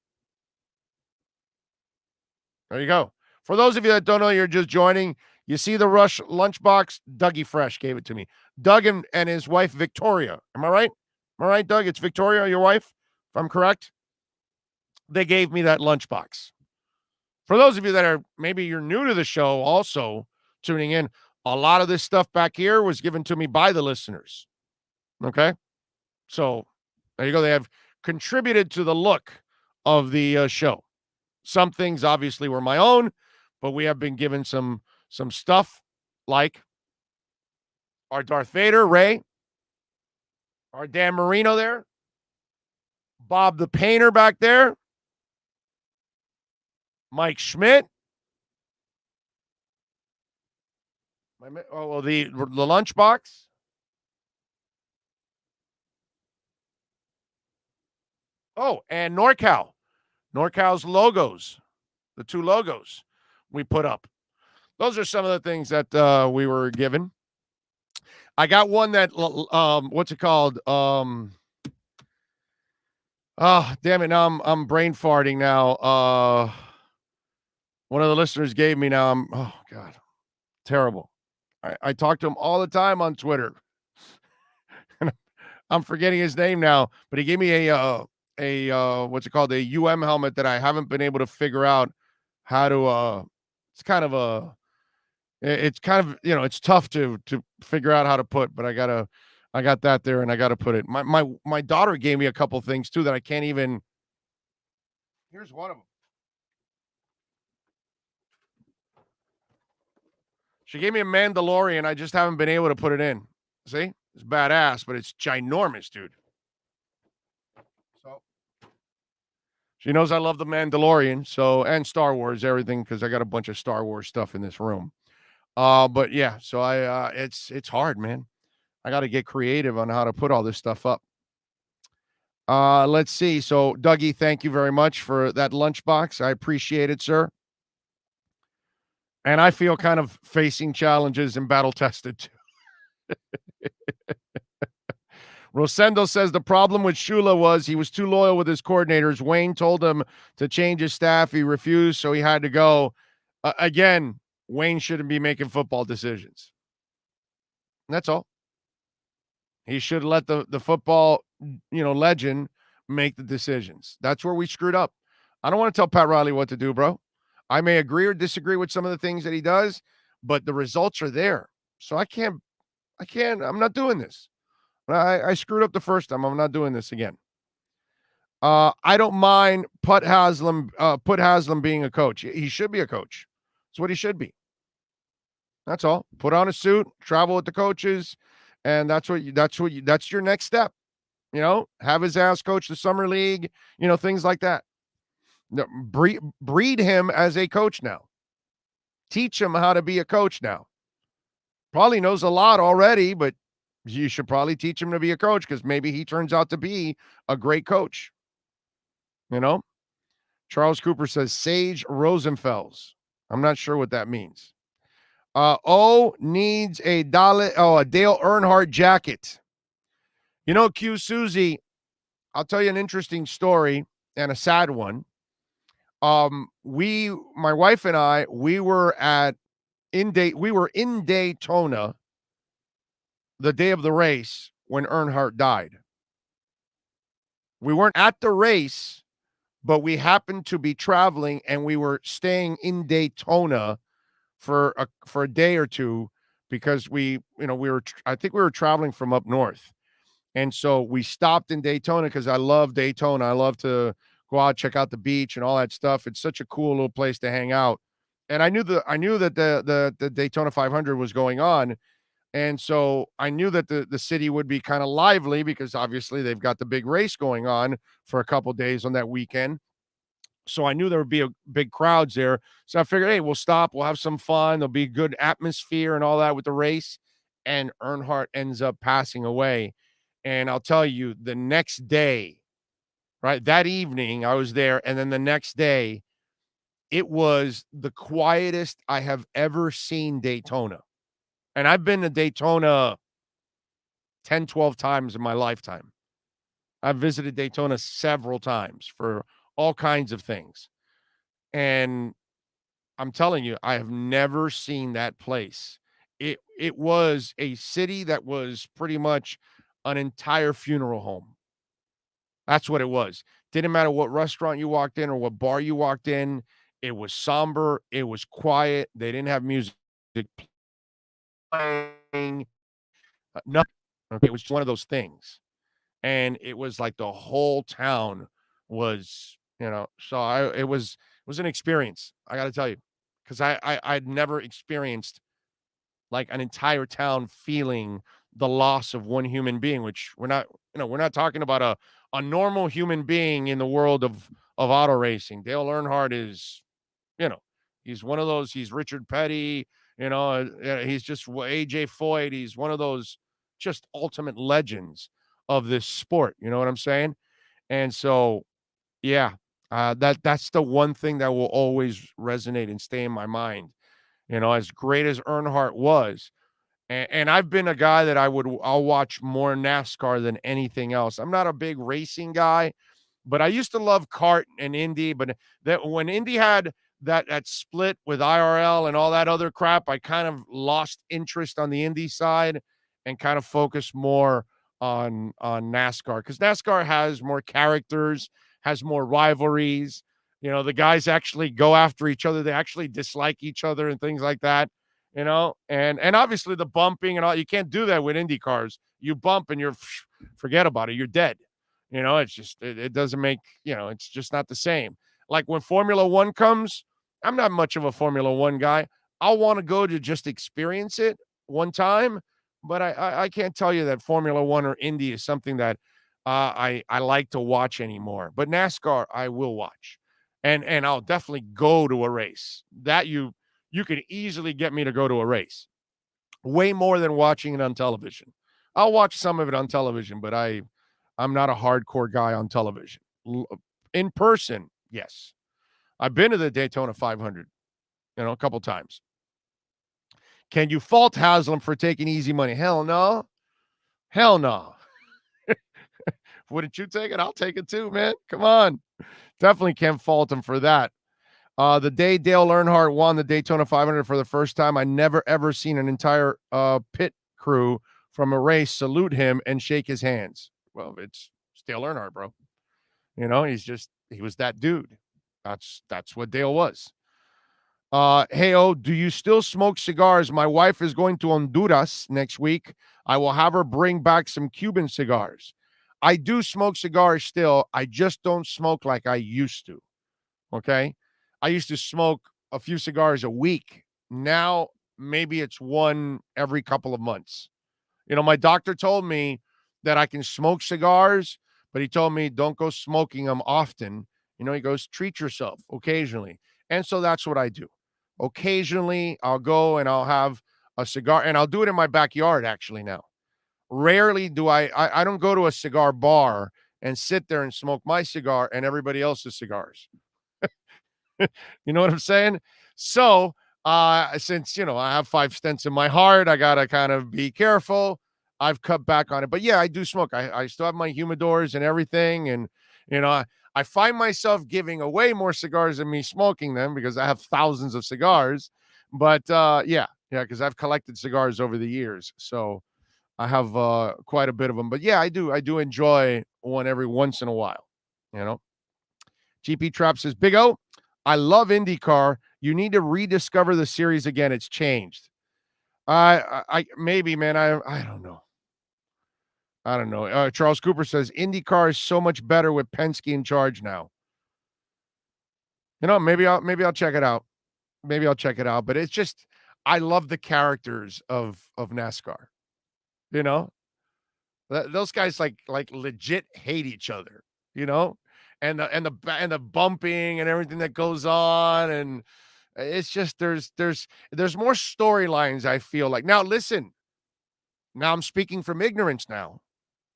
There you go. For those of you that don't know, you're just joining, you see the Rush lunchbox? Dougie Fresh gave it to me. Doug and his wife, Victoria. Am I right? Am I right, Doug? It's Victoria, your wife, if I'm correct? They gave me that lunchbox. For those of you that are, maybe you're new to the show also tuning in, a lot of this stuff back here was given to me by the listeners. Okay? So there you go. They have contributed to the look of the show. Some things obviously were my own, but we have been given some stuff like our Darth Vader, Ray, our Dan Marino there, Bob the Painter back there, Mike Schmidt. The lunchbox. Oh, and NorCal. NorCal's logos, the 2 logos we put up. Those are some of the things that we were given. I got one that, what's it called? Oh, damn it. Now I'm brain farting now. One of the listeners gave me now. Oh, God. Terrible. I talk to him all the time on Twitter. I'm forgetting his name now, but he gave me a what's it called? A helmet that I haven't been able to figure out how to, it's kind of, it's tough to figure out how to put, but I got that there and I got to put it. My daughter gave me a couple things too that I can't even, here's one of them. She gave me a Mandalorian. I just haven't been able to put it in. See? It's badass, but it's ginormous, dude. So she knows I love the Mandalorian, and Star Wars, everything, because I got a bunch of Star Wars stuff in this room. But yeah, so it's hard, man. I got to get creative on how to put all this stuff up. Let's see. So Dougie, thank you very much for that lunchbox. I appreciate it, sir. And I feel kind of facing challenges and battle tested too. Rosendo says the problem with Shula was he was too loyal with his coordinators. Wayne told him to change his staff. He refused, so he had to go. Again, Wayne shouldn't be making football decisions. And that's all. He should let the football, legend make the decisions. That's where we screwed up. I don't want to tell Pat Riley what to do, bro. I may agree or disagree with some of the things that he does, but the results are there. So I'm not doing this. I screwed up the first time. I'm not doing this again. I don't mind Put Haslam being a coach. He should be a coach. That's what he should be. That's all. Put on a suit, travel with the coaches, and that's your next step. Have his ass coach the summer league, things like that. Breed him as a coach now. Teach him how to be a coach now. Probably knows a lot already, but you should probably teach him to be a coach because maybe he turns out to be a great coach. Charles Cooper says Sage Rosenfels. I'm not sure what that means. Needs a Dale Earnhardt jacket. Q Susie, I'll tell you an interesting story and a sad one. My wife and I, we were in Daytona the day of the race when Earnhardt died. We weren't at the race, but we happened to be traveling and we were staying in Daytona for a day or two because I think we were traveling from up north. And so we stopped in Daytona because I love Daytona. I love to go out, check out the beach and all that stuff. It's such a cool little place to hang out. And I knew that the Daytona 500 was going on. And so I knew that the city would be kind of lively because obviously they've got the big race going on for a couple days on that weekend. So I knew there would be a big crowds there. So I figured, hey, we'll stop. We'll have some fun. There'll be good atmosphere and all that with the race. And Earnhardt ends up passing away. And I'll tell you, the next day, right, that evening, I was there. And then the next day, it was the quietest I have ever seen Daytona. And I've been to Daytona 10, 12 times in my lifetime. I've visited Daytona several times for all kinds of things. And I'm telling you, I have never seen that place. It was a city that was pretty much an entire funeral home. That's what it was. Didn't matter what restaurant you walked in or what bar you walked in. It was somber. It was quiet. They didn't have music playing. Nothing. Okay, it was just one of those things, and it was like the whole town was, So it was an experience. I got to tell you, because I'd never experienced like an entire town feeling the loss of one human being, which we're not talking about a normal human being in the world of auto racing. Dale Earnhardt is, you know, he's one of those. He's Richard Petty, he's just AJ Foyt. He's one of those just ultimate legends of this sport. You know what I'm saying? And so, yeah, that's the one thing that will always resonate and stay in my mind. As great as Earnhardt was, and I've been a guy that I'll watch more NASCAR than anything else. I'm not a big racing guy, but I used to love kart and Indy. But that when Indy had that split with IRL and all that other crap, I kind of lost interest on the Indy side and kind of focused more on NASCAR, because NASCAR has more characters, has more rivalries. The guys actually go after each other. They actually dislike each other and things like that. And obviously the bumping and all, you can't do that with Indy cars. You bump and forget about it. You're dead. It's just, it doesn't make, it's just not the same. Like when Formula One comes, I'm not much of a Formula One guy. I'll want to go to just experience it one time, but I can't tell you that Formula One or Indy is something that I like to watch anymore. But NASCAR, I will watch. And I'll definitely go to a race. That you could easily get me to go to a race. Way more than watching it on television. I'll watch some of it on television, but I'm not a hardcore guy on television. In person, yes. I've been to the Daytona 500, a couple times. Can you fault Haslam for taking easy money? Hell no. Hell no. Wouldn't you take it? I'll take it too, man. Come on. Definitely can't fault him for that. The day Dale Earnhardt won the Daytona 500 for the first time, I never, ever seen an entire pit crew from a race salute him and shake his hands. Well, it's Dale Earnhardt, bro. He was that dude. That's what Dale was. Hey, do you still smoke cigars? My wife is going to Honduras next week. I will have her bring back some Cuban cigars. I do smoke cigars still. I just don't smoke like I used to. Okay? I used to smoke a few cigars a week. Now, maybe it's one every couple of months. My doctor told me that I can smoke cigars, but he told me don't go smoking them often. He goes, treat yourself occasionally. And so that's what I do. Occasionally, I'll go and I'll have a cigar, and I'll do it in my backyard actually now. Rarely do I don't go to a cigar bar and sit there and smoke my cigar and everybody else's cigars. You know what I'm saying? So, since, I have 5 stents in my heart, I got to kind of be careful. I've cut back on it. But yeah, I do smoke. I still have my humidors and everything. And, I find myself giving away more cigars than me smoking them because I have thousands of cigars. But yeah, because I've collected cigars over the years. So I have quite a bit of them. But yeah, I do enjoy one every once in a while. GP Trap says, Big O, I love IndyCar. You need to rediscover the series again. It's changed. I maybe, man. I don't know. I don't know. Charles Cooper says IndyCar is so much better with Penske in charge now. Maybe I'll check it out. Maybe I'll check it out. But it's just, I love the characters of NASCAR. Those guys like legit hate each other. And the bumping and everything that goes on, and it's just there's more storylines. I feel like now. Listen, now I'm speaking from ignorance now,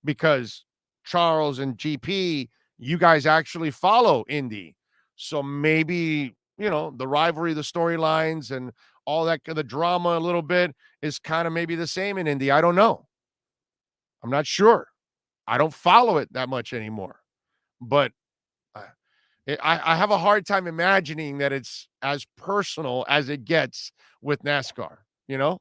because Charles and GP, you guys actually follow Indy, so maybe the rivalry, the storylines, and all that, the drama a little bit is kind of maybe the same in Indy. I don't know. I'm not sure. I don't follow it that much anymore, but I have a hard time imagining that it's as personal as it gets with NASCAR. You know,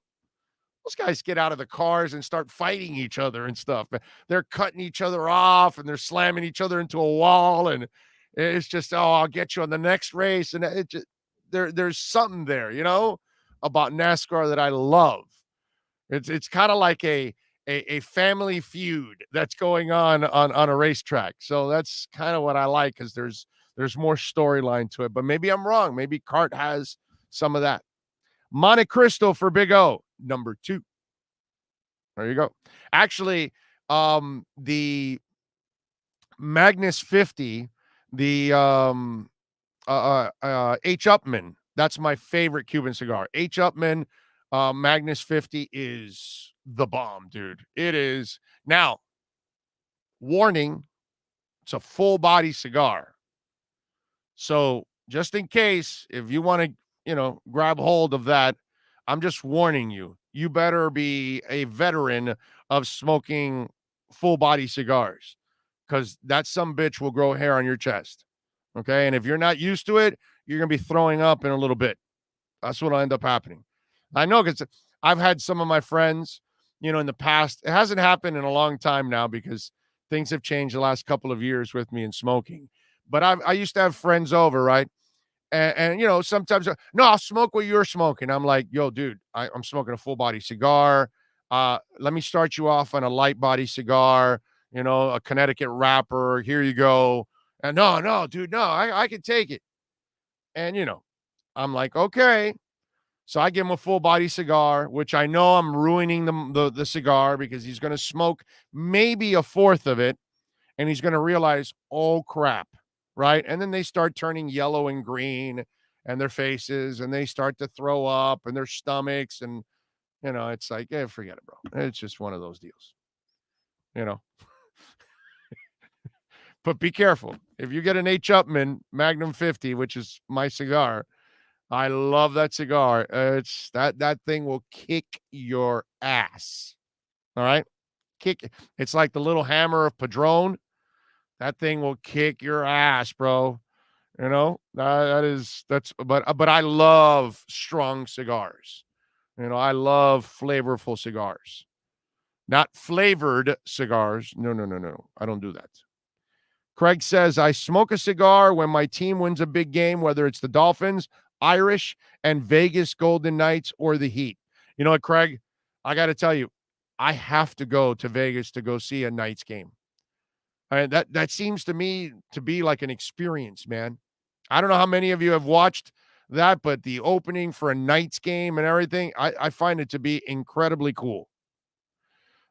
those guys get out of the cars and start fighting each other and stuff. They're cutting each other off and they're slamming each other into a wall. And it's just, oh, I'll get you on the next race. And it just, there's something there, you know, about NASCAR that I love. It's kind of like a family feud that's going on a racetrack. So that's kind of what I like, because there's more storyline to it. But maybe I'm wrong. Maybe Cart has some of that. Monte Cristo for Big O, number 2. There you go. Actually, the Magnus 50, the H. Upman, that's my favorite Cuban cigar. H. Upman Magnus 50 is the bomb, dude. It is. Now, warning, it's a full body cigar. So just in case, if you want to, grab hold of that, I'm just warning you. You better be a veteran of smoking full body cigars, because that some bitch will grow hair on your chest. Okay. And if you're not used to it, you're going to be throwing up in a little bit. That's what'll end up happening. I know, because I've had some of my friends, in the past. It hasn't happened in a long time now, because things have changed the last couple of years with me in smoking. But I used to have friends over, right? And sometimes, no, I'll smoke what you're smoking. I'm like, yo, dude, I'm smoking a full body cigar. Let me start you off on a light body cigar, a Connecticut wrapper. Here you go. And no, dude, no, I can take it. And, I'm like, okay. So I give him a full body cigar, which I know I'm ruining the cigar, because he's going to smoke maybe a fourth of it. And he's going to realize, oh, crap. Right. And then they start turning yellow and green, and their faces, and they start to throw up, and their stomachs. And, it's like, forget it, bro. It's just one of those deals, But be careful. If you get an H. Upman Magnum 50, which is my cigar, I love that cigar. It's that thing will kick your ass. All right. It's like the little hammer of Padron. That thing will kick your ass, bro. But I love strong cigars. I love flavorful cigars, not flavored cigars. No. I don't do that. Craig says, I smoke a cigar when my team wins a big game, whether it's the Dolphins, Irish, and Vegas Golden Knights, or the Heat. You know what, Craig? I got to tell you, I have to go to Vegas to go see a Knights game. That seems to me to be like an experience, man. I don't know how many of you have watched that, but the opening for a Knights game and everything, I find it to be incredibly cool.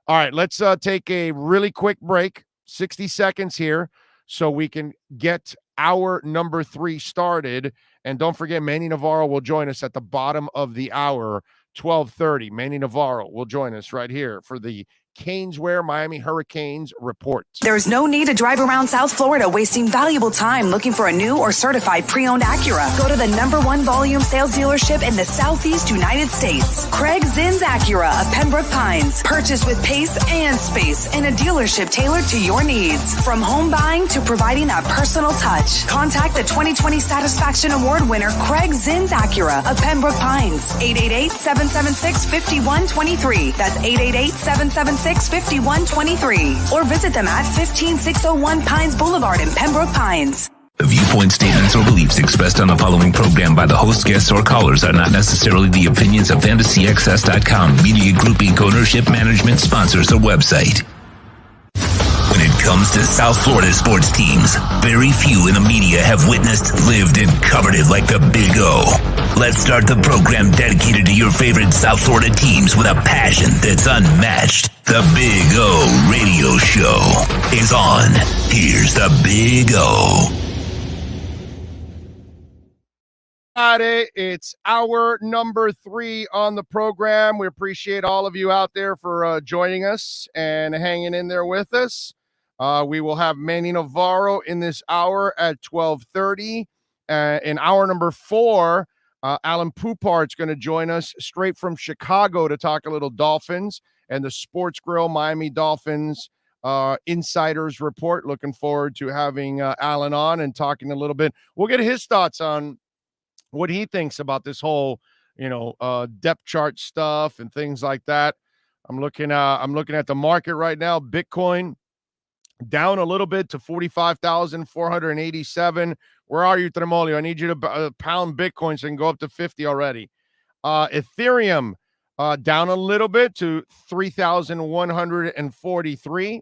All right, let's take a really quick break, 60 seconds here, so we can get our number 3 started. And don't forget, Manny Navarro will join us at the bottom of the hour, 12:30. Manny Navarro will join us right here for the Canesware Miami Hurricanes report. There's no need to drive around South Florida wasting valuable time looking for a new or certified pre-owned Acura. Go to the #1 volume sales dealership in the Southeast United States. Craig Zinn's Acura of Pembroke Pines. Purchase with pace and space in a dealership tailored to your needs. From home buying to providing that personal touch. Contact the 2020 Satisfaction Award winner Craig Zinn's Acura of Pembroke Pines. 888-776-5123. That's 888-776-5123. Or visit them at 15601 Pines Boulevard in Pembroke Pines. The viewpoint, statements, or beliefs expressed on the following program by the host, guests, or callers are not necessarily the opinions of FantasyXS.com, Media Group Inc. ownership, management, sponsors, or website. When it comes to South Florida sports teams, very few in the media have witnessed, lived, and covered it like the Big O. Let's start the program dedicated to your favorite South Florida teams with a passion that's unmatched. The Big O Radio Show is on. Here's the Big O. It's our number 3 on the program. We appreciate all of you out there for joining us and hanging in there with us. We will have Manny Navarro in this hour at 12:30. In hour number 4, Alan Poupart's going to join us straight from Chicago to talk a little Dolphins and the Sports Grill Miami Dolphins insiders report. Looking forward to having Alan on and talking a little bit. We'll get his thoughts on what he thinks about this whole, depth chart stuff and things like that. I'm looking at the market right now. Bitcoin down a little bit to 45,487. Where are you, Tremolio? I need you to pound Bitcoin so I can go up to 50 already. Ethereum down a little bit to 3,143,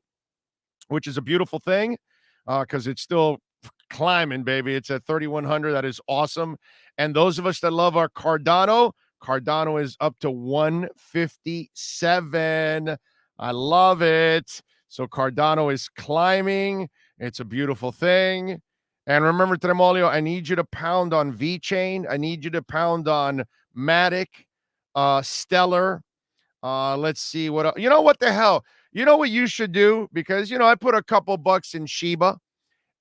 which is a beautiful thing because it's still climbing, baby. It's at 3,100. That is awesome. And those of us that love our Cardano is up to 157. I love it. So Cardano is climbing. It's a beautiful thing. And remember, Tremolio, I need you to pound on VeChain. I need you to pound on Matic, Stellar. Let's see what else. You know what the hell? You know what you should do? Because, I put a couple bucks in Shiba,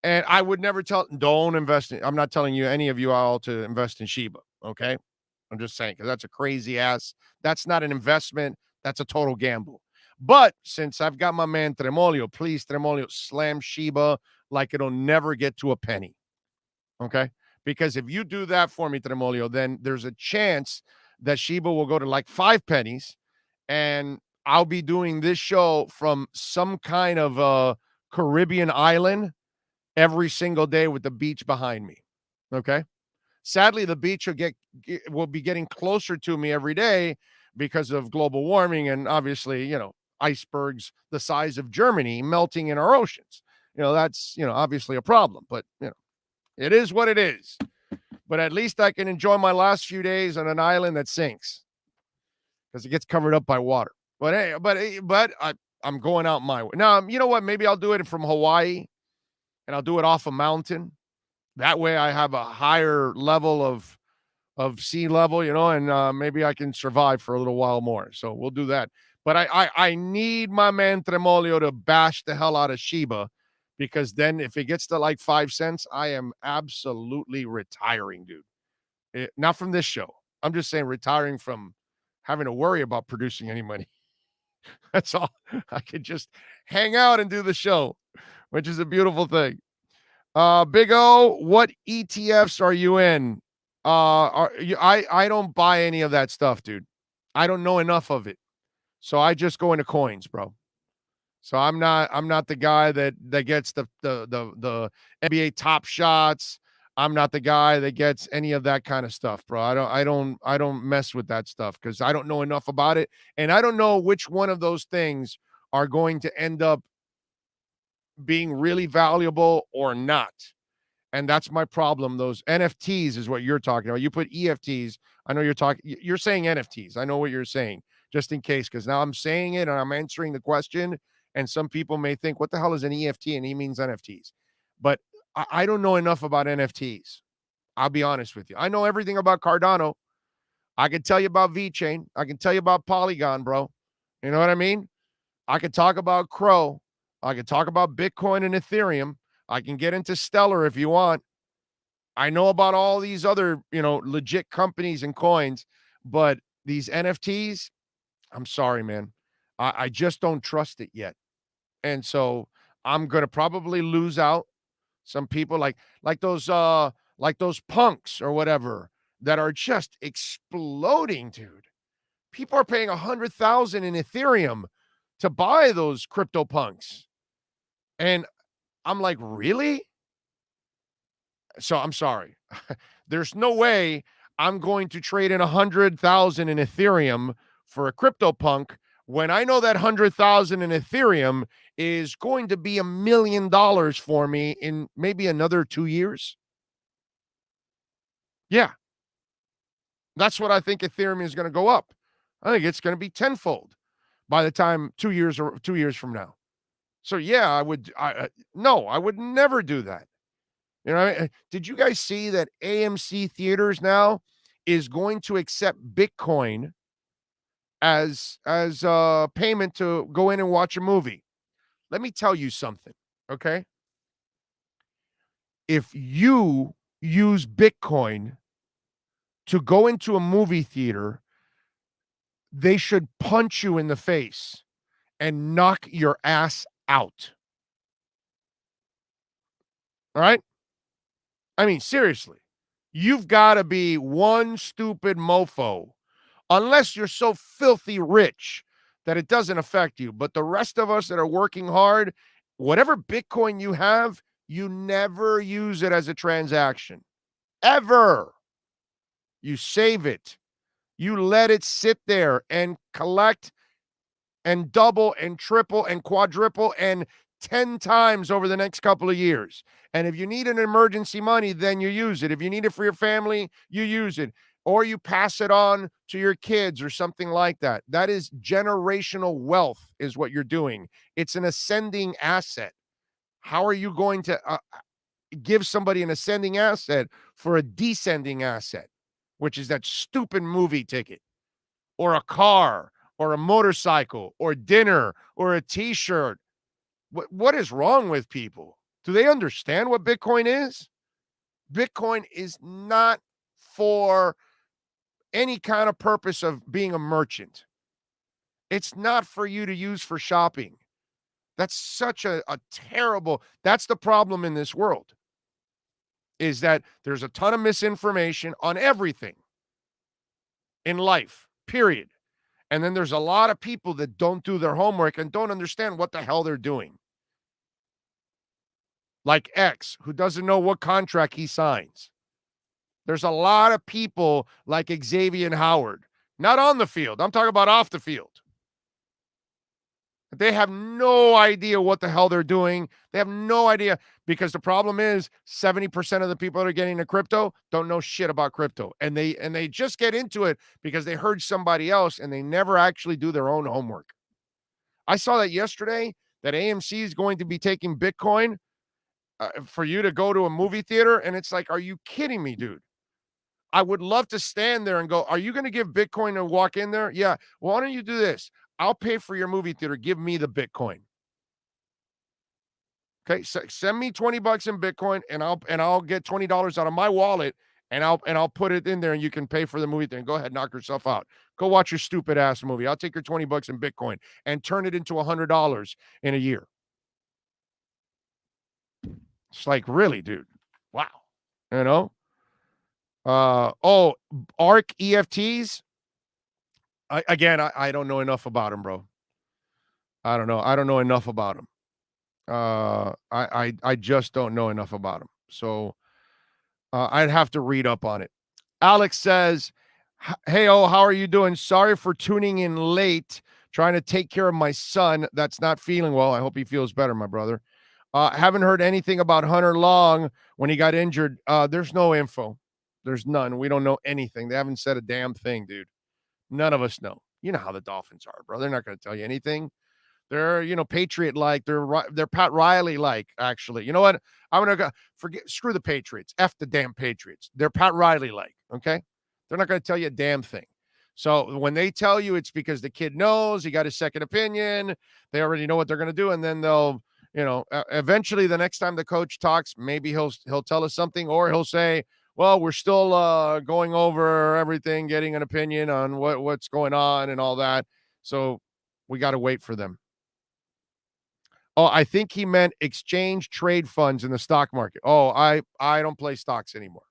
and I would never don't invest in. I'm not telling you, any of you all, to invest in Shiba, okay? I'm just saying, because that's a crazy ass. That's not an investment. That's a total gamble. But since I've got my man Tremolio, please, Tremolio, slam Shiba like it'll never get to a penny, okay? Because if you do that for me, Tremolio, then there's a chance that Shiba will go to like 5 pennies, and I'll be doing this show from some kind of a Caribbean island every single day with the beach behind me, okay? Sadly, the beach will be getting closer to me every day because of global warming and obviously, icebergs the size of Germany melting in our oceans. That's, obviously a problem, but, it is what it is. But at least I can enjoy my last few days on an island that sinks because it gets covered up by water. But hey, but I'm going out my way. Now, you know what? Maybe I'll do it from Hawaii, and I'll do it off a mountain. That way I have a higher level of sea level, and maybe I can survive for a little while more. So we'll do that. But I need my man Tremolio to bash the hell out of Shiba, because then if it gets to like 5 cents, I am absolutely retiring, dude. Not from this show. I'm just saying retiring from having to worry about producing any money. That's all. I could just hang out and do the show, which is a beautiful thing. Big O, what ETFs are you in? I don't buy any of that stuff, dude. I don't know enough of it. So I just go into coins, bro. So I'm not the guy that gets the NBA top shots. I'm not the guy that gets any of that kind of stuff, bro. I don't mess with that stuff because I don't know enough about it, and I don't know which one of those things are going to end up being really valuable or not. And that's my problem. Those NFTs is what you're talking about. You put EFTs. I know you're saying NFTs. I know what you're saying, just in case, because now I'm saying it and I'm answering the question. And some people may think, what the hell is an EFT? And he means NFTs. But I don't know enough about NFTs. I'll be honest with you. I know everything about Cardano. I can tell you about VeChain. I can tell you about Polygon, bro. You know what I mean? I can talk about Crow. I can talk about Bitcoin and Ethereum. I can get into Stellar if you want. I know about all these other, legit companies and coins, but these NFTs, I'm sorry, man. I just don't trust it yet. And so I'm going to probably lose out. Some people like those punks or whatever that are just exploding, dude. People are paying $100,000 in Ethereum to buy those crypto punks. And I'm like, really? So I'm sorry. There's no way I'm going to trade in 100,000 in Ethereum for a crypto punk when I know that 100,000 in Ethereum is going to be $1 million for me in maybe another 2 years. Yeah. That's what I think Ethereum is going to go up. I think it's going to be tenfold by the time 2 years from now. So yeah, I would never do that. Did you guys see that AMC Theaters now is going to accept Bitcoin as payment to go in and watch a movie? Let me tell you something, okay? If you use Bitcoin to go into a movie theater, they should punch you in the face and knock your ass out. All right? I mean, seriously, you've got to be one stupid mofo, unless you're so filthy rich that it doesn't affect you. But the rest of us that are working hard, whatever Bitcoin you have, you never use it as a transaction. Ever. You save it. You let it sit there and collect and double and triple and quadruple and 10 times over the next couple of years. And if you need an emergency money, then you use it. If you need it for your family, you use it. Or you pass it on to your kids or something like that. That is generational wealth is what you're doing. It's an ascending asset. How are you going to give somebody an ascending asset for a descending asset, which is that stupid movie ticket or a car or a motorcycle or dinner or a t-shirt? What is wrong with people? Do they understand what Bitcoin is? Bitcoin is not for any kind of purpose of being a merchant. It's not for you to use for shopping. That's such a terrible, that's the problem in this world, is that there's a ton of misinformation on everything in life, period. And then there's a lot of people that don't do their homework and don't understand what the hell they're doing. Like X, who doesn't know what contract he signs. There's a lot of people like Xavier Howard, not on the field. I'm talking about off the field. They have no idea what the hell they're doing. They have no idea, because the problem is 70% of the people that are getting into crypto don't know shit about crypto. And they just get into it because they heard somebody else and they never actually do their own homework. I saw that yesterday, that AMC is going to be taking Bitcoin for you to go to a movie theater. And it's like, are you kidding me, dude? I would love to stand there and go, are you going to give Bitcoin to walk in there? Yeah. Why don't you do this? I'll pay for your movie theater. Give me the Bitcoin. Okay. So send me $20 in Bitcoin and I'll get $20 out of my wallet and I'll put it in there and you can pay for the movie theater. And go ahead, knock yourself out. Go watch your stupid ass movie. I'll take your $20 in Bitcoin and turn it into $100 in a year. It's like, really, dude? Wow. You know? ARC EFTs. I don't know enough about them, bro. I don't know. I don't know enough about them. I just don't know enough about them. So I'd have to read up on it. Alex says, hey, how are you doing? Sorry for tuning in late, trying to take care of my son that's not feeling well. I hope he feels better, my brother. Haven't heard anything about Hunter Long when he got injured. There's no info. There's none. We don't know anything. They haven't said a damn thing, dude. None of us know. You know how the Dolphins are, bro. They're not going to tell you anything. They're, Patriot-like. They're Pat Riley-like, actually. You know what? I'm going to screw the Patriots. F the damn Patriots. They're Pat Riley-like, okay? They're not going to tell you a damn thing. So when they tell you, it's because the kid knows, he got his second opinion. They already know what they're going to do, and then they'll, eventually the next time the coach talks, maybe he'll tell us something, or he'll say, well, we're still going over everything, getting an opinion on what's going on and all that. So we got to wait for them. Oh, I think he meant exchange trade funds in the stock market. Oh, I don't play stocks anymore.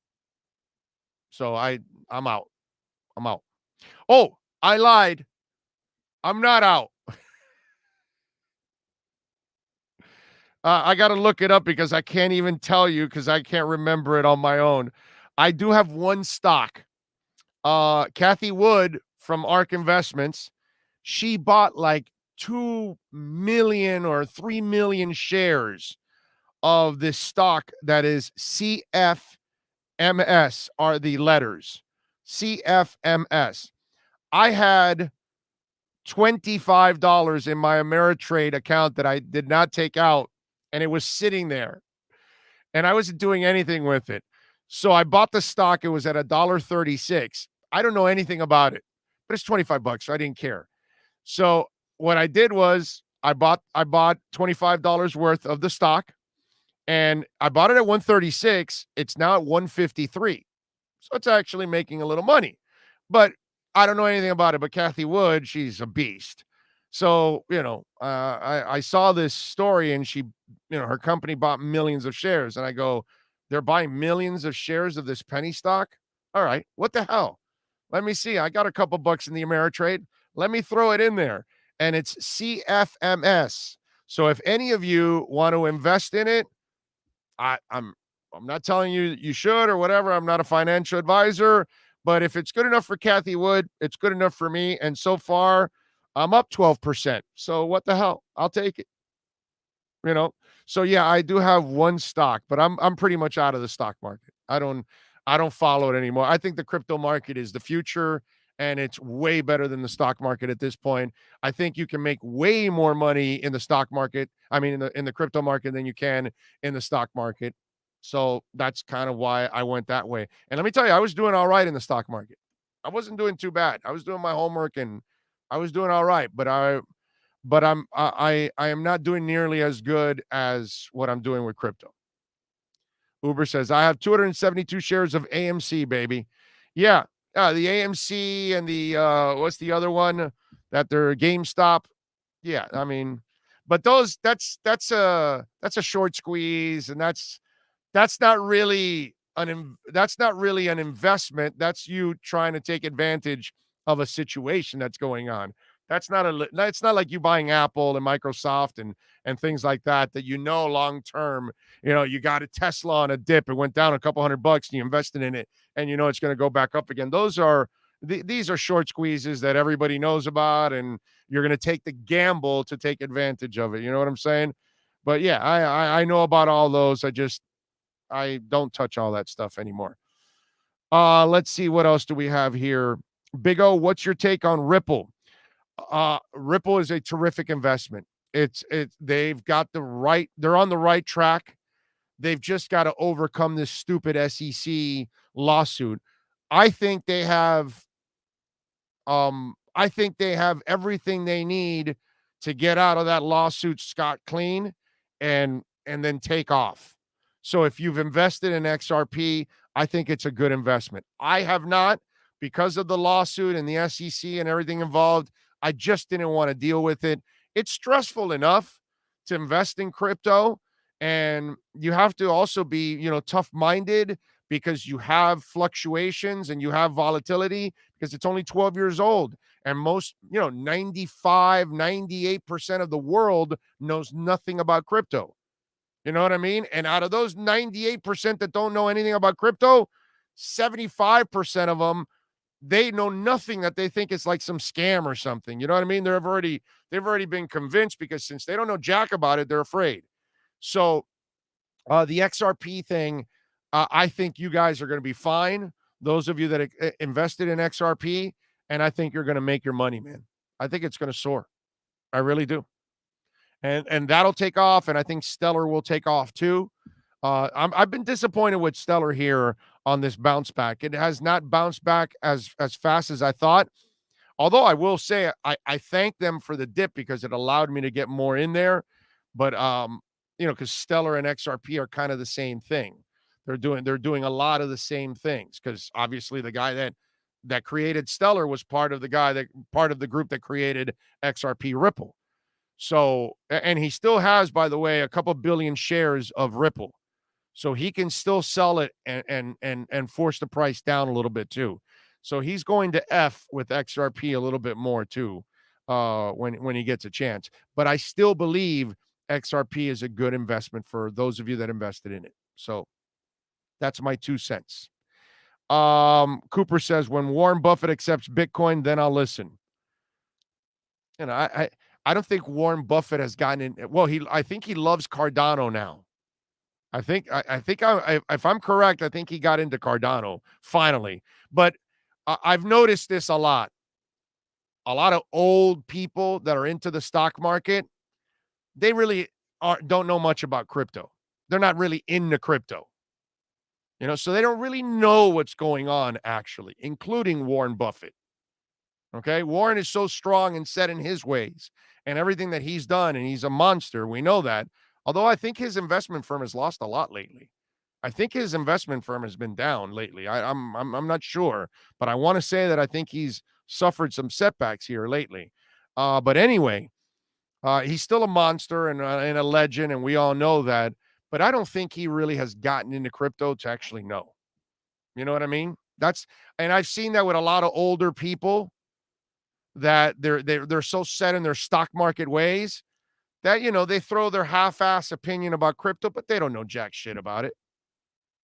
So I'm out. I'm out. Oh, I lied. I'm not out. I got to look it up because I can't even tell you because I can't remember it on my own. I do have one stock. Kathy Wood from ARK Investments, she bought like 2 million or 3 million shares of this stock that is CFMS are the letters. CFMS. I had $25 in my Ameritrade account that I did not take out, and it was sitting there, and I wasn't doing anything with it. So I bought the stock. It was at $1.36. I don't know anything about it, but it's $25, so I didn't care. So what I did was I bought $25 worth of the stock, and I bought it at 136. It's now at 153. So it's actually making a little money, but I don't know anything about it. But Kathy Wood, she's a beast. So, I saw this story and she, her company bought millions of shares. And I go, they're buying millions of shares of this penny stock? All right, what the hell? Let me see. I got a couple bucks in the Ameritrade. Let me throw it in there. And it's CFMS. So if any of you want to invest in it, I'm not telling you you should or whatever. I'm not a financial advisor, but if it's good enough for Kathy Wood, it's good enough for me. And so far, I'm up 12%. So what the hell? I'll take it. So yeah, I do have one stock, but I'm pretty much out of the stock market. I don't follow it anymore. I think the crypto market is the future, and it's way better than the stock market at this point. I think you can make way more money in the stock market. I mean, in the crypto market than you can in the stock market. So that's kind of why I went that way. And let me tell you, I was doing all right in the stock market. I wasn't doing too bad. I was doing my homework and I was doing all right, but I am not doing nearly as good as what I'm doing with crypto. Uber says, I have 272 shares of AMC, baby. Yeah. The AMC and the what's the other one that they're GameStop? Yeah, I mean, but that's a short squeeze, and that's not really an investment. That's you trying to take advantage of a situation that's going on. That's not like you buying Apple and Microsoft and things like that long term. You got a Tesla on a dip, it went down a couple $100 and you invested in it and it's going to go back up again. These are short squeezes that everybody knows about, and you're going to take the gamble to take advantage of it. You know what I'm saying? But yeah, I know about all those. I don't touch all that stuff anymore. Let's see, what else do we have here? Big O, what's your take on Ripple? Ripple is a terrific investment. They've got they're on the right track. They've just got to overcome this stupid SEC lawsuit. I think they have everything they need to get out of that lawsuit scot clean and then take off. So if you've invested in XRP, I think it's a good investment. I have not, because of the lawsuit and the SEC and everything involved. I just didn't want to deal with it. It's stressful enough to invest in crypto, and you have to also be, tough-minded, because you have fluctuations and you have volatility, because it's only 12 years old. And most, 95, 98% of the world knows nothing about crypto. You know what I mean? And out of those 98% that don't know anything about crypto, 75% of them, they know nothing, that they think it's like some scam or something. You know what I mean? They've already been convinced, because since they don't know jack about it, they're afraid. So the XRP thing, I think you guys are going to be fine. Those of you that invested in XRP, and I think you're going to make your money, man. I think it's going to soar. I really do. And that'll take off, and I think Stellar will take off too. I've been disappointed with Stellar here on this bounce back. It has not bounced back as fast as I thought. Although I will say I thank them for the dip, because it allowed me to get more in there. But because Stellar and XRP are kind of the same thing. They're doing a lot of the same things, because obviously the guy that created Stellar was part of the group that created XRP Ripple. So, and he still has, by the way, a couple billion shares of Ripple. So he can still sell it and force the price down a little bit too. So he's going to F with XRP a little bit more too, when he gets a chance. But I still believe XRP is a good investment for those of you that invested in it. So that's my 2 cents. Cooper says, when Warren Buffett accepts Bitcoin, then I'll listen. I don't think Warren Buffett has gotten in. Well, I think he loves Cardano now. I think if I'm correct, I think he got into Cardano finally. But I've noticed this a lot. A lot of old people that are into the stock market, they really don't know much about crypto. They're not really into crypto. So they don't really know what's going on, actually, including Warren Buffett. Okay, Warren is so strong and set in his ways and everything that he's done, and he's a monster. We know that. Although I think his investment firm has lost a lot lately. I think his investment firm has been down lately. I'm not sure, but I want to say that I think he's suffered some setbacks here lately. But anyway, He's still a monster and a legend, and we all know that. But I don't think he really has gotten into crypto to actually know. You know what I mean? And I've seen that with a lot of older people that they're so set in their stock market ways that, they throw their half-ass opinion about crypto, but they don't know jack shit about it.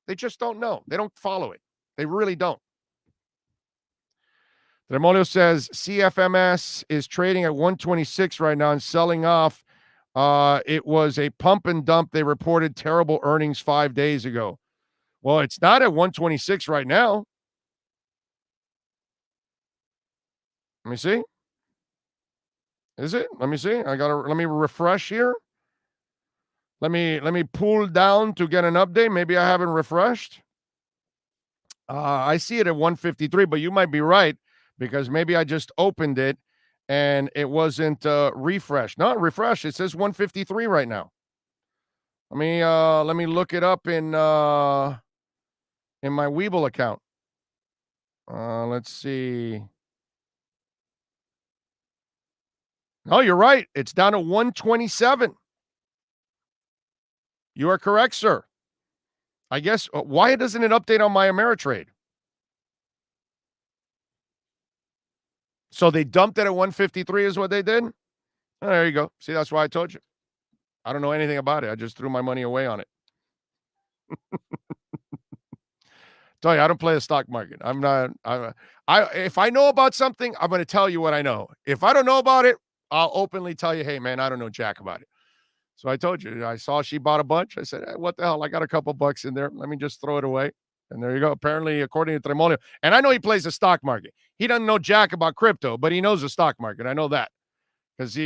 They just don't know. They don't follow it. They really don't. Tremolio says CFMS is trading at 126 right now and selling off. It was a pump and dump. They reported terrible earnings 5 days ago. Well, it's not at 126 right now. Let me see. Is it? Let me see. Let me refresh here. Let me pull down to get an update. Maybe I haven't refreshed. I see it at 153, but you might be right because maybe I just opened it and it wasn't refreshed. Not refreshed. It says 153 right now. Let me look it up in my Webull account. Let's see. No, you're right. It's down to 127. You are correct, sir. I guess, why doesn't it update on my Ameritrade? So they dumped it at 153 is what they did? Oh, there you go. See, that's why I told you. I don't know anything about it. I just threw my money away on it. Tell you, I don't play the stock market. If I know about something, I'm going to tell you what I know. If I don't know about it, I'll openly tell you, hey, man, I don't know jack about it. So I told you, I saw she bought a bunch. I said, hey, what the hell? I got a couple bucks in there. Let me just throw it away. And there you go. Apparently, according to Tremolio, and I know he plays the stock market. He doesn't know jack about crypto, but he knows the stock market. I know that because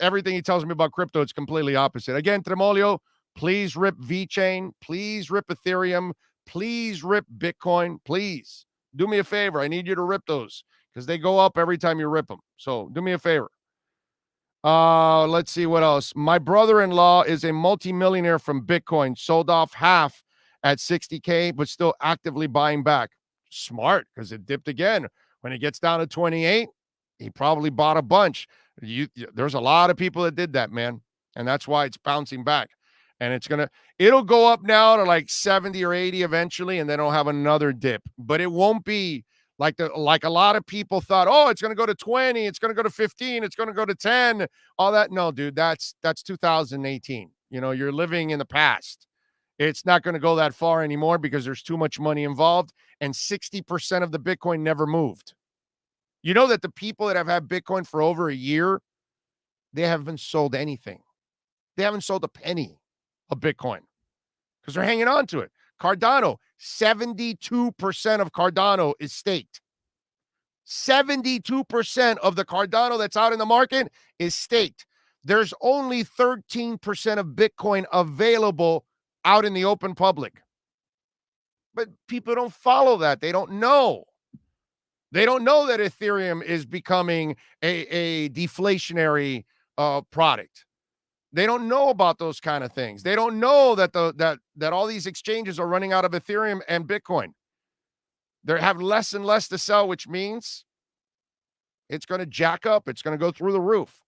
everything he tells me about crypto, it's completely opposite. Again, Tremolio, please rip VeChain. Please rip Ethereum. Please rip Bitcoin. Please do me a favor. I need you to rip those because they go up every time you rip them. So do me a favor. Let's see what else. My brother-in-law is a multimillionaire from Bitcoin, sold off half at 60K, but still actively buying back. Smart, because it dipped again. When it gets down to 28, he probably bought a bunch. There's a lot of people that did that, man. And that's why it's bouncing back. And it'll go up now to like 70 or 80 eventually, and then it'll have another dip. But it won't be like a lot of people thought, oh, it's going to go to 20, it's going to go to 15, it's going to go to 10, all that. No, dude, that's 2018. You're living in the past. It's not going to go that far anymore because there's too much money involved, and 60% of the Bitcoin never moved. You know that the people that have had Bitcoin for over a year, they haven't sold anything. They haven't sold a penny of Bitcoin because they're hanging on to it. Cardano, 72% of Cardano is staked. 72% of the Cardano that's out in the market is staked. There's only 13% of Bitcoin available out in the open public. But people don't follow that. They don't know. They don't know that Ethereum is becoming a deflationary product. They don't know about those kind of things. They don't know that that all these exchanges are running out of Ethereum and Bitcoin. They have less and less to sell, which means it's going to jack up. It's going to go through the roof.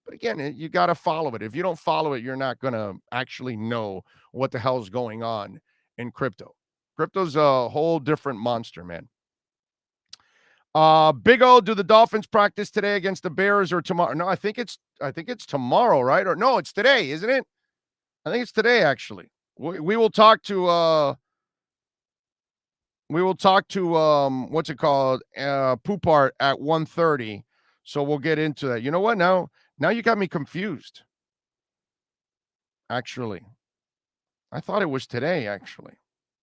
But again, you got to follow it. If you don't follow it, you're not going to actually know what the hell's going on in crypto. Crypto's a whole different monster, man. Big O, do the Dolphins practice today against the Bears or tomorrow? No, I think it's tomorrow, right? Or no, it's today, isn't it? I think it's today, actually. We will talk to what's it called? Poopart at 1:30. So we'll get into that. You know what? Now you got me confused. Actually, I thought it was today, actually.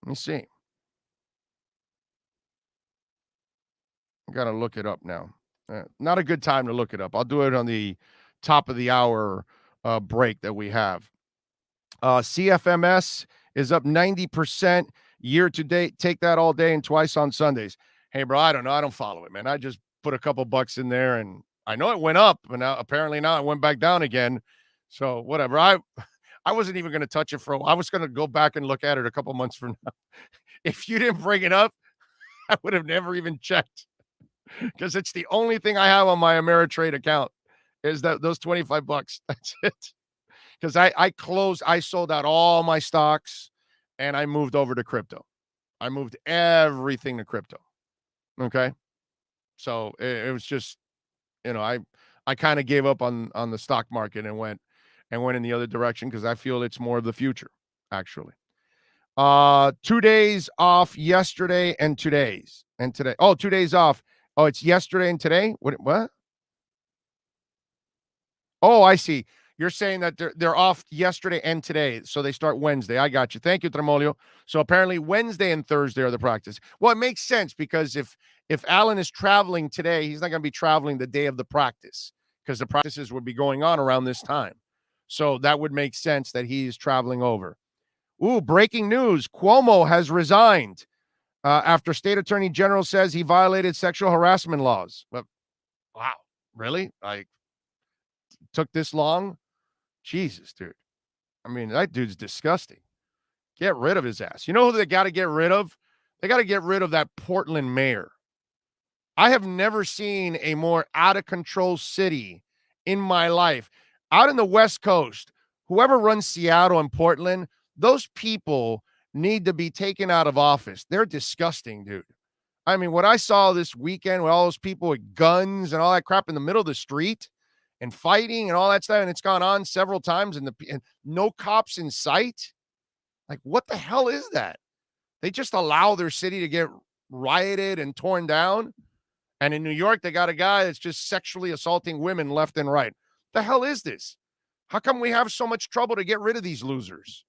Let me see. I got to look it up now. Not a good time to look it up. I'll do it on the top of the hour break that we have. CFMS is up 90% year to date. Take that all day and twice on Sundays. Hey, bro, I don't know. I don't follow it, man. I just put a couple bucks in there, and I know it went up, but now it went back down again. So whatever. I wasn't even going to touch it for a while. I was going to go back and look at it a couple months from now. If you didn't bring it up, I would have never even checked. Because it's the only thing I have on my Ameritrade account. is that those $25. That's it. Because I sold out all my stocks and I moved over to crypto. I moved everything to crypto. Okay. So it was just, I kind of gave up on the stock market and went in the other direction because I feel it's more of the future, actually. 2 days off yesterday and today. Oh, 2 days off. Oh, it's yesterday and today? What? Oh, I see. You're saying that they're off yesterday and today, so they start Wednesday. I got you. Thank you, Tremolio. So apparently Wednesday and Thursday are the practice. Well, it makes sense because if Allen is traveling today, he's not going to be traveling the day of the practice because the practices would be going on around this time. So that would make sense that he's traveling over. Ooh, breaking news. Cuomo has resigned after state attorney general says he violated sexual harassment laws. But, wow, really? Like, took this long? Jesus, dude. I mean, that dude's disgusting. Get rid of his ass. You know who they got to get rid of? They got to get rid of that Portland mayor. I have never seen a more out of control city in my life. Out in the West Coast, whoever runs Seattle and Portland, those people need to be taken out of office. They're disgusting, dude. I mean, what I saw this weekend with all those people with guns and all that crap in the middle of the street and fighting and all that stuff, and it's gone on several times, and no cops in sight. Like, what the hell is that? They just allow their city to get rioted and torn down. And in New York, they got a guy that's just sexually assaulting women left and right. The hell is this? How come we have so much trouble to get rid of these losers?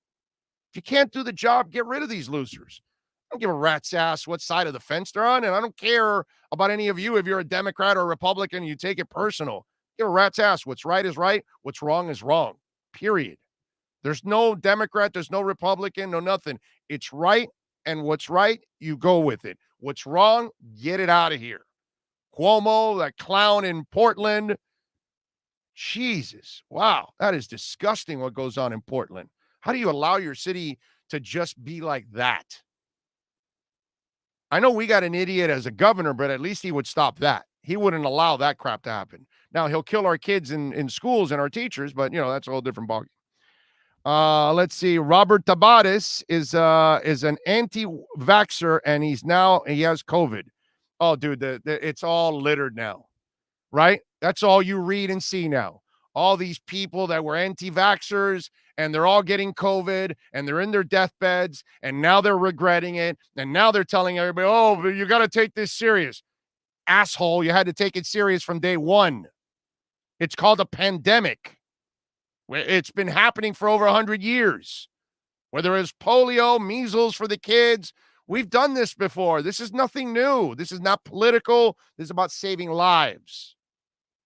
If you can't do the job, get rid of these losers. I don't give a rat's ass what side of the fence they're on, and I don't care about any of you if you're a Democrat or a Republican and you take it personal. Give a rat's ass. What's right is right. What's wrong is wrong. Period. There's no Democrat. There's no Republican. No nothing. It's right, and what's right, you go with it. What's wrong, get it out of here. Cuomo, that clown in Portland. Jesus. Wow. That is disgusting what goes on in Portland. How do you allow your city to just be like that? I know we got an idiot as a governor, but at least he would stop that. He wouldn't allow that crap to happen. Now, he'll kill our kids in schools and our teachers, but, that's a whole different ballgame. Let's see. Robert Tabares is an anti-vaxxer, and he has COVID. Oh, dude, it's all littered now, right? That's all you read and see now. All these people that were anti-vaxxers, and they're all getting COVID, and they're in their deathbeds, and now they're regretting it, and now they're telling everybody, oh, but you got to take this serious. Asshole, you had to take it serious from day one. It's called a pandemic. It's been happening for over 100 years. Whether it's polio, measles for the kids, we've done this before. This is nothing new. This is not political. This is about saving lives.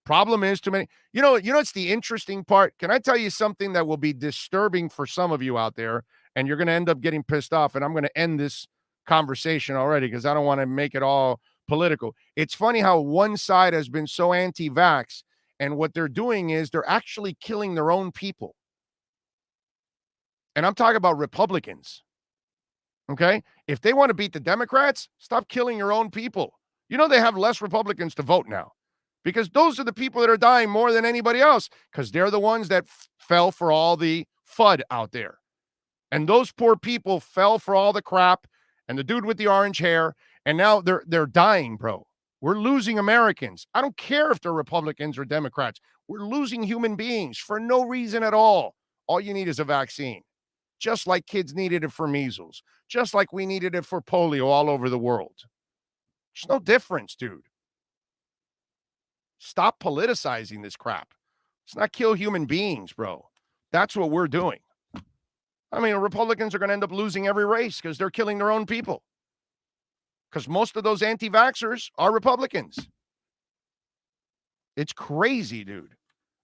Problem is too many. It's the interesting part. Can I tell you something that will be disturbing for some of you out there, and you're going to end up getting pissed off, and I'm going to end this conversation already because I don't want to make it all political. It's funny how one side has been so anti-vax, and what they're doing is they're actually killing their own people. And I'm talking about Republicans. Okay? If they want to beat the Democrats, stop killing your own people. They have less Republicans to vote now because those are the people that are dying more than anybody else because they're the ones that fell for all the FUD out there. And those poor people fell for all the crap and the dude with the orange hair, and now they're dying, bro. We're losing Americans. I don't care if they're Republicans or Democrats. We're losing human beings for no reason at all. All you need is a vaccine. Just like kids needed it for measles. Just like we needed it for polio all over the world. There's no difference, dude. Stop politicizing this crap. Let's not kill human beings, bro. That's what we're doing. I mean, Republicans are going to end up losing every race because they're killing their own people. Because most of those anti-vaxxers are Republicans. It's crazy, dude.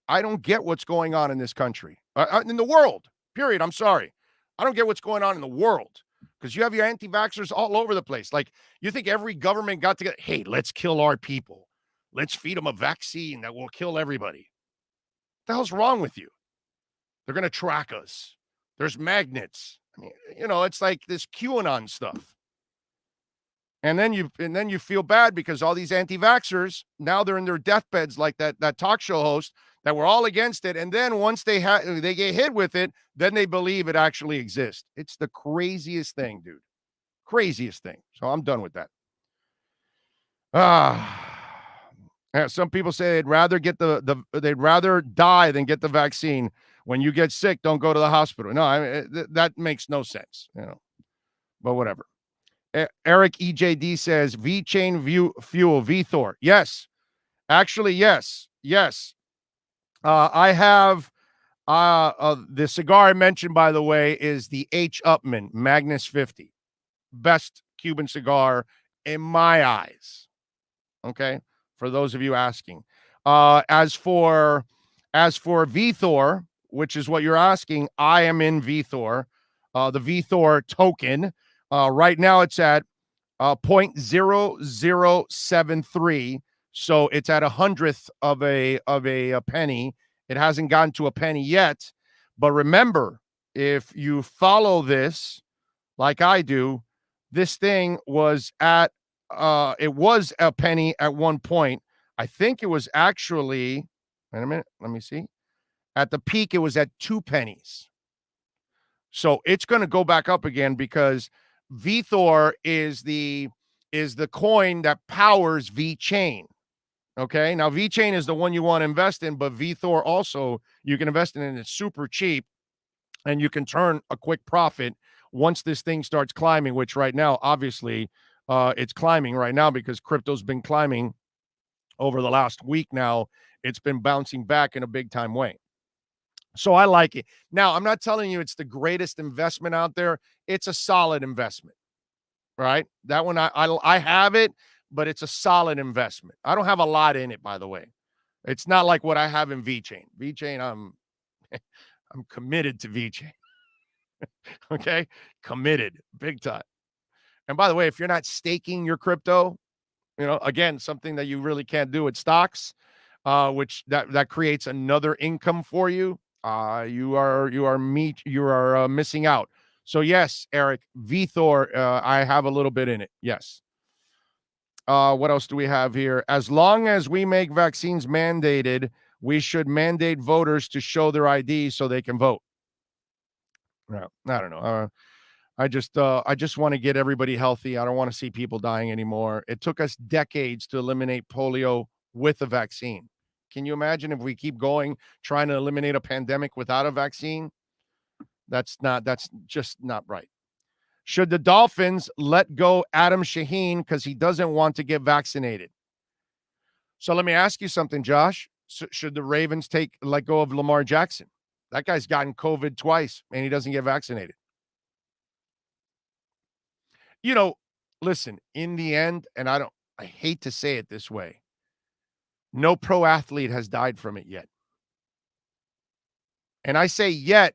I don't get what's going on in this country. In the world, period. I'm sorry. I don't get what's going on in the world. Because you have your anti-vaxxers all over the place. Like, you think every government got together, hey, let's kill our people. Let's feed them a vaccine that will kill everybody. What the hell's wrong with you? They're going to track us. There's magnets. I mean, it's like this QAnon stuff. And then you feel bad because all these anti-vaxxers, now they're in their deathbeds like that talk show host that were all against it. And then once they get hit with it, then they believe it actually exists. It's the craziest thing, dude. Craziest thing. So I'm done with that. Some people say they'd rather get they'd rather die than get the vaccine. When you get sick, don't go to the hospital. No, that makes no sense, but whatever. Eric EJD says V-Chain Fuel, VThor. Yes. Actually, yes. I have the cigar I mentioned, by the way, is the H. Upmann Magnus 50. Best Cuban cigar in my eyes. Okay? For those of you asking. As for VThor, which is what you're asking, I am in VThor. The VThor token. Right now it's at 0.0073, so it's at 100th of a penny. It hasn't gotten to a penny yet, but remember, if you follow this like I do, this thing was at it was a penny at one point. I think it was actually, wait a minute, let me see. At the peak, it was at 2 pennies. So it's going to go back up again because VThor is the coin that powers VChain. Okay, now VChain is the one you want to invest in, but VThor also you can invest in, and it's super cheap, and you can turn a quick profit once this thing starts climbing. Which right now, obviously, it's climbing right now because crypto's been climbing over the last week. Now it's been bouncing back in a big time way. So I like it. Now, I'm not telling you it's the greatest investment out there. It's a solid investment, right? That one, I have it, but it's a solid investment. I don't have a lot in it, by the way. It's not like what I have in VChain. VChain, I'm committed to VChain. Okay? Committed, big time. And by the way, if you're not staking your crypto, again, something that you really can't do with stocks, which that creates another income for you. You are missing out. So yes, Eric, VThor, I have a little bit in it. Yes. What else do we have here? As long as we make vaccines mandated, we should mandate voters to show their ID so they can vote. No, I don't know. I just want to get everybody healthy. I don't want to see people dying anymore. It took us decades to eliminate polio with a vaccine. Can you imagine if we keep going trying to eliminate a pandemic without a vaccine? That's just not right. Should the Dolphins let go Adam Shaheen because he doesn't want to get vaccinated? So let me ask you something, Josh. Should the Ravens let go of Lamar Jackson? That guy's gotten COVID twice and he doesn't get vaccinated. Listen, in the end, and I hate to say it this way, no pro athlete has died from it yet. And I say yet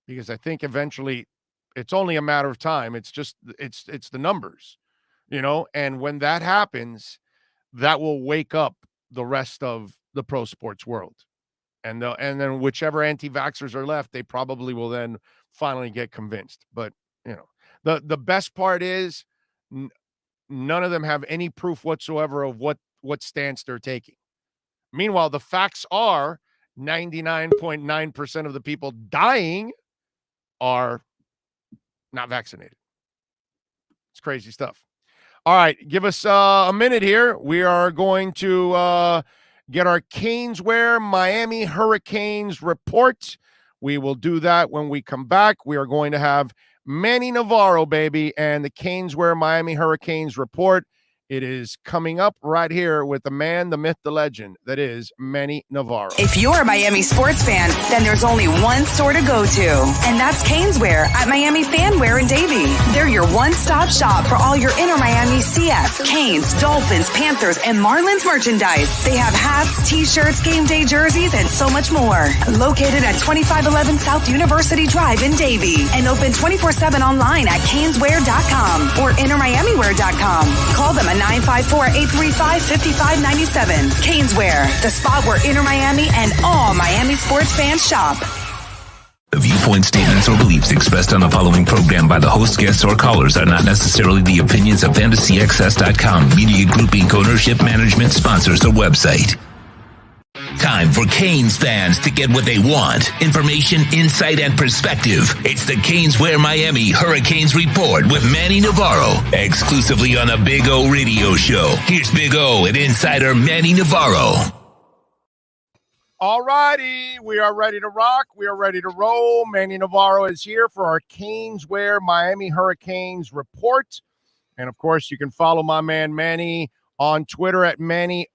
because I think eventually it's only a matter of time. It's the numbers, and when that happens, that will wake up the rest of the pro sports world. And then whichever anti-vaxxers are left, they probably will then finally get convinced. But, the best part is none of them have any proof whatsoever of what stance they're taking. Meanwhile, the facts are 99.9% of the people dying are not vaccinated. It's crazy stuff. All right, give us a minute here. We are going to get our Canesware Miami Hurricanes report. We will do that when we come back. We are going to have Manny Navarro, baby, and the Canesware Miami Hurricanes report. It is coming up right here with the man, the myth, the legend, that is Manny Navarro. If you're a Miami sports fan, then there's only one store to go to, and that's Canesware at Miami Fanware in Davie. They're your one-stop shop for all your inner Miami CF, Canes, Dolphins, Panthers, and Marlins merchandise. They have hats, t-shirts, game day jerseys, and so much more. Located at 2511 South University Drive in Davie, and open 24/7 online at canesware.com or innermiamiwear.com. Call them at 954-835-5597. Canesware, the spot where Inter Miami and all Miami sports fans shop. The viewpoint statements or beliefs expressed on the following program by the host, guests, or callers are not necessarily the opinions of FantasyXS.com, Media Group Inc. ownership, management, sponsors, or website. Time for Canes fans to get what they want. Information, insight, and perspective. It's the Canesware Miami Hurricanes Report with Manny Navarro. Exclusively on the Big O Radio Show. Here's Big O and insider Manny Navarro. All righty, we are ready to rock. We are ready to roll. Manny Navarro is here for our Canesware Miami Hurricanes report. And, of course, you can follow my man Manny on Twitter at Manny_Navarro.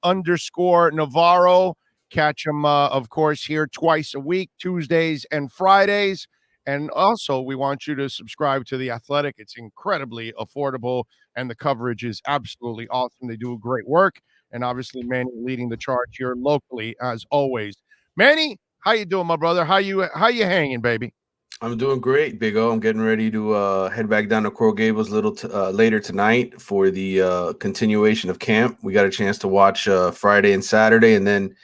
Catch him, of course, here twice a week, Tuesdays and Fridays. And also, we want you to subscribe to The Athletic. It's incredibly affordable, and the coverage is absolutely awesome. They do great work. And obviously, Manny leading the charge here locally, as always. Manny, how you doing, my brother? How you hanging, baby? I'm doing great, Big O. I'm getting ready to head back down to Coral Gables a little later tonight for the continuation of camp. We got a chance to watch Friday and Saturday, and then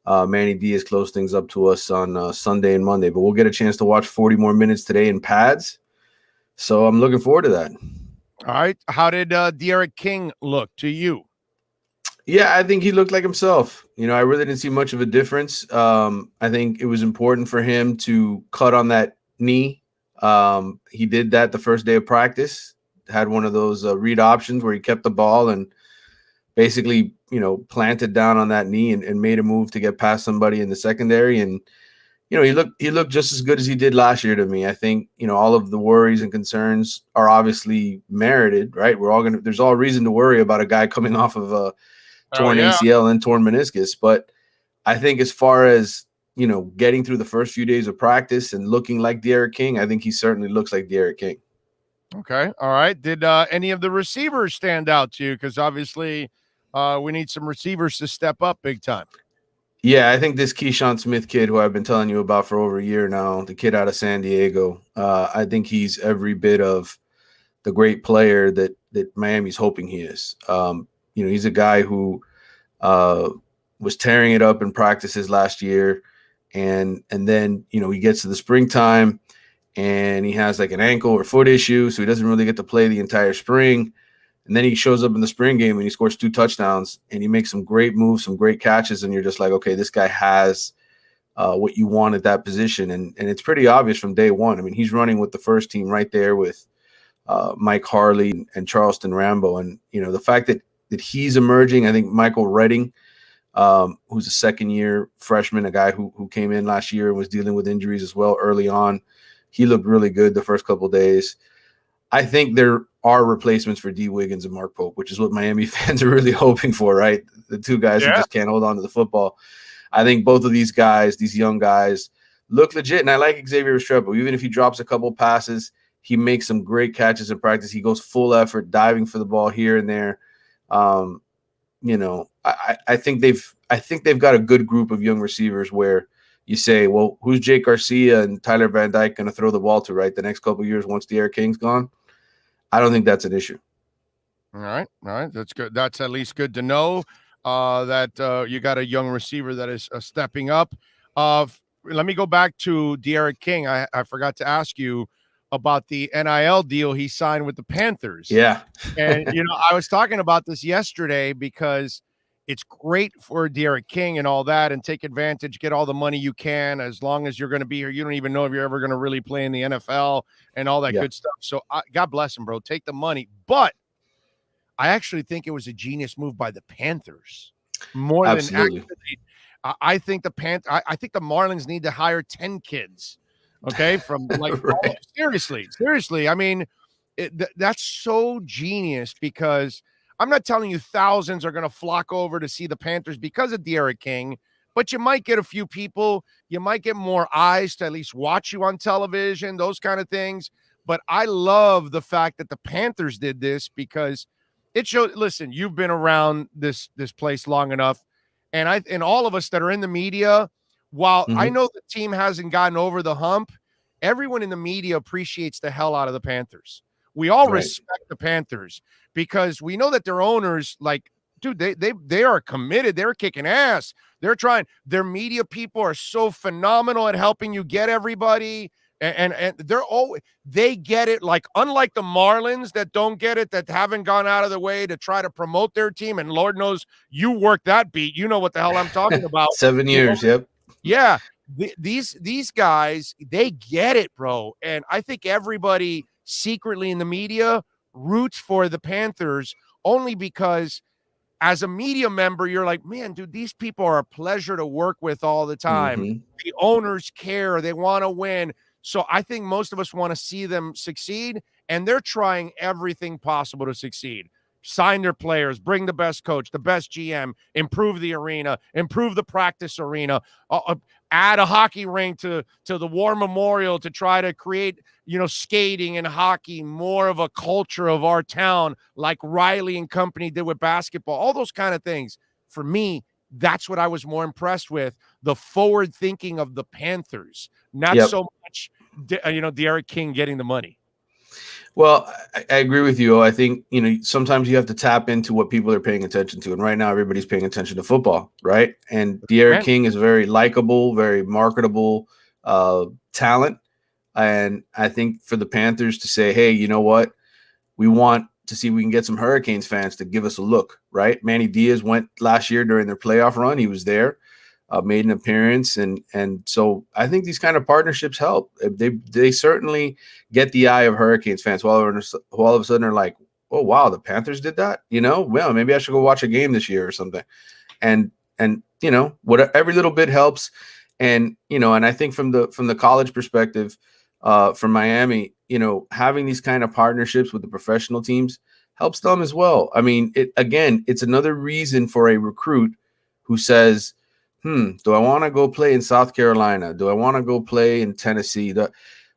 Manny Diaz closed things up to us on Sunday and Monday. But we'll get a chance to watch 40 more minutes today in pads. So I'm looking forward to that. All right. How did Derrick King look to you? Yeah, I think he looked like himself. You know, I really didn't see much of a difference. I think it was important for him to cut on that knee. He did that the first day of practice, had one of those read options where he kept the ball and basically, you know, planted down on that knee and made a move to get past somebody in the secondary. And, you know, he looked just as good as he did last year to me. I think, you know, all of the worries and concerns are obviously merited, right? There's all reason to worry about a guy coming off of a torn ACL and torn meniscus. But I think as far as, you know, getting through the first few days of practice and looking like Derrick King, I think he certainly looks like Derrick King. Okay. All right. Did any of the receivers stand out to you? Because obviously we need some receivers to step up big time. Yeah, I think this Keyshawn Smith kid, who I've been telling you about for over a year now, the kid out of San Diego, I think he's every bit of the great player that Miami's hoping he is. You know, he's a guy who was tearing it up in practices last year. And then, you know, he gets to the springtime and he has like an ankle or foot issue. So he doesn't really get to play the entire spring. And then he shows up in the spring game and he scores 2 touchdowns and he makes some great moves, some great catches. And you're just like, okay, this guy has what you want at that position. And it's pretty obvious from day one. I mean, he's running with the first team right there with Mike Harley and Charleston Rambo. And, you know, the fact that he's emerging, I think Michael Redding, who's a second-year freshman, a guy who came in last year and was dealing with injuries as well early on, he looked really good the first couple of days. I think there are replacements for D. Wiggins and Mark Pope, which is what Miami fans are really hoping for, right? The two guys who just can't hold on to the football. I think both of these guys, these young guys, look legit, and I like Xavier Restrepo. Even if he drops a couple passes, he makes some great catches in practice. He goes full effort, diving for the ball here and there. You know, I think they've got a good group of young receivers where you say, well, who's Jake Garcia and Tyler Van Dyke going to throw the ball to, right, the next couple of years once Derrick King's gone? I don't think that's an issue. All right. That's good. That's at least good to know that you got a young receiver that is stepping up. Let me go back to Derrick King. I forgot to ask you about the NIL deal he signed with the Panthers. Yeah. And, you know, I was talking about this yesterday because it's great for Derrick King and all that, and take advantage, get all the money you can as long as you're going to be here. You don't even know if you're ever going to really play in the NFL and all that good stuff. So God bless him, bro. Take the money. But I actually think it was a genius move by the Panthers more than actually. I think the Marlins need to hire 10 kids. Okay, from like right. seriously. I mean, that's so genius because I'm not telling you thousands are going to flock over to see the Panthers because of Derrick King, but you might get a few people. You might get more eyes to at least watch you on television, those kind of things. But I love the fact that the Panthers did this because it showed. Listen, you've been around this place long enough, and all of us that are in the media. While I know the team hasn't gotten over the hump, everyone in the media appreciates the hell out of the Panthers. We all respect the Panthers because we know that their owners like dude, they are committed. They're kicking ass. They're trying. Their media people are so phenomenal at helping you get everybody. And they get it. Like, unlike the Marlins that don't get it, that haven't gone out of the way to try to promote their team. And Lord knows you work that beat. You know what the hell I'm talking about. 7 years. Yep. Yeah. These guys, they get it, bro. And I think everybody secretly in the media roots for the Panthers only because as a media member, you're like, man, dude, these people are a pleasure to work with all the time. Mm-hmm. The owners care. They want to win. So I think most of us want to see them succeed, and they're trying everything possible to succeed. Sign their players, bring the best coach, the best GM, improve the arena, improve the practice arena, add a hockey rink to the War Memorial to try to create, skating and hockey, more of a culture of our town, like Riley and company did with basketball, all those kind of things. For me, that's what I was more impressed with, the forward thinking of the Panthers, not so much, Derrick King getting the money. Well, I agree with you. I think, sometimes you have to tap into what people are paying attention to. And right now, everybody's paying attention to football, right? And Derrick King is very likable, very marketable talent. And I think for the Panthers to say, hey, you know what? We want to see if we can get some Hurricanes fans to give us a look, right? Manny Diaz went last year during their playoff run. He was there. Made an appearance, and so I think these kind of partnerships help. They certainly get the eye of Hurricanes fans. While all of a sudden they're like, "Oh wow, the Panthers did that," Well, maybe I should go watch a game this year or something. And every little bit helps. And and I think from the college perspective, from Miami, having these kind of partnerships with the professional teams helps them as well. I mean, it's another reason for a recruit who says, do I want to go play in South Carolina? Do I want to go play in Tennessee?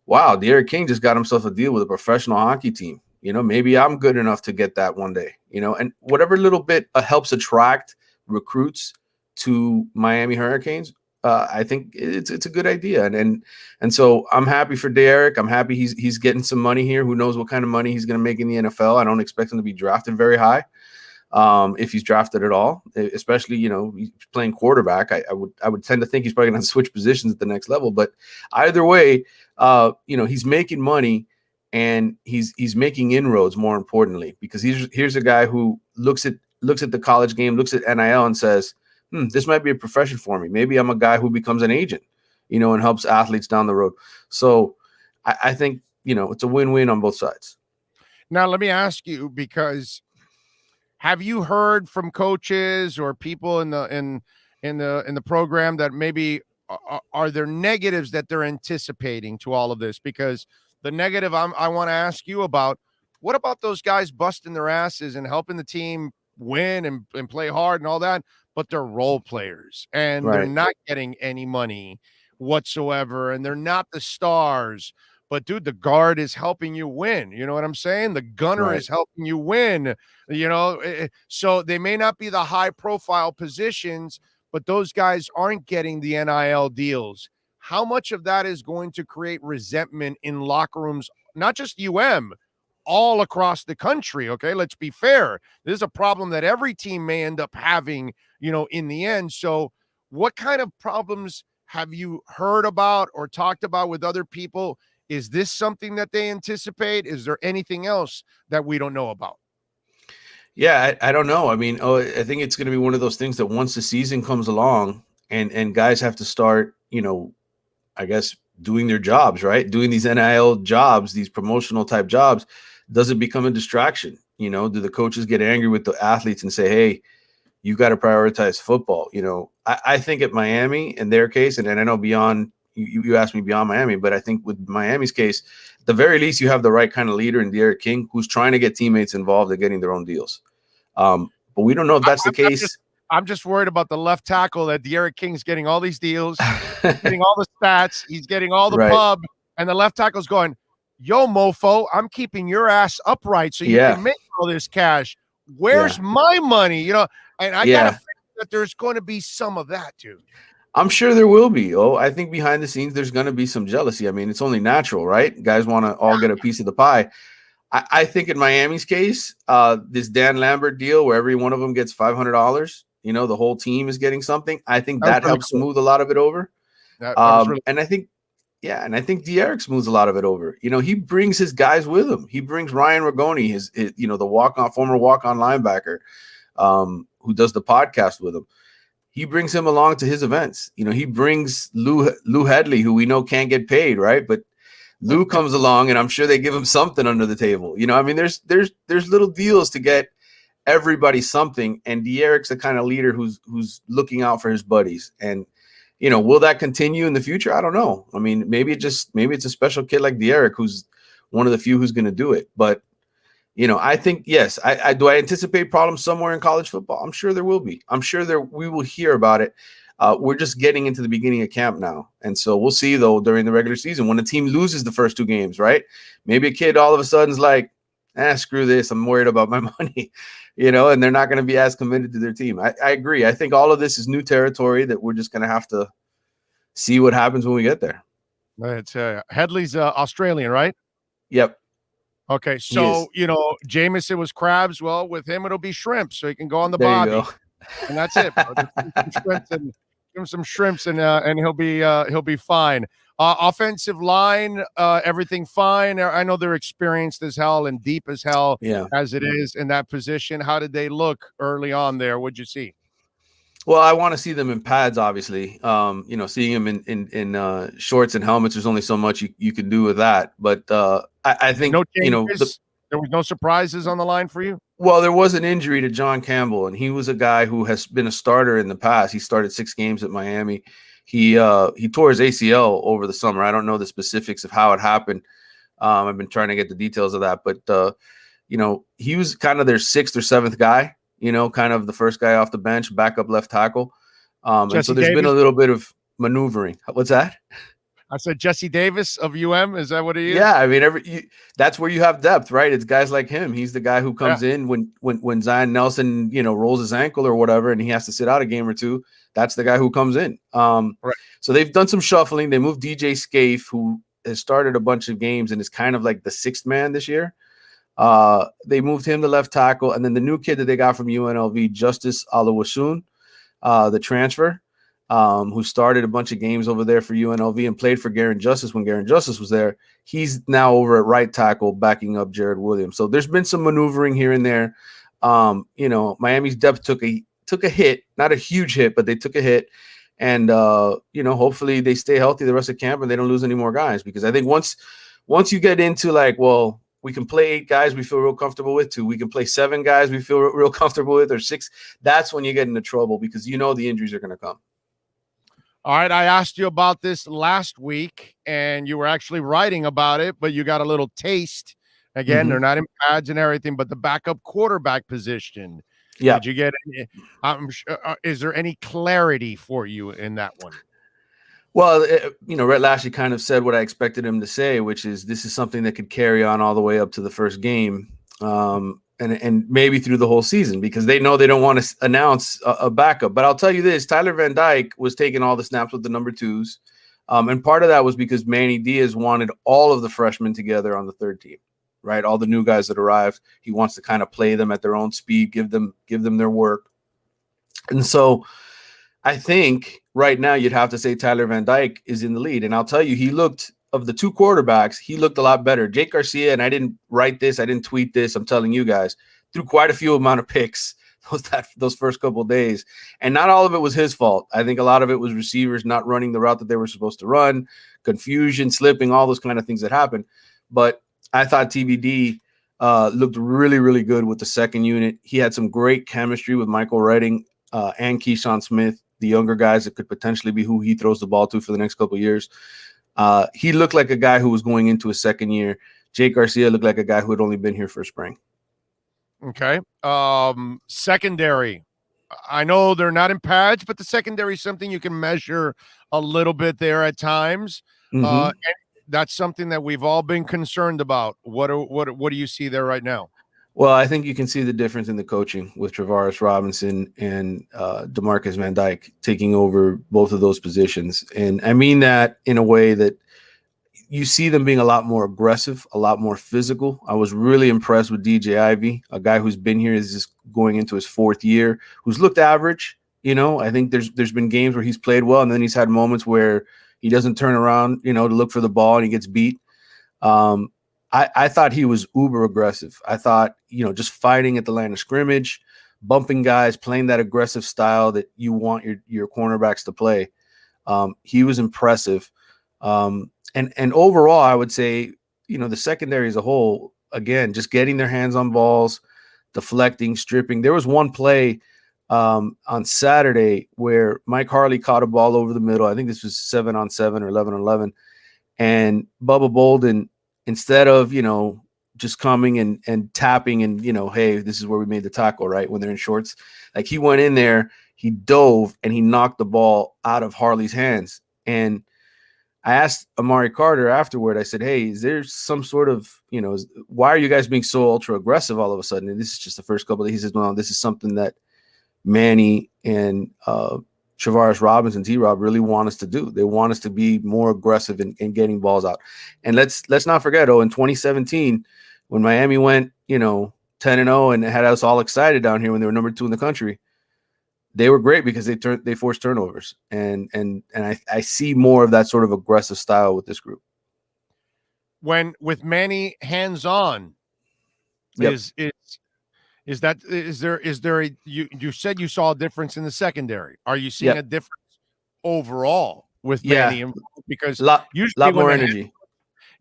Wow, Derrick King just got himself a deal with a professional hockey team. Maybe I'm good enough to get that one day, and whatever little bit helps attract recruits to Miami Hurricanes, I think it's a good idea. And so I'm happy for Derrick. I'm happy he's getting some money here. Who knows what kind of money he's going to make in the NFL? I don't expect him to be drafted very high. If he's drafted at all, especially, he's playing quarterback. I would tend to think he's probably going to switch positions at the next level. But either way, he's making money and he's making inroads, more importantly, because here's a guy who looks at the college game, looks at NIL and says, this might be a profession for me. Maybe I'm a guy who becomes an agent, and helps athletes down the road. So I think, it's a win-win on both sides. Now, let me ask you, because have you heard from coaches or people in the program that maybe are there negatives that they're anticipating to all of this? Because the negative I want to ask you about, what about those guys busting their asses and helping the team win and play hard and all that, but they're role players and they're not getting any money whatsoever, and they're not the stars. But, dude, the guard is helping you win. You know what I'm saying? The gunner is helping you win, So they may not be the high-profile positions, but those guys aren't getting the NIL deals. How much of that is going to create resentment in locker rooms, not just all across the country, okay? Let's be fair. This is a problem that every team may end up having, in the end. So what kind of problems have you heard about or talked about with other people? Is this something that they anticipate? Is there anything else that we don't know about? Yeah, I don't know. I mean, I think it's going to be one of those things that once the season comes along and guys have to start, I guess, doing their jobs, right? Doing these NIL jobs, these promotional type jobs, does it become a distraction? Do the coaches get angry with the athletes and say, hey, you got to prioritize football? I think at Miami, in their case, and I know beyond, you asked me beyond Miami, but I think with Miami's case, at the very least, you have the right kind of leader in Derrick King, who's trying to get teammates involved in getting their own deals. But we don't know if that's the case. I'm just worried about the left tackle, that Derrick King's getting all these deals, getting all the stats, he's getting all the pub, and the left tackle's going, yo, mofo, I'm keeping your ass upright so you can make all this cash. Where's my money? And I got to think that there's going to be some of that, dude. I'm sure there will be. I think behind the scenes, there's going to be some jealousy. I mean, it's only natural, right? Guys want to all get a piece of the pie. I think in Miami's case, this Dan Lambert deal where every one of them gets $500, the whole team is getting something. I think that really helps cool. smooth a lot of it over. That was really And I think, and I think Derrick smooths a lot of it over. He brings his guys with him. He brings Ryan Rigoni, his the former walk-on linebacker, who does the podcast with him. He brings him along to his events. He brings Lou Headley, who we know can't get paid, right? But Lou comes along, and I'm sure they give him something under the table. I mean, there's little deals to get everybody something, and Derrick's the kind of leader who's looking out for his buddies. And will that continue in the future? I don't know. I mean, maybe it's a special kid like Derrick who's one of the few who's going to do it. But I think yes. I anticipate problems somewhere in college football? I'm sure there will be. I'm sure we will hear about it. We're just getting into the beginning of camp now. And so we'll see, though, during the regular season when the team loses the first 2 games, right? Maybe a kid all of a sudden is like, screw this. I'm worried about my money, and they're not going to be as committed to their team. I agree. I think all of this is new territory that we're just going to have to see what happens when we get there. It's Headley's Australian, right? Yep. Okay. So, Jameson was crabs. Well, with him, it'll be shrimp. So he can go on the There bobby. you go. And that's it. Give him some shrimps and he'll be fine. Offensive line, everything fine. I know they're experienced as hell and deep as hell as it is in that position. How did they look early on there? What'd you see? Well, I want to see them in pads, obviously. Seeing them in shorts and helmets, there's only so much you can do with that. But I think no changes. There was no surprises on the line for you? Well, there was an injury to John Campbell, and he was a guy who has been a starter in the past. He started 6 games at Miami. He tore his ACL over the summer. I don't know the specifics of how it happened. I've been trying to get the details of that, but he was kind of their 6th or 7th guy. Kind of the first guy off the bench, backup left tackle. And so there's been a little bit of maneuvering. What's that? I said Jesse Davis of UM. Is that what he is? Yeah, I mean, that's where you have depth, right? It's guys like him. He's the guy who comes in when Zion Nelson, rolls his ankle or whatever, and he has to sit out a game or 2. That's the guy who comes in. Right. So they've done some shuffling. They moved DJ Scaife, who has started a bunch of games and is kind of like the 6th man this year. They moved him to left tackle, and then the new kid that they got from UNLV, Justice Alawasun, the transfer, who started a bunch of games over there for UNLV and played for Garen Justice when Garen Justice was there. He's now over at right tackle, backing up Jared Williams. So there's been some maneuvering here and there. Miami's depth took a hit, not a huge hit, but they took a hit. And hopefully they stay healthy the rest of camp and they don't lose any more guys, because I think once you get into we can play 8 guys we feel real comfortable with, 2. We can play 7 guys we feel real comfortable with, or 6. That's when you get into trouble, because the injuries are going to come. All right. I asked you about this last week, and you were actually writing about it, but you got a little taste. Again, they're not in pads and everything, but the backup quarterback position. Yeah. Did you get any? Is there any clarity for you in that one? Well, Rhett Lashley kind of said what I expected him to say, which is this is something that could carry on all the way up to the first game, and maybe through the whole season, because they know they don't want to announce a backup. But I'll tell you this, Tyler Van Dyke was taking all the snaps with the number 2s, and part of that was because Manny Diaz wanted all of the freshmen together on the 3rd team, right? All the new guys that arrived. He wants to kind of play them at their own speed, give them their work. And so I think right now you'd have to say Tyler Van Dyke is in the lead. And I'll tell you, of the 2 quarterbacks, he looked a lot better. Jake Garcia, and I didn't write this, I didn't tweet this, I'm telling you guys, threw quite a few amount of picks those first couple of days. And not all of it was his fault. I think a lot of it was receivers not running the route that they were supposed to run, confusion, slipping, all those kind of things that happen. But I thought TBD looked really, really good with the second unit. He had some great chemistry with Michael Redding and Keyshawn Smith, the younger guys that could potentially be who he throws the ball to for the next couple of years. He looked like a guy who was going into his second year. Jake Garcia looked like a guy who had only been here for spring. Okay. Secondary. I know they're not in pads, but the secondary is something you can measure a little bit there at times. And that's something that we've all been concerned about. What do you see there right now? Well, I think you can see the difference in the coaching with Travaris Robinson and DeMarcus Van Dyke taking over both of those positions. And I mean that in a way that you see them being a lot more aggressive, a lot more physical. I was really impressed with DJ Ivey, a guy who's been here, is just going into his 4th year, who's looked average. I think there's been games where he's played well, and then he's had moments where he doesn't turn around, to look for the ball, and he gets beat. I thought he was uber aggressive. I thought, just fighting at the line of scrimmage, bumping guys, playing that aggressive style that you want your cornerbacks to play. He was impressive. And overall, I would say, the secondary as a whole, again, just getting their hands on balls, deflecting, stripping. There was one play on Saturday where Mike Harley caught a ball over the middle. I think this was 7-on-7 or 11-on-11. And Bubba Bolden, instead of, just coming and tapping and, hey, this is where we made the tackle, right, when they're in shorts. Like, he went in there, he dove, and he knocked the ball out of Harley's hands. And I asked Amari Carter afterward, I said, hey, is there some sort of, why are you guys being so ultra aggressive all of a sudden? And this is just the first couple of days. He says, well, this is something that Manny and Travaris Robbins and T-Rob really want us to do. They want us to be more aggressive in getting balls out. And let's not forget, in 2017, when Miami went, 10-0 and had us all excited down here when they were number 2 in the country, they were great because they forced turnovers. And I see more of that sort of aggressive style with this group. With Manny hands-on, yep. Is there you said you saw a difference in the secondary? Are you seeing a difference overall with Manny? Because lot more energy.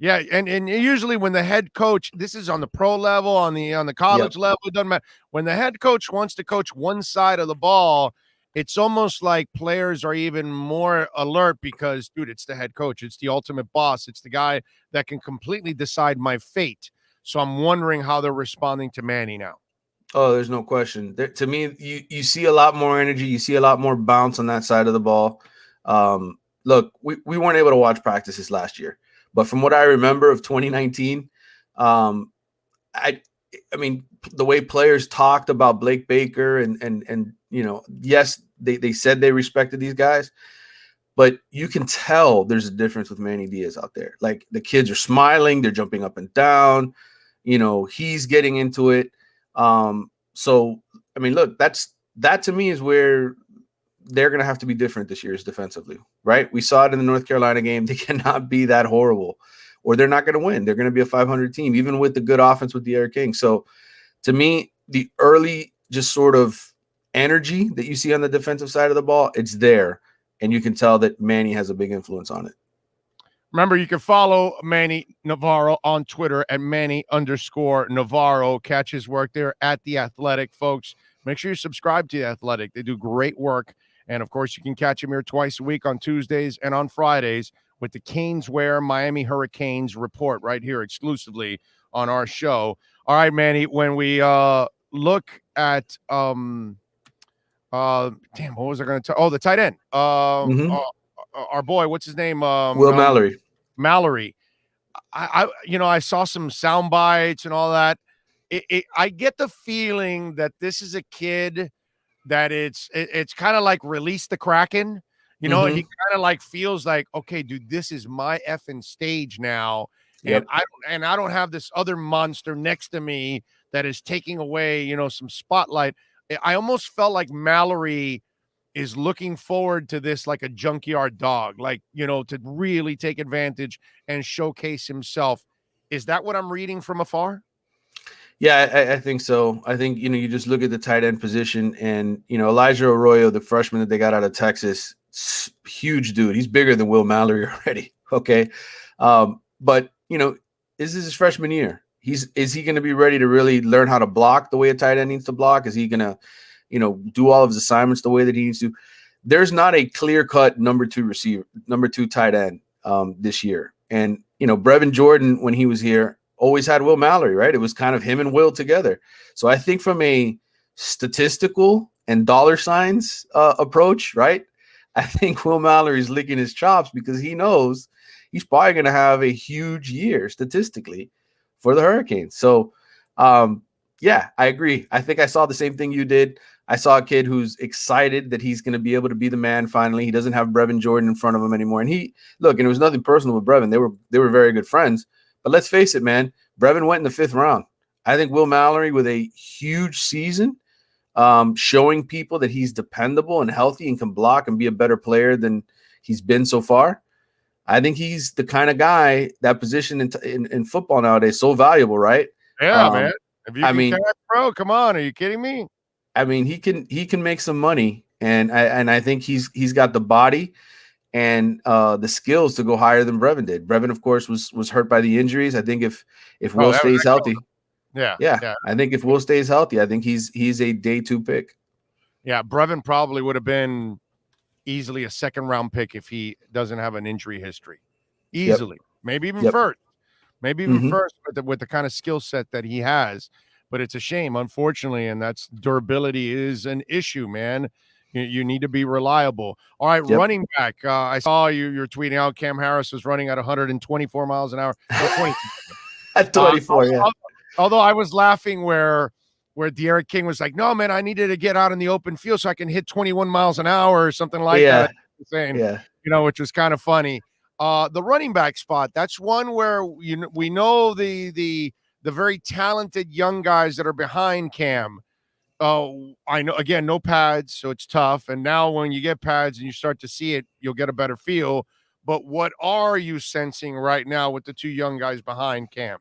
And usually when the head coach, this is on the pro level, on the college level, it doesn't matter. When the head coach wants to coach one side of the ball, it's almost like players are even more alert because, dude, it's the head coach. It's the ultimate boss. It's the guy that can completely decide my fate. So I'm wondering how they're responding to Manny now. Oh, there's no question. To me, you see a lot more energy. You see a lot more bounce on that side of the ball. Look, we weren't able to watch practices last year, but from what I remember of 2019, I mean, the way players talked about Blake Baker and yes, they said they respected these guys, but you can tell there's a difference with Manny Diaz out there. Like, the kids are smiling, they're jumping up and down, he's getting into it. So, I mean, look, that to me is where they're going to have to be different this year is defensively, right? We saw it in the North Carolina game. They cannot be that horrible or they're not going to win. They're going to be a 500 team, even with the good offense with Derrick King. So to me, the early just sort of energy that you see on the defensive side of the ball, it's there. And you can tell that Manny has a big influence on it. Remember, you can follow Manny Navarro on Twitter at Manny_Navarro. Catch his work there at The Athletic, folks. Make sure you subscribe to The Athletic. They do great work. And, of course, you can catch him here twice a week on Tuesdays and on Fridays with the Canesware Miami Hurricanes report right here exclusively on our show. All right, Manny, when we look at damn, what was I going to tell? Oh, the tight end. Our boy, what's his name? Will Mallory. Mallory. I saw some sound bites and all that. I get the feeling that this is a kid that it's kind of like Release the Kraken. He kind of like feels like, okay, dude, this is my effing stage now. And I don't have this other monster next to me that is taking away, some spotlight. I almost felt like Mallory is looking forward to this like a junkyard dog, like, to really take advantage and showcase himself. Is that what I'm reading from afar? Yeah, I think so. I think, you just look at the tight end position and, Elijah Arroyo, the freshman that they got out of Texas, huge dude. He's bigger than Will Mallory already. Okay. But, this is his freshman year. Is he going to be ready to really learn how to block the way a tight end needs to block? Is he going to, do all of his assignments the way that he needs to? There's not a clear-cut number 2 tight end this year. And, Brevin Jordan, when he was here, always had Will Mallory, right? It was kind of him and Will together. So I think from a statistical and dollar signs approach, right, I think Will Mallory's licking his chops because he knows he's probably going to have a huge year statistically for the Hurricanes. So, yeah, I agree. I think I saw the same thing you did. I saw a kid who's excited that he's going to be able to be the man finally. He doesn't have Brevin Jordan in front of him anymore. And and it was nothing personal with Brevin. They were very good friends. But let's face it, man, Brevin went in the 5th round. I think Will Mallory with a huge season, showing people that he's dependable and healthy and can block and be a better player than he's been so far. I think he's the kind of guy, that position in football nowadays, so valuable, right? Yeah, man. If you can catch, bro, come on. Are you kidding me? I mean, he can make some money, and I think he's got the body and the skills to go higher than Brevin did. Brevin, of course, was hurt by the injuries. I think if Will stays healthy, I think if Will stays healthy, I think he's a day 2 pick. Yeah, Brevin probably would have been easily a 2nd round pick if he doesn't have an injury history. Easily, maybe even first, first with the kind of skill set that he has. But it's a shame, unfortunately, and that's durability is an issue, man. You need to be reliable. All right, running back. I saw you're tweeting out Cam Harris was running at 124 miles an hour. At 24, Although I was laughing where Derrick King was like, no, man, I needed to get out in the open field so I can hit 21 miles an hour or something like that. Saying, which was kind of funny. The running back spot, that's one where we know the very talented young guys that are behind Cam. I know, again, no pads, so it's tough. And now when you get pads and you start to see it, you'll get a better feel. But what are you sensing right now with the 2 young guys behind Cam?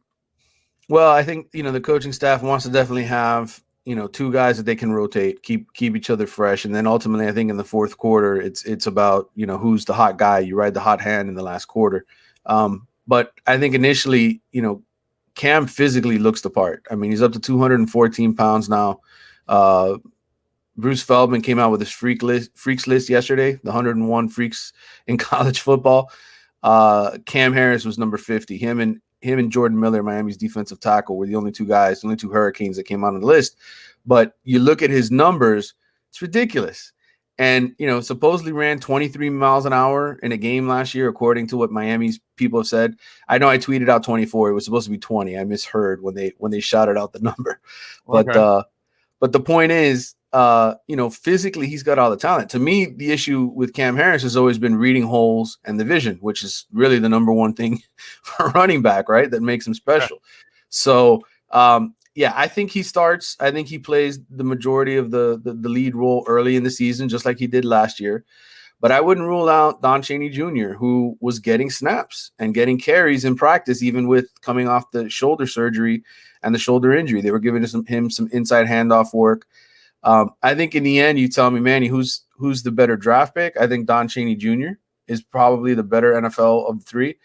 Well, I think, the coaching staff wants to definitely have, 2 guys that they can rotate, keep each other fresh. And then ultimately, I think in the 4th quarter, it's about, who's the hot guy. You ride the hot hand in the last quarter. But I think initially, Cam physically looks the part. I mean, he's up to 214 pounds now. Bruce Feldman came out with his freaks list yesterday, the 101 freaks in college football. Cam Harris was number 50. Him and Jordan Miller, Miami's defensive tackle, were the only 2 Hurricanes that came out on the list. But you look at his numbers, it's ridiculous. And, supposedly ran 23 miles an hour in a game last year, according to what Miami's people have said. I know I tweeted out 24. It was supposed to be 20. I misheard when they shouted out the number. But the point is, physically, he's got all the talent. To me, the issue with Cam Harris has always been reading holes and the vision, which is really the number one thing for a running back, right? That makes him special. So, I think he starts. I think he plays the majority of the lead role early in the season, just like he did last year. But I wouldn't rule out Don Chaney Jr., who was getting snaps and getting carries in practice, even with coming off the shoulder surgery and the shoulder injury. They were giving him some inside handoff work. I think in the end, you tell me, Manny, who's the better draft pick? I think Don Chaney Jr. is probably the better NFL of the 3.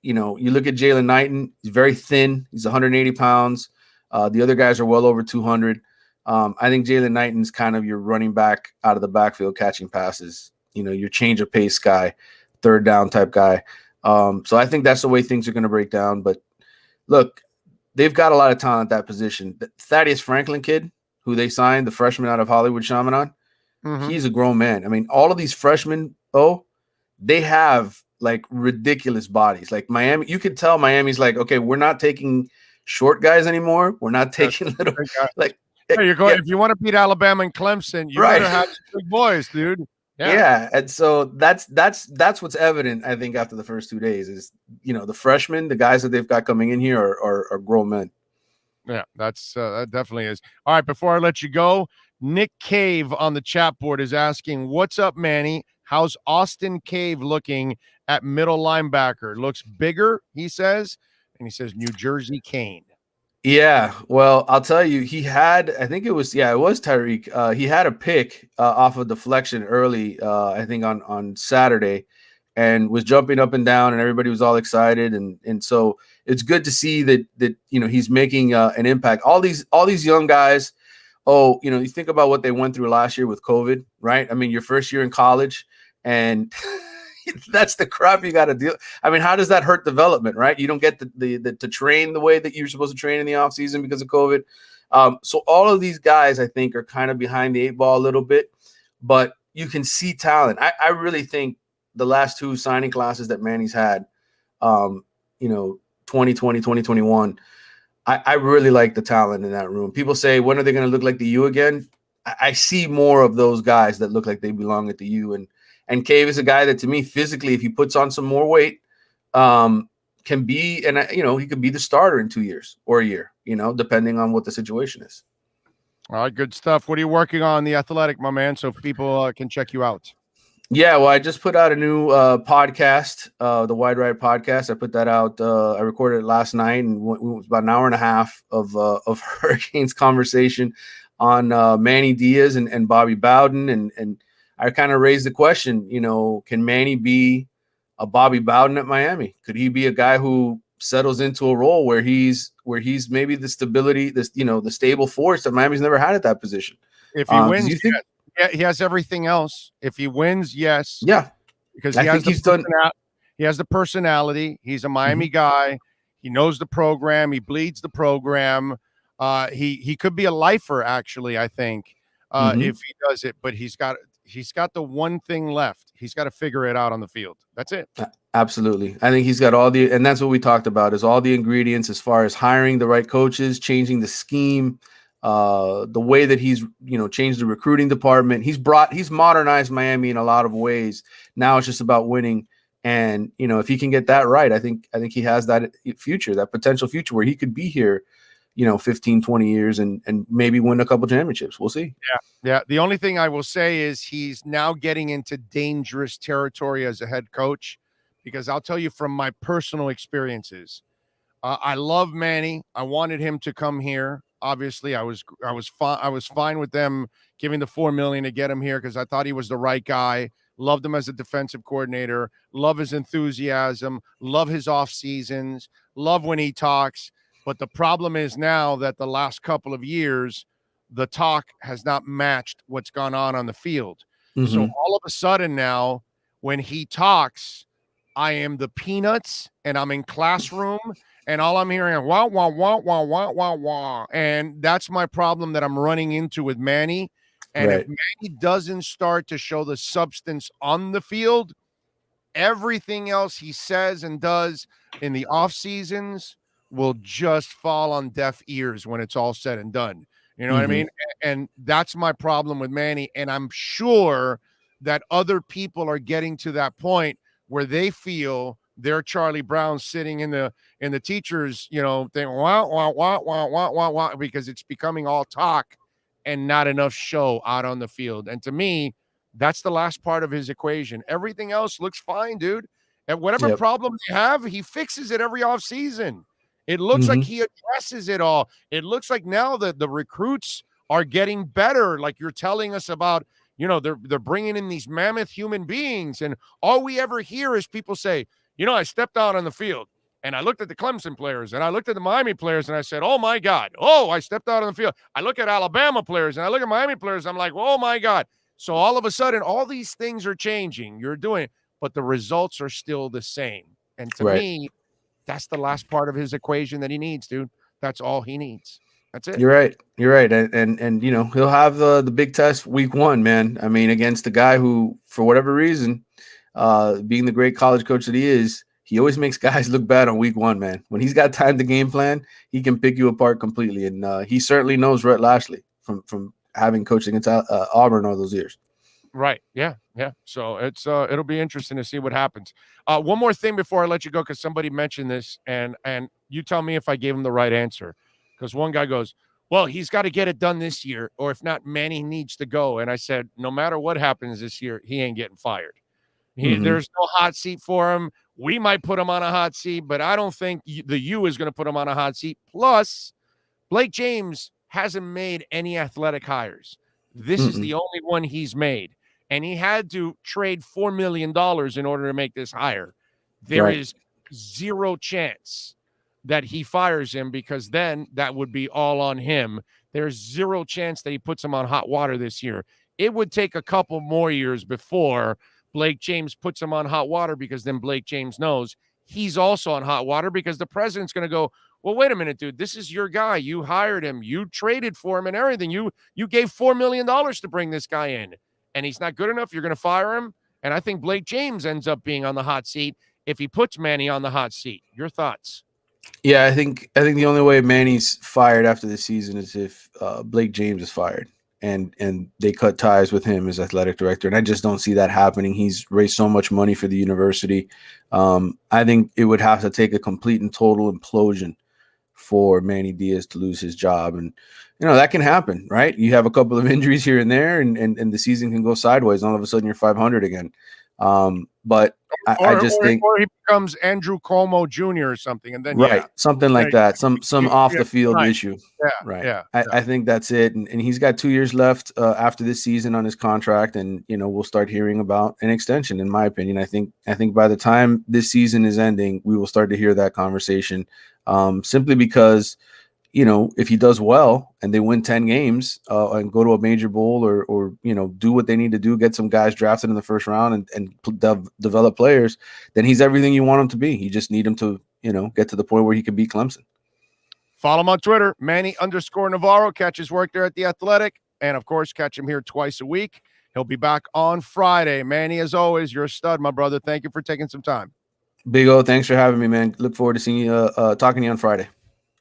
You look at Jalen Knighton, he's very thin. He's 180 pounds. The other guys are well over 200. I think Jalen Knighton's kind of your running back out of the backfield catching passes, your change of pace guy, 3rd down type guy. So I think that's the way things are going to break down. But look, they've got a lot of talent at that position. The Thaddeus Franklin kid, who they signed, the freshman out of Hollywood Chaminade, he's a grown man. I mean, all of these freshmen, they have like ridiculous bodies. Like Miami, you could tell Miami's like, okay, we're not taking short guys anymore. We're not taking little like. Hey, you're going if you want to beat Alabama and Clemson, you better have some big boys, dude. Yeah, and so that's what's evident. I think after the first 2 days is the freshmen, the guys that they've got coming in here are grown men. Yeah, that definitely is. All right, before I let you go, Nick Cave on the chat board is asking, "What's up, Manny? How's Austin Cave looking at middle linebacker? Looks bigger," he says, and he says New Jersey Cane. Yeah, well, I'll tell you, he had, I think it was Tyreek. He had a pick off of deflection early, I think on Saturday, and was jumping up and down, and everybody was all excited, and so it's good to see that he's making an impact. All these young guys. You think about what they went through last year with COVID, right? I mean, your first year in college, and that's the crap you got to deal. I mean, how does that hurt development, right? You don't get to train the way that you're supposed to train in the off season because of COVID. So all of these guys, I think, are kind of behind the 8 ball a little bit, but you can see talent. I really think the last 2 signing classes that Manny's had, 2020, 2021, I really like the talent in that room. People say, when are they going to look like the U again? I see more of those guys that look like they belong at the U. And Cave is a guy that, to me, physically, if he puts on some more weight, can be, and he could be the starter in 2 years or a year, depending on what the situation is. All right, good stuff. What are you working on The Athletic, my man, so people can check you out? Yeah, well, I just put out a new podcast, the Wide Right podcast. I put that out. I recorded it last night, and it was about an hour and a half of Hurricanes conversation on Manny Diaz and Bobby Bowden, and I kind of raised the question, can Manny be a Bobby Bowden at Miami? Could he be a guy who settles into a role where he's maybe the stability, the stable force that Miami's never had at that position? If he wins, yeah, he has everything else. If he wins, yes. Yeah. Because he has the personality. He's a Miami guy. He knows the program. He bleeds the program. He could be a lifer, actually, I think, if he does it. But he's got the one thing left. He's got to figure it out on the field. That's it. Absolutely. I think he's got and that's what we talked about, is all the ingredients as far as hiring the right coaches, changing the scheme, the way that he's, changed the recruiting department. He's modernized Miami in a lot of ways. Now it's just about winning. And, if he can get that right, I think he has that future, that potential future where he could be here, 15, 20 years and maybe win a couple championships. We'll see. Yeah. The only thing I will say is he's now getting into dangerous territory as a head coach, because I'll tell you from my personal experiences, I love Manny. I wanted him to come here. Obviously, I was fine with them giving the $4 million to get him here because I thought he was the right guy. Loved him as a defensive coordinator. Love his enthusiasm. Love his off seasons. Love when he talks. But the problem is now that the last couple of years, the talk has not matched what's gone on the field. So all of a sudden now, when he talks, I am the peanuts and I'm in classroom. And all I'm hearing is wah, wah, wah, wah, wah, wah, wah. And that's my problem that I'm running into with Manny. And if Manny doesn't start to show the substance on the field, everything else he says and does in the off seasons will just fall on deaf ears when it's all said and done. You know what I mean? And that's my problem with Manny. And I'm sure that other people are getting to that point where they feel they're Charlie Brown sitting in the teachers, thing, wah, wah, wah, wah, wah, wah, wah, because it's becoming all talk and not enough show out on the field. And to me, that's the last part of his equation. Everything else looks fine, dude. And whatever problem they have, he fixes it every offseason. It looks like he addresses it all. It looks like now that the recruits are getting better, like you're telling us about. They're bringing in these mammoth human beings, and all we ever hear is people say, I stepped out on the field and I looked at the Clemson players and I looked at the Miami players and I said, oh my God, I stepped out on the field. I look at Alabama players and I look at Miami players. I'm like, oh my God. So all of a sudden, all these things are changing. You're doing it, but the results are still the same. And to me, that's the last part of his equation that he needs, dude. That's all he needs. That's it. You're right. And he'll have the big test week 1, man. I mean, against the guy who, for whatever reason, being the great college coach that he is, he always makes guys look bad on week 1, man. When he's got time to game plan, he can pick you apart completely. And he certainly knows Rhett Lashley from having coached against Auburn all those years. Right. Yeah. So it'll be interesting to see what happens. One more thing before I let you go, because somebody mentioned this, and you tell me if I gave him the right answer. Because one guy goes, well, he's got to get it done this year, or if not, Manny needs to go. And I said, no matter what happens this year, he ain't getting fired. There's no hot seat for him. We might put him on a hot seat, but I don't think the U is going to put him on a hot seat. Plus, Blake James hasn't made any athletic hires. This is the only one he's made. And he had to trade $4 million in order to make this hire. There is zero chance that he fires him, because then that would be all on him. There's zero chance that he puts him on hot water this year. It would take a couple more years before Blake James puts him on hot water, because then Blake James knows he's also on hot water, because the president's going to go, well, wait a minute, dude, this is your guy. You hired him. You traded for him and everything. You gave $4 million to bring this guy in, and he's not good enough. You're going to fire him. And I think Blake James ends up being on the hot seat if he puts Manny on the hot seat. Your thoughts? Yeah, I think the only way Manny's fired after this season is if Blake James is fired and they cut ties with him as athletic director. And I just don't see that happening. He's raised so much money for the university. I think it would have to take a complete and total implosion for Manny Diaz to lose his job. And, that can happen, right? You have a couple of injuries here and there, and the season can go sideways. All of a sudden you're 500 again. But I just think, or he becomes Andrew Cuomo Jr. or something, and then right, something like that, some off the field right. issue, right? Yeah. I think that's it, and he's got 2 years left after this season on his contract, and we'll start hearing about an extension. In my opinion, I think by the time this season is ending, we will start to hear that conversation, simply because if he does well and they win 10 games and go to a major bowl or do what they need to do, get some guys drafted in the first round and develop players, then he's everything you want him to be. You just need him to, get to the point where he can beat Clemson. Follow him on Twitter, Manny_Navarro. Catch his work there at The Athletic. And, of course, catch him here twice a week. He'll be back on Friday. Manny, as always, you're a stud, my brother. Thank you for taking some time. Big O, thanks for having me, man. Look forward to seeing you, talking to you on Friday.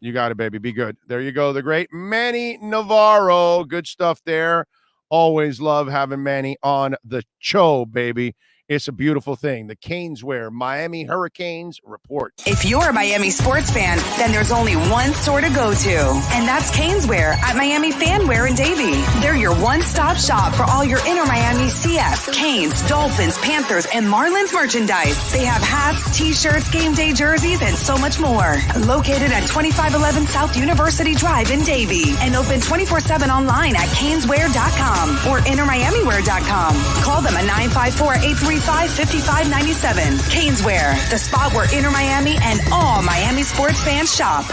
You got it, baby. Be good. There you go. The great Manny Navarro. Good stuff there. Always love having Manny on the show, baby. It's a beautiful thing. The Canesware Miami Hurricanes report. If you're a Miami sports fan, then there's only one store to go to, and that's Canesware at Miami Fanware in Davie. They're your one-stop shop for all your Inter Miami CF, Canes, Dolphins, Panthers, and Marlins merchandise. They have hats, t-shirts, game day jerseys, and so much more. Located at 2511 South University Drive in Davie, and open 24/7 online at caneswear.com or intermiamiwear.com. Call them at 954-835-5597. Canesware, the spot where Inter Miami and all Miami sports fans shop.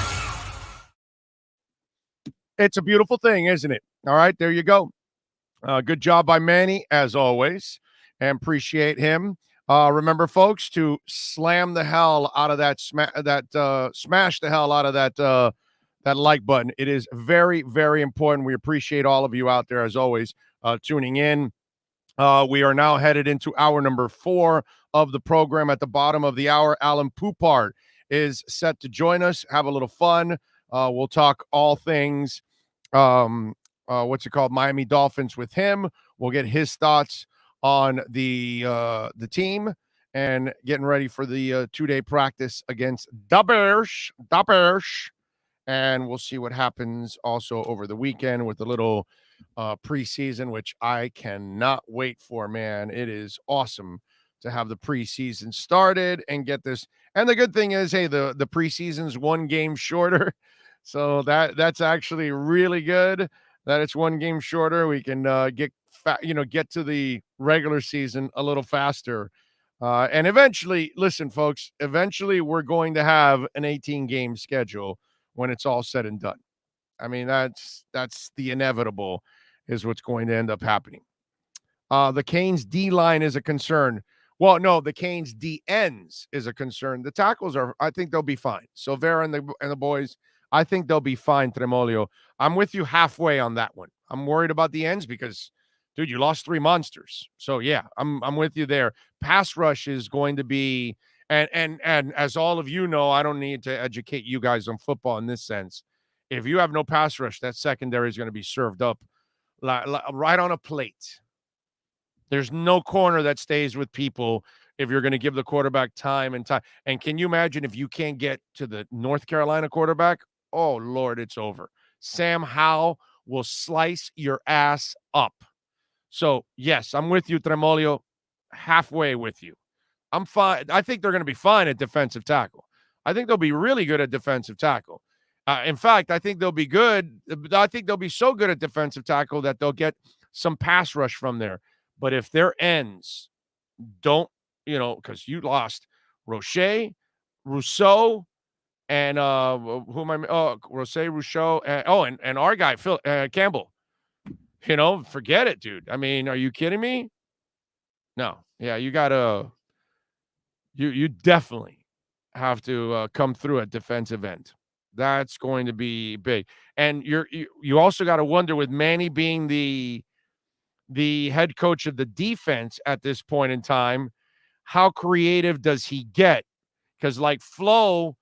It's a beautiful thing, isn't it? All right, there you go. Good job by Manny, as always, and appreciate him. Remember, folks, to slam the hell out of that, smash the hell out of that like button. It is very, very important. We appreciate all of you out there, as always, tuning in. We are now headed into hour number 4 of the program. At the bottom of the hour, Alan Poupart is set to join us, have a little fun. We'll talk all things, Miami Dolphins with him. We'll get his thoughts on the team and getting ready for the 2-day practice against the Bears. And we'll see what happens also over the weekend with a little preseason, which I cannot wait for, man. It is awesome to have the preseason started and get this. And the good thing is, hey, the preseason's one game shorter. So that's actually really good that it's one game shorter. We can get to the regular season a little faster. And eventually, listen, folks, we're going to have an 18-game schedule when it's all said and done. I mean, that's the inevitable is what's going to end up happening. The Canes D-line is a concern. Well, no, the Canes D-ends is a concern. The tackles I think they'll be fine. Silvera and the boys, I think they'll be fine, Tremolio. I'm with you halfway on that one. I'm worried about the ends because, dude, you lost 3 monsters. So, yeah, I'm with you there. Pass rush is going to be, and as all of you know, I don't need to educate you guys on football in this sense. If you have no pass rush, that secondary is going to be served up right on a plate. There's no corner that stays with people if you're going to give the quarterback time. And can you imagine if you can't get to the North Carolina quarterback? Oh, Lord, it's over. Sam Howell will slice your ass up. So, yes, I'm with you, Tremolio, halfway with you. I'm fine. I think they're going to be fine at defensive tackle. I think they'll be really good at defensive tackle. In fact, I think they'll be good. I think they'll be so good at defensive tackle that they'll get some pass rush from there. But if their ends don't, because you lost Roche, Rousseau, and who am I? Oh, Roche, Rousseau, and our guy, Phil Campbell. Forget it, dude. I mean, are you kidding me? No. Yeah, you got to you definitely have to come through at defensive end. That's going to be big. And you also got to wonder, with Manny being the head coach of the defense at this point in time, how creative does he get? Because like Flo,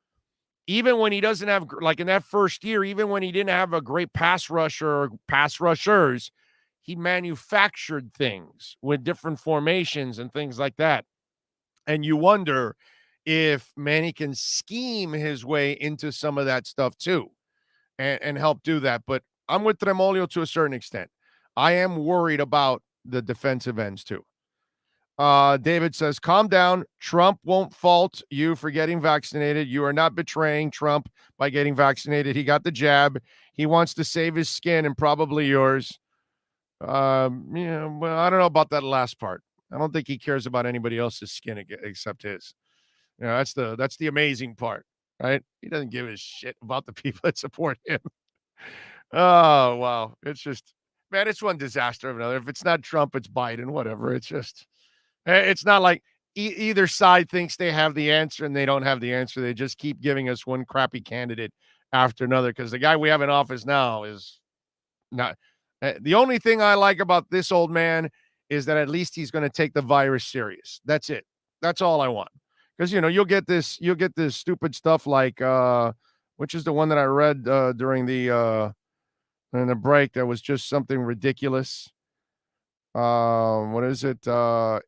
even when he doesn't have, like in that first year, even when he didn't have a great pass rusher or pass rushers, he manufactured things with different formations and things like that. And you wonder if Manny can scheme his way into some of that stuff too and help do that. But I'm with Tremolio to a certain extent. I am worried about the defensive ends too. David says, calm down. Trump won't fault you for getting vaccinated. You are not betraying Trump by getting vaccinated. He got the jab. He wants to save his skin and probably yours. Yeah, well, I don't know about that last part. I don't think he cares about anybody else's skin except his. You know, that's the amazing part, right? He doesn't give a shit about the people that support him. Oh, wow. It's just, man, it's one disaster of another. If it's not Trump, it's Biden, whatever. It's just, it's not like either side thinks they have the answer and they don't have the answer. They just keep giving us one crappy candidate after another because the guy we have in office now is not. The only thing I like about this old man is that at least he's going to take the virus serious. That's it. That's all I want. Because, you know, you'll get this stupid stuff like, which is the one that I read during the break that was just something ridiculous. What is it?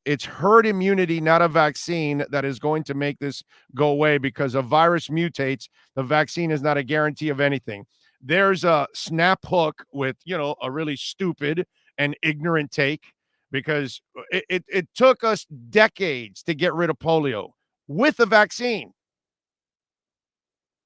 It's herd immunity, not a vaccine, that is going to make this go away because a virus mutates. The vaccine is not a guarantee of anything. There's a snap hook with, you know, a really stupid and ignorant take because it took us decades to get rid of polio with a vaccine.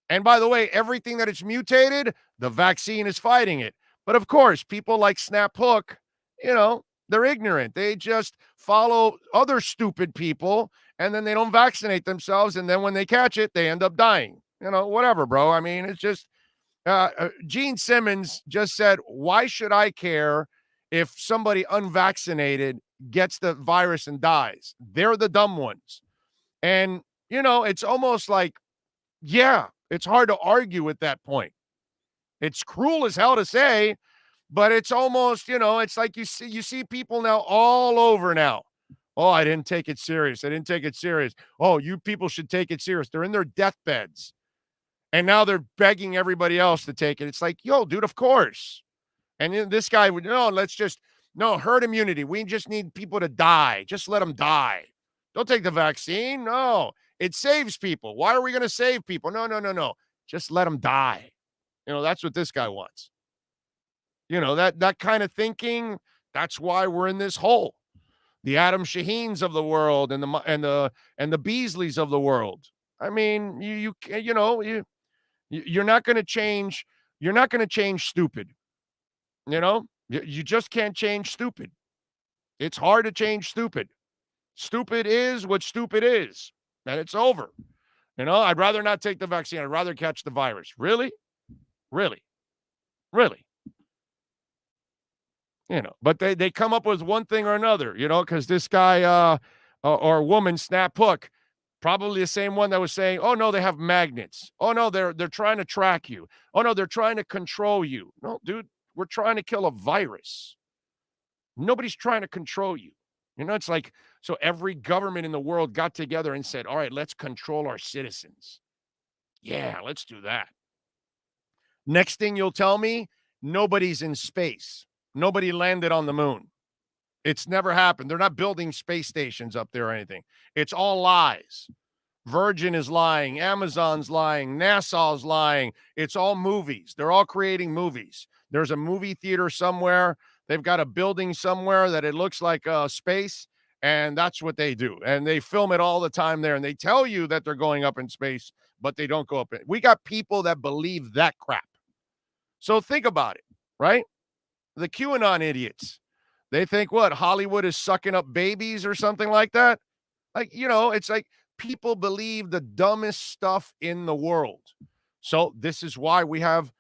And by the way, everything that it's mutated, the vaccine is fighting it. But of course, people like Snap Hook, you know, they're ignorant. They just follow other stupid people and then they don't vaccinate themselves. And then when they catch it, they end up dying. You know, whatever, bro. I mean, it's just Gene Simmons just said, why should I care if somebody unvaccinated gets the virus and dies? They're the dumb ones. And, you know, it's almost like, yeah, it's hard to argue with that point. It's cruel as hell to say, but it's almost, you know, it's like you see people now all over now. Oh, I didn't take it serious. I didn't take it serious. Oh, you people should take it serious. They're in their deathbeds. And now they're begging everybody else to take it. It's like, yo, dude, of course. And then this guy would, no, herd immunity. We just need people to die. Just let them die. Don't take the vaccine. No, it saves people. Why are we going to save people? No. Just let them die. You know, that's what this guy wants. You know, that kind of thinking, that's why we're in this hole. The Adam Shaheens of the world and the Beasleys of the world. I mean, you're not going to change. You're not going to change stupid. You know, you just can't change stupid. It's hard to change stupid. Stupid is what stupid is, and it's over. You know, I'd rather not take the vaccine. I'd rather catch the virus. Really? You know, but they come up with one thing or another, you know, because this guy or woman, Snap Hook, probably the same one that was saying, oh, no, they have magnets. Oh, no, they're trying to track you. Oh, no, they're trying to control you. No, dude, we're trying to kill a virus. Nobody's trying to control you. You know, it's like, so every government in the world got together and said, all right, let's control our citizens. Yeah, let's do that. Next thing you'll tell me, nobody's in space. Nobody landed on the moon. It's never happened. They're not building space stations up there or anything. It's all lies. Virgin is lying. Amazon's lying. NASA's lying. It's all movies. They're all creating movies. There's a movie theater somewhere. They've got a building somewhere that it looks like space, and that's what they do. And they film it all the time there, and they tell you that they're going up in space, but they don't go up. We got people that believe that crap. So think about it, right? The QAnon idiots. They think what? Hollywood is sucking up babies or something like that? Like, you know, it's like people believe the dumbest stuff in the world. So this is why we have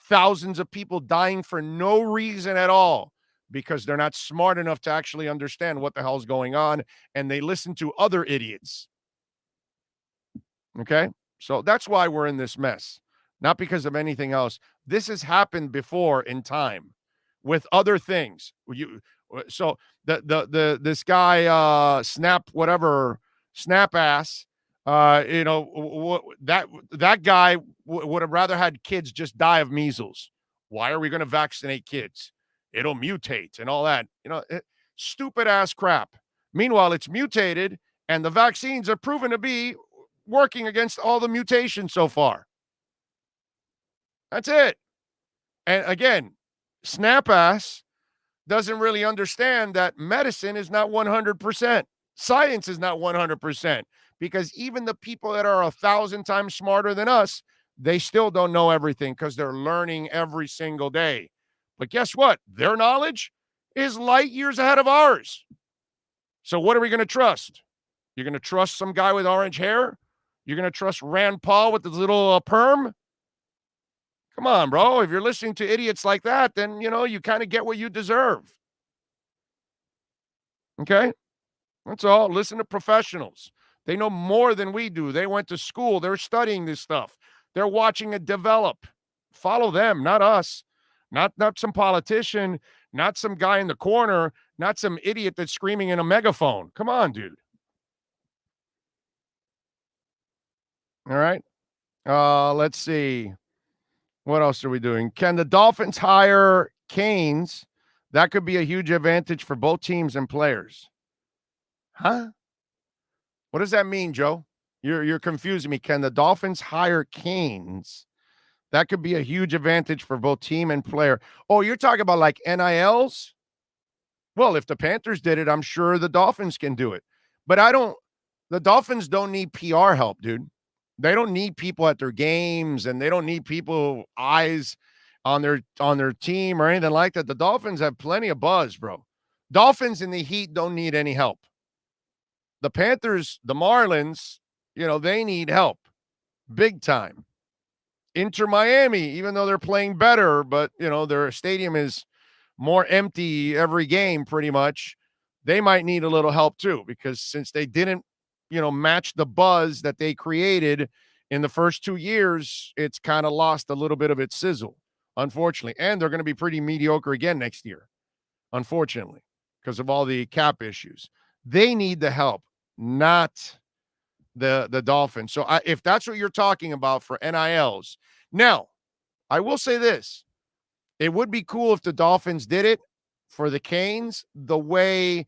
thousands of people dying for no reason at all, because they're not smart enough to actually understand what the hell's going on, and they listen to other idiots. Okay? So that's why we're in this mess, not because of anything else. This has happened before in time with other things. So this guy Snap Ass That guy would have rather had kids just die of measles. Why are we going to vaccinate kids? It'll mutate and all that. Stupid ass crap. Meanwhile, it's mutated, and the vaccines are proven to be working against all the mutations so far. That's it. And again, snap ass doesn't really understand that medicine is not 100%. Science is not 100%, because even the people that are 1,000 times smarter than us, they still don't know everything because they're learning every single day. But guess what? Their knowledge is light years ahead of ours. So what are we going to trust? You're going to trust some guy with orange hair? You're going to trust Rand Paul with his little perm? Come on, bro. If you're listening to idiots like that, then, you kind of get what you deserve. Okay? That's all. Listen to professionals. They know more than we do. They went to school. They're studying this stuff. They're watching it develop. Follow them, not us. Not some politician, not some guy in the corner, not some idiot that's screaming in a megaphone. Come on, dude. All right. Let's see. What else are we doing? Can the Dolphins hire Canes? That could be a huge advantage for both teams and players. Huh? What does that mean, Joe? You're confusing me. Can the Dolphins hire Canes? That could be a huge advantage for both team and player. Oh, you're talking about like NILs? Well, if the Panthers did it, I'm sure the Dolphins can do it. But the Dolphins don't need PR help, dude. They don't need people at their games, and they don't need people eyes on their team or anything like that. The Dolphins have plenty of buzz, bro. Dolphins in the heat don't need any help. The Panthers, the Marlins, they need help big time. Inter Miami, even though they're playing better, but, their stadium is more empty every game pretty much. They might need a little help too, because since they didn't, match the buzz that they created in the first 2 years, it's kind of lost a little bit of its sizzle, unfortunately. And they're going to be pretty mediocre again next year, unfortunately, because of all the cap issues. They need the help, not the Dolphins. So if that's what you're talking about for NILs. Now, I will say this. It would be cool if the Dolphins did it for the Canes the way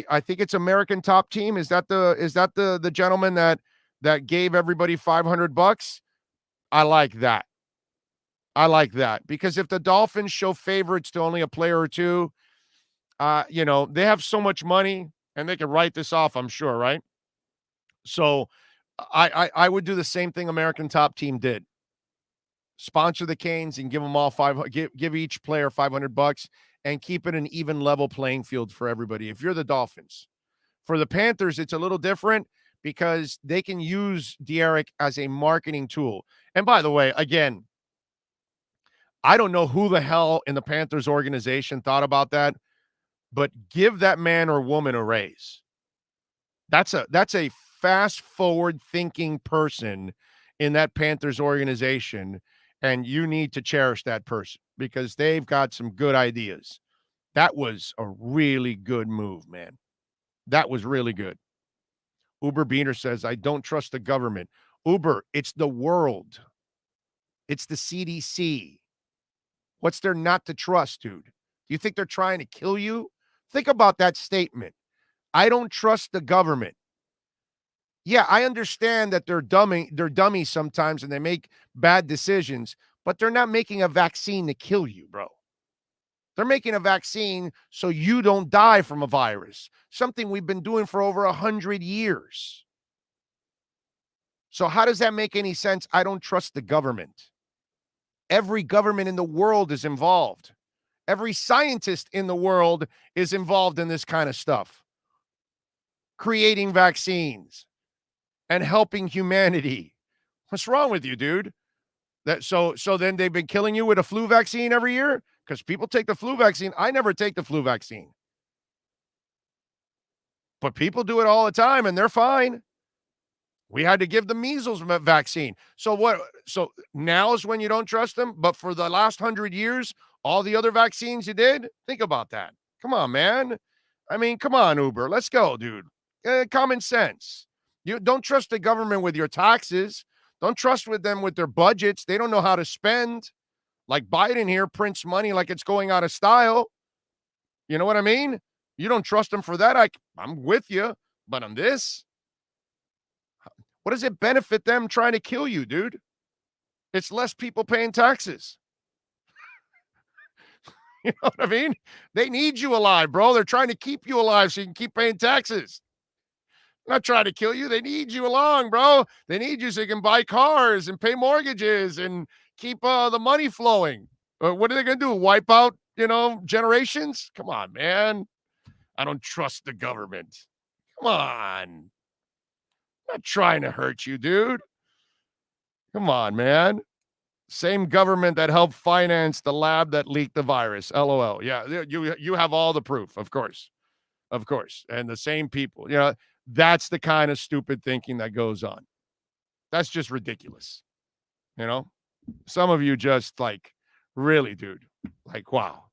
I think it's American Top Team. Is that the gentleman that gave everybody $500? I like that. Because if the Dolphins show favorites to only a player or two, they have so much money and they can write this off, I'm sure, right? So I would do the same thing American Top Team did. Sponsor the Canes and give them all give each player $500 and keep it an even level playing field for everybody. If you're the Dolphins, for the Panthers, it's a little different because they can use Derrick as a marketing tool. And by the way, again, I don't know who the hell in the Panthers organization thought about that, but give that man or woman a raise. That's a fast forward thinking person in that Panthers organization. And you need to cherish that person because they've got some good ideas. That was a really good move, man. That was really good. Uber Beaner says, I don't trust the government. Uber, it's the world. It's the CDC. What's there not to trust, dude? Do you think they're trying to kill you? Think about that statement. I don't trust the government. Yeah, I understand that they're dummies sometimes and they make bad decisions, but they're not making a vaccine to kill you, bro. They're making a vaccine so you don't die from a virus, something we've been doing for over 100 years. So how does that make any sense? I don't trust the government. Every government in the world is involved. Every scientist in the world is involved in this kind of stuff. Creating vaccines and helping humanity. What's wrong with you, dude? So then they've been killing you with a flu vaccine every year? Because people take the flu vaccine. I never take the flu vaccine. But people do it all the time, and they're fine. We had to give the measles vaccine. So now is when you don't trust them? But for the last 100 years, all the other vaccines you did? Think about that. Come on, man. I mean, come on, Uber. Let's go, dude. Common sense. You don't trust the government with your taxes. Don't trust with them with their budgets. They don't know how to spend. Like Biden here prints money like it's going out of style. You know what I mean? You don't trust them for that. I'm with you. But on this, what does it benefit them trying to kill you, dude? It's less people paying taxes. You know what I mean? They need you alive, bro. They're trying to keep you alive so you can keep paying taxes. They're not trying to kill you. They need you along, bro. They need you so you can buy cars and pay mortgages and keep the money flowing. What are they going to do? Wipe out, generations? Come on, man. I don't trust the government. Come on. I'm not trying to hurt you, dude. Come on, man. Same government that helped finance the lab that leaked the virus. LOL. Yeah, you have all the proof, of course. Of course. And the same people. That's the kind of stupid thinking that goes on. That's just ridiculous. Some of you just like, really, dude. Like, wow.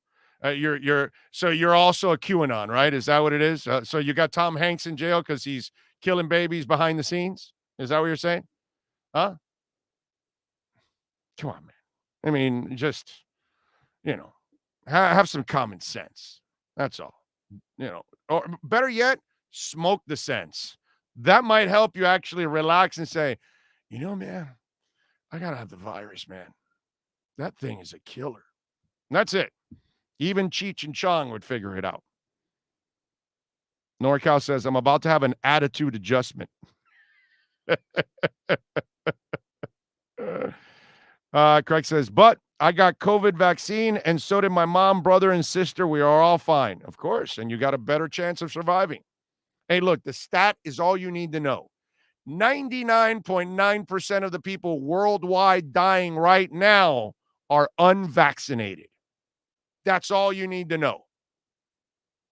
You're also a QAnon, right? Is that what it is? So you got Tom Hanks in jail because he's killing babies behind the scenes? Is that what you're saying? Huh? Come on, man. I mean, just, have some common sense. That's all. Or better yet, smoke the sense. That might help you actually relax and say, man, I got to have the virus, man. That thing is a killer. And that's it. Even Cheech and Chong would figure it out. NorCal says, I'm about to have an attitude adjustment. Craig says, but I got COVID vaccine, and so did my mom, brother, and sister. We are all fine, of course, and you got a better chance of surviving. Hey, look, the stat is all you need to know. 99.9% of the people worldwide dying right now are unvaccinated. That's all you need to know.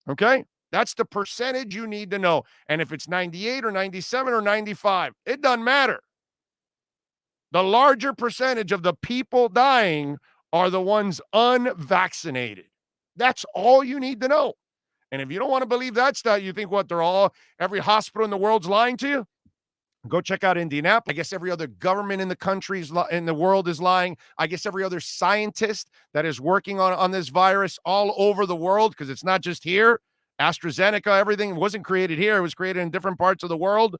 Okay? That's the percentage you need to know. And if it's 98 or 97 or 95, it doesn't matter. The larger percentage of the people dying are the ones unvaccinated. That's all you need to know. And if you don't want to believe that stat, you think every hospital in the world's lying to you? Go check out Indianapolis. I guess every other government in the world is lying. I guess every other scientist that is working on this virus all over the world, because it's not just here. AstraZeneca, everything wasn't created here. It was created in different parts of the world.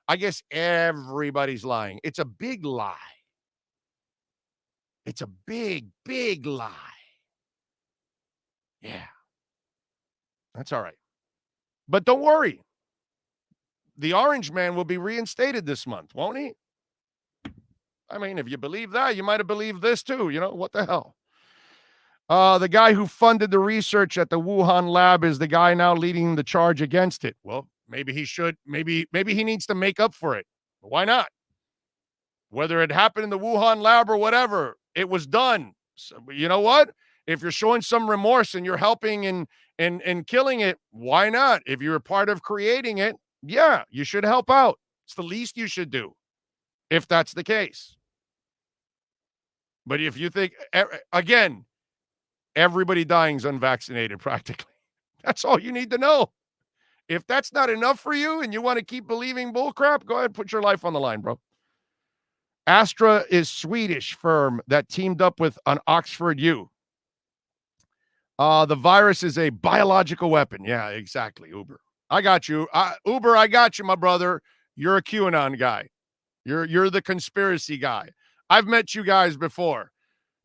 I guess everybody's lying. It's a big lie. It's a big, big lie. Yeah. That's all right. But don't worry. The Orange Man will be reinstated this month, won't he? I mean, if you believe that, you might have believed this too. What the hell? The guy who funded the research at the Wuhan lab is the guy now leading the charge against it. Well, maybe he should. Maybe he needs to make up for it. Why not? Whether it happened in the Wuhan lab or whatever, it was done. So, you know what? If you're showing some remorse and you're helping in killing it, why not? If you're a part of creating it, yeah, you should help out. It's the least you should do, if that's the case. But if you think, again, everybody dying is unvaccinated practically. That's all you need to know. If that's not enough for you and you want to keep believing bullcrap, go ahead and put your life on the line, bro. Astra is Swedish firm that teamed up with an Oxford U. The virus is a biological weapon. Yeah, exactly, Uber. I got you. Uber, I got you, my brother. You're a QAnon guy. You're the conspiracy guy. I've met you guys before.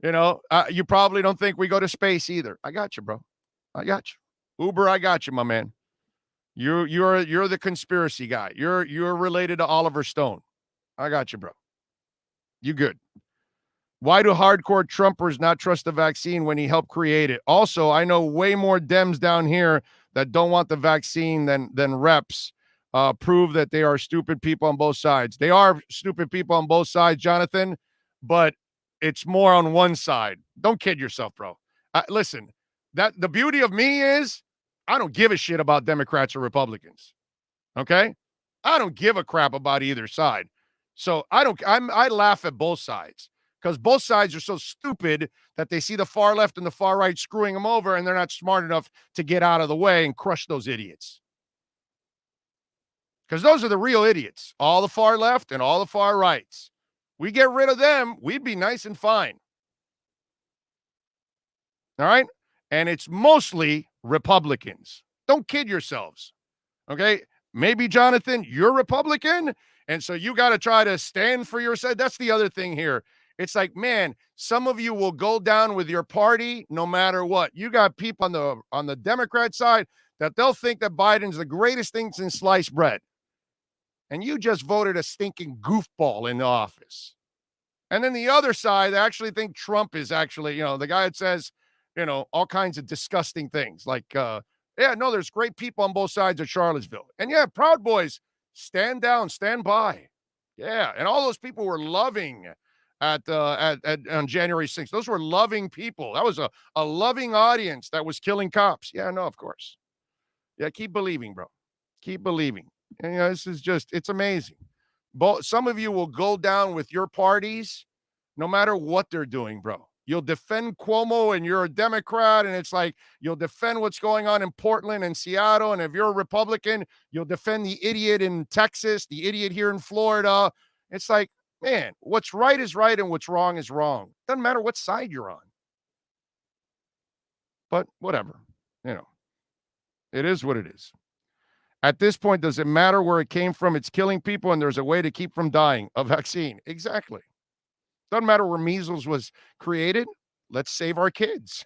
You probably don't think we go to space either. I got you, bro. I got you. Uber, I got you, my man. You're the conspiracy guy. You're related to Oliver Stone. I got you, bro. You good. Why do hardcore Trumpers not trust the vaccine when he helped create it? Also, I know way more Dems down here that don't want the vaccine than reps. Prove that they are stupid people on both sides. They are stupid people on both sides, Jonathan, but it's more on one side. Don't kid yourself, bro. Listen, the beauty of me is I don't give a shit about Democrats or Republicans. Okay? I don't give a crap about either side. So I laugh at both sides because both sides are so stupid that they see the far left and the far right screwing them over, and they're not smart enough to get out of the way and crush those idiots. Because those are the real idiots, all the far left and all the far rights. We get rid of them, we'd be nice and fine. All right? And it's mostly Republicans. Don't kid yourselves. Okay? Maybe, Jonathan, you're Republican, and so you got to try to stand for your side. That's the other thing here. It's like, man, some of you will go down with your party no matter what. You got people on the Democrat side that they'll think that Biden's the greatest thing since sliced bread. And you just voted a stinking goofball in the office. And then the other side, they actually think Trump is actually, the guy that says, all kinds of disgusting things like, there's great people on both sides of Charlottesville. And yeah, Proud Boys, stand down, stand by. Yeah, and all those people were loving on January 6th. Those were loving people. That was a loving audience that was killing cops. Yeah, no, of course. Yeah, keep believing, bro. Keep believing. And, this is it's amazing. Some of you will go down with your parties no matter what they're doing, bro. You'll defend Cuomo and you're a Democrat, and it's like you'll defend what's going on in Portland and Seattle. And if you're a Republican, you'll defend the idiot in Texas, the idiot here in Florida. It's like, man, what's right is right and what's wrong is wrong. Doesn't matter what side you're on. But whatever, it is what it is. At this point, does it matter where it came from? It's killing people, and there's a way to keep from dying. A vaccine. Exactly. Doesn't matter where measles was created. Let's save our kids.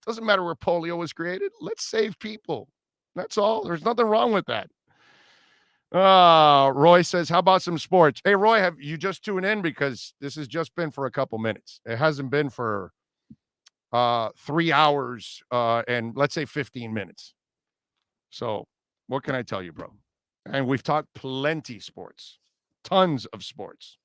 Doesn't matter where polio was created. Let's save people. That's all. There's nothing wrong with that. Roy says, how about some sports? Hey, Roy, have you just tuned in? Because this has just been for a couple minutes. It hasn't been for 3 hours and let's say 15 minutes. So what can I tell you, bro? And we've talked plenty sports, tons of sports.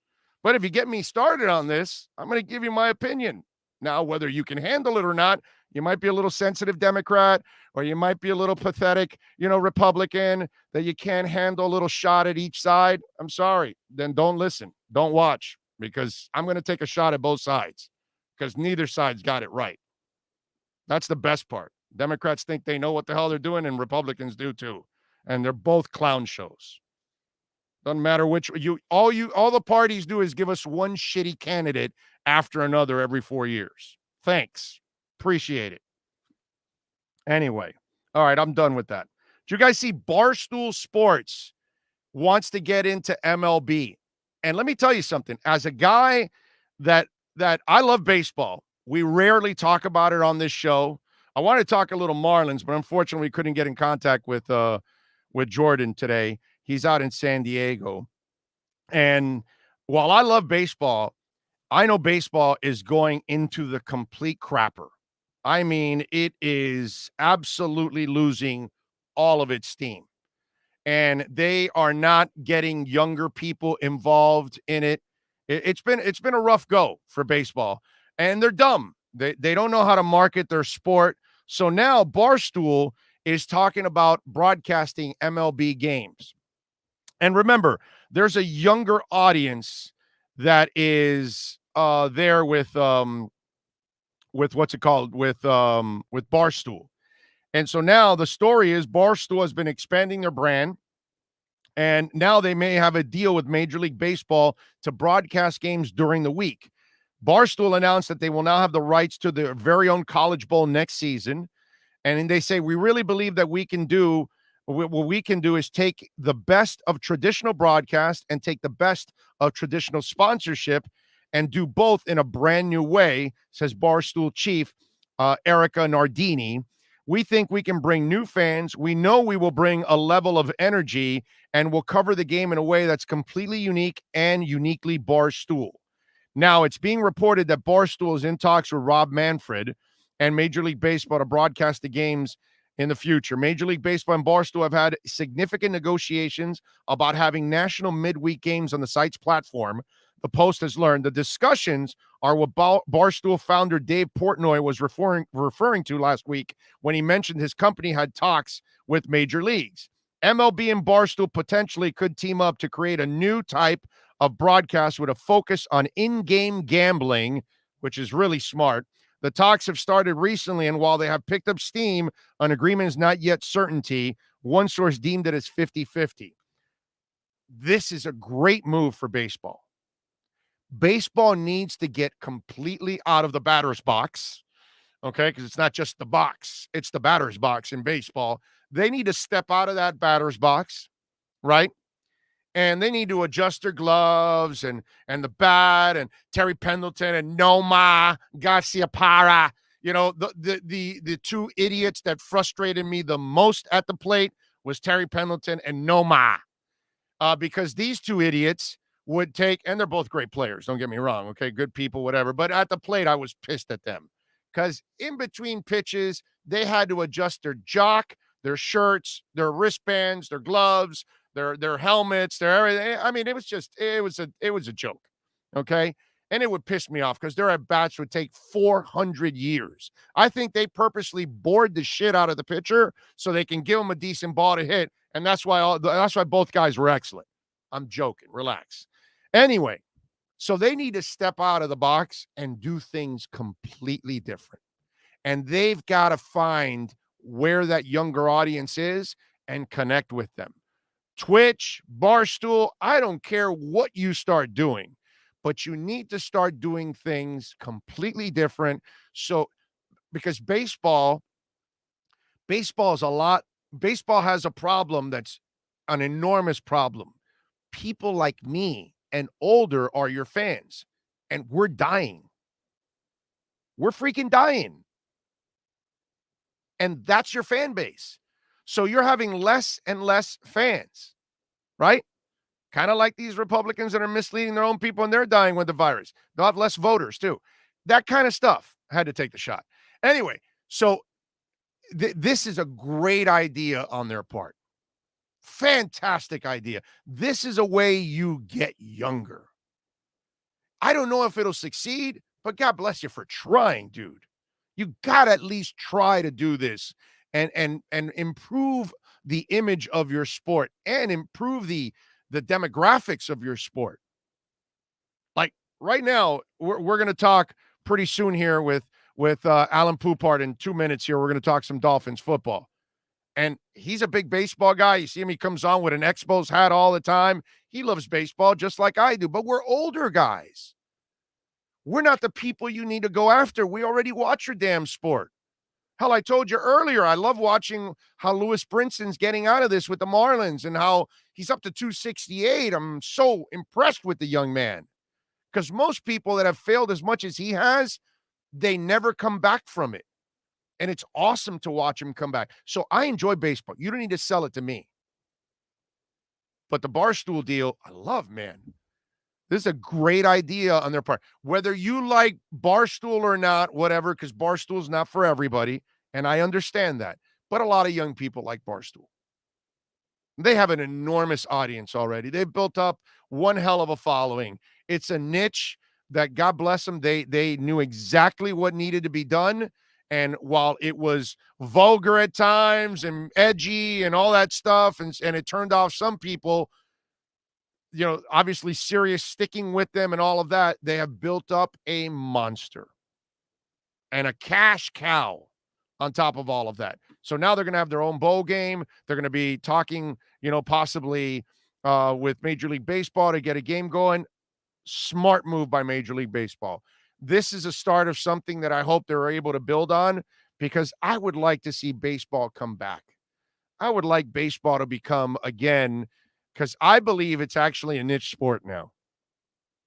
But if you get me started on this, I'm going to give you my opinion. Now, whether you can handle it or not, you might be a little sensitive Democrat, or you might be a little pathetic, Republican, that you can't handle a little shot at each side. I'm sorry. Then don't listen. Don't watch, because I'm going to take a shot at both sides, because neither side's got it right. That's the best part. Democrats think they know what the hell they're doing, and Republicans do too. And they're both clown shows. Doesn't matter which all the parties do is give us one shitty candidate after another every 4 years. Thanks. Appreciate it. Anyway. All right. I'm done with that. Did you guys see Barstool Sports wants to get into MLB? And let me tell you something. As a guy that I love baseball, we rarely talk about it on this show. I want to talk a little Marlins, but unfortunately we couldn't get in contact with Jordan today. He's out in San Diego. And while I love baseball, I know baseball is going into the complete crapper. I mean, it is absolutely losing all of its steam. And they are not getting younger people involved in it. It's been a rough go for baseball. And they're dumb. They don't know how to market their sport. So now Barstool is talking about broadcasting MLB games. And remember, there's a younger audience that is there with what's it called? With Barstool. And so now the story is Barstool has been expanding their brand, and now they may have a deal with Major League Baseball to broadcast games during the week. Barstool announced that they will now have the rights to their very own College Bowl next season. And they say, we really believe that what we can do is take the best of traditional broadcast and take the best of traditional sponsorship and do both in a brand new way, says Barstool chief Erica Nardini. We think we can bring new fans. We know we will bring a level of energy, and we'll cover the game in a way that's completely unique and uniquely Barstool. Now, it's being reported that Barstool is in talks with Rob Manfred and Major League Baseball to broadcast the games in the future. Major League Baseball and Barstool have had significant negotiations about having national midweek games on the site's platform. The Post has learned the discussions are what Barstool founder Dave Portnoy was referring to last week when he mentioned his company had talks with major leagues. MLB and Barstool potentially could team up to create a new type of broadcast with a focus on in-game gambling, which is really smart. The talks have started recently, and while they have picked up steam, an agreement is not yet certainty. One source deemed it as 50-50. This is a great move for baseball. Baseball needs to get completely out of the batter's box, okay? Because it's not just the box, it's the batter's box in baseball. They need to step out of that batter's box, right? And they need to adjust their gloves and the bat and Terry Pendleton and Nomar Garciaparra. You know, the two idiots that frustrated me the most at the plate was Terry Pendleton and Nomar. Because these two idiots would take, and they're both great players, don't get me wrong, okay, good people, whatever, but at the plate, I was pissed at them because in between pitches, they had to adjust their jock, their shirts, their wristbands, their gloves, their helmets, their everything. I mean, it was a joke, okay? And it would piss me off because their at-bats would take 400 years. I think they purposely bored the shit out of the pitcher so they can give him a decent ball to hit, and that's why both guys were excellent. I'm joking. Relax. Anyway, so they need to step out of the box and do things completely different. And they've got to find where that younger audience is and connect with them. Twitch, Barstool, I don't care what you start doing, but you need to start doing things completely different. So, because baseball has a problem that's an enormous problem. People like me and older are your fans, and we're dying. We're freaking dying. And that's your fan base. So you're having less and less fans, right? Kind of like these Republicans that are misleading their own people and they're dying with the virus. They'll have less voters too. That kind of stuff. I had to take the shot. Anyway, so this is a great idea on their part. Fantastic idea. This is a way you get younger. I don't know if it'll succeed, but God bless you for trying, dude. You got to at least try to do this and improve the image of your sport and improve the demographics of your sport. Like right now, we're going to talk pretty soon here with Alan Poupart in 2 minutes here. We're going to talk some Dolphins football. And he's a big baseball guy. You see him, he comes on with an Expos hat all the time. He loves baseball just like I do, but we're older guys. We're not the people you need to go after. We already watch your damn sport. Hell, I told you earlier, I love watching how Lewis Brinson's getting out of this with the Marlins and how he's up to 268. I'm so impressed with the young man because most people that have failed as much as he has, they never come back from it. And it's awesome to watch him come back. So I enjoy baseball. You don't need to sell it to me. But the Barstool deal, I love, man. This is a great idea on their part. Whether you like Barstool or not, whatever, because Barstool's not for everybody, and I understand that. But a lot of young people like Barstool. They have an enormous audience already. They've built up one hell of a following. It's a niche that, God bless them, they knew exactly what needed to be done. And while it was vulgar at times and edgy and all that stuff, and it turned off some people, you know, obviously Sirius sticking with them and all of that, they have built up a monster and a cash cow on top of all of that. So now they're going to have their own bowl game. They're going to be talking, you know, possibly with Major League Baseball to get a game going. Smart move by Major League Baseball. This is a start of something that I hope they're able to build on because I would like to see baseball come back. I would like baseball to become, again, because I believe it's actually a niche sport now.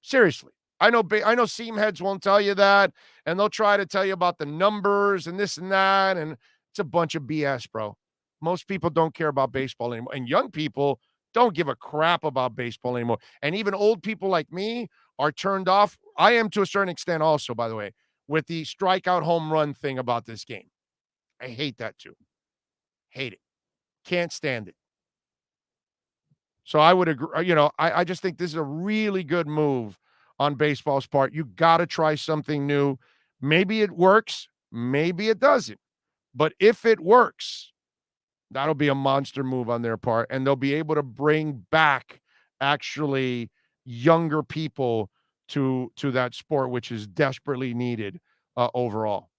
Seriously. I know seam heads won't tell you that, and they'll try to tell you about the numbers and this and that, and it's a bunch of BS, bro. Most people don't care about baseball anymore, and young people don't give a crap about baseball anymore. And even old people like me are turned off. I am to a certain extent also, by the way, with the strikeout home run thing about this game. I hate that too. Hate it. Can't stand it. So I would agree. You know, I just think this is a really good move on baseball's part. You got to try something new. Maybe it works. Maybe it doesn't. But if it works, that'll be a monster move on their part. And they'll be able to bring back actually younger people to that sport, which is desperately needed overall.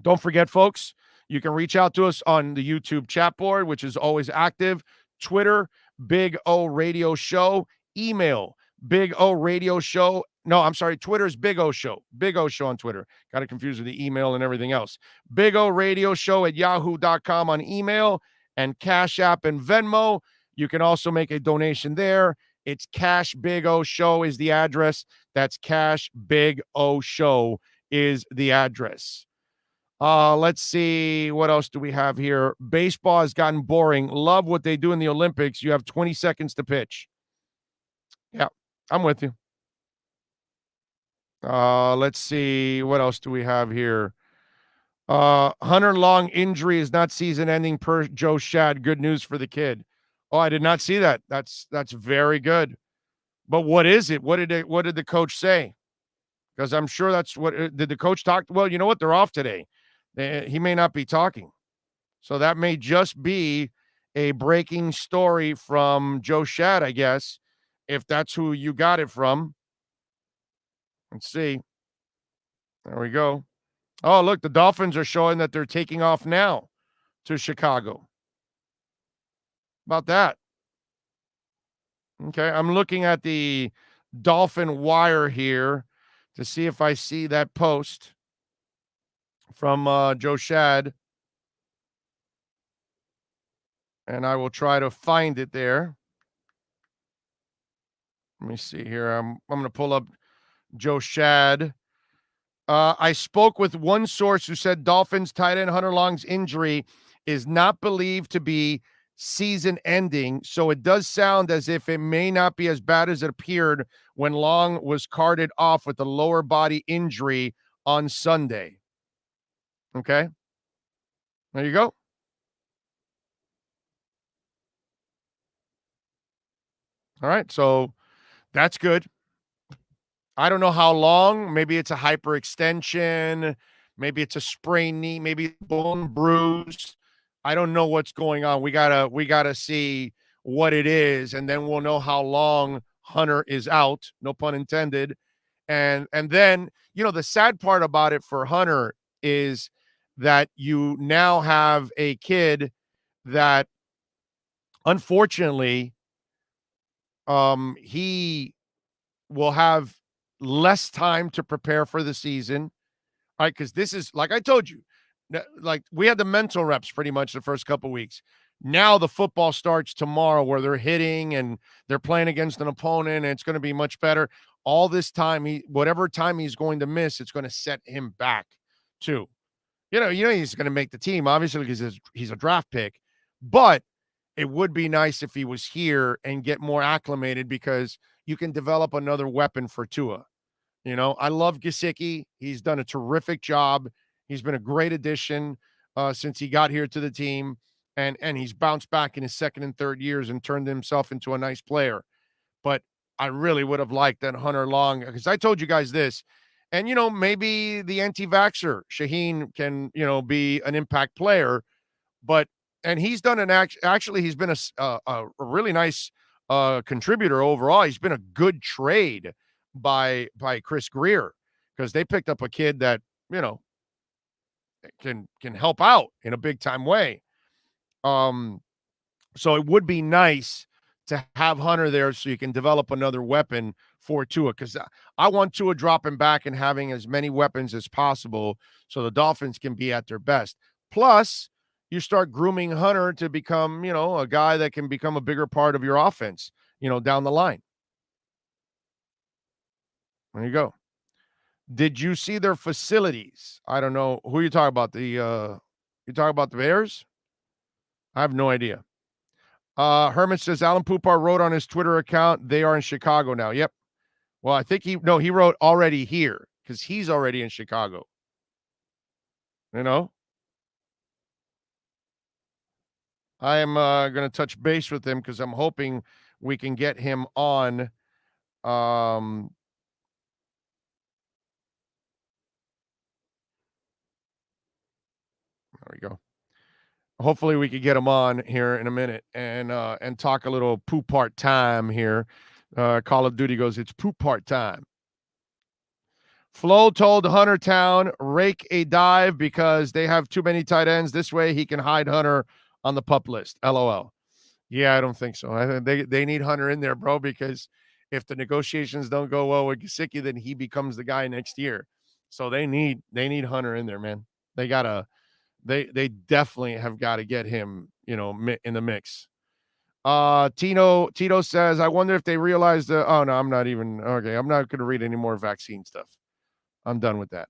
Don't forget, folks, You can reach out to us on the YouTube chat board, which is always active. Twitter, Big O Radio Show. Email, Big O Radio Show. No, I'm sorry. Twitter's Big O Show. Big O Show on Twitter. Got it confused with the email and everything else. Big O Radio Show at yahoo.com on email, and Cash App and Venmo. You can also make a donation there. It's Cash Big O Show is the address. That's Cash Big O Show is the address. Let's see. What else do we have here? Baseball has gotten boring. Love what they do in the Olympics. You have 20 seconds to pitch. Yeah, I'm with you. Let's see. What else do we have here? Hunter Long injury is not season ending per Joe Shad. Good news for the kid. Oh, I did not see that. That's very good. But what is it? What did the coach say? Because I'm sure that's what did the coach talk? Well, you know what? They're off today. He may not be talking. So that may just be a breaking story from Joe Shad, I guess, if that's who you got it from. Let's see. There we go. Oh, look, the Dolphins are showing that they're taking off now to Chicago. About that. Okay, I'm looking at the Dolphin Wire here to see if I see that post from Joe Shad. And I will try to find it there. Let me see here. I'm going to pull up Joe Shad. I spoke with one source who said Dolphins tight end Hunter Long's injury is not believed to be season ending, so it does sound as if it may not be as bad as it appeared when Long was carted off with a lower body injury on Sunday. Okay. There you go. All right, so that's good. I don't know how long. Maybe it's a hyperextension. Maybe it's a sprained knee. Maybe it's bone bruise. I don't know what's going on. We gotta see what it is, and then we'll know how long Hunter is out. No pun intended. And then, you know, the sad part about it for Hunter is that you now have a kid that, unfortunately, he will have less time to prepare for the season, right? Because this is, like I told you, like we had the mental reps pretty much the first couple weeks. Now the football starts tomorrow where they're hitting and they're playing against an opponent, and it's going to be much better. All this time, whatever time he's going to miss, it's going to set him back too. You know, he's going to make the team, obviously, because he's a draft pick, but it would be nice if he was here and get more acclimated, because you can develop another weapon for Tua. You know, I love Gesicki. He's done a terrific job. He's been a great addition since he got here to the team, and he's bounced back in his second and third years and turned himself into a nice player. But I really would have liked that Hunter Long, because I told you guys this, and, you know, maybe the anti-vaxxer Shaheen can, you know, be an impact player, and he's done actually he's been a really nice contributor overall. He's been a good trade by Chris Greer, because they picked up a kid that, you know, can help out in a big time way. So it would be nice to have Hunter there so you can develop another weapon for Tua, because I want Tua dropping back and having as many weapons as possible so the Dolphins can be at their best. Plus, you start grooming Hunter to become, you know, a guy that can become a bigger part of your offense, you know, down the line. There you go. Did you see their facilities? I don't know. Who you talking about? You talking about the Bears? I have no idea. Herman says Alan Poupar wrote on his Twitter account, they are in Chicago now. Yep. Well, I think he wrote already here, because he's already in Chicago. You know? I am going to touch base with him, because I'm hoping we can get him on. There we go. Hopefully we could get him on here in a minute and talk a little poop part time here. Call of Duty goes, it's poop part time. Flo told Hunter Town, rake a dive because they have too many tight ends. This way he can hide Hunter on the pup list. LOL. Yeah, I don't think so. I think they need Hunter in there, bro, because if the negotiations don't go well with Gesicki, then he becomes the guy next year. So they need Hunter in there, man. They definitely have got to get him, in the mix. Tito says, I wonder if they realize oh no, I'm not going to read any more vaccine stuff. I'm done with that.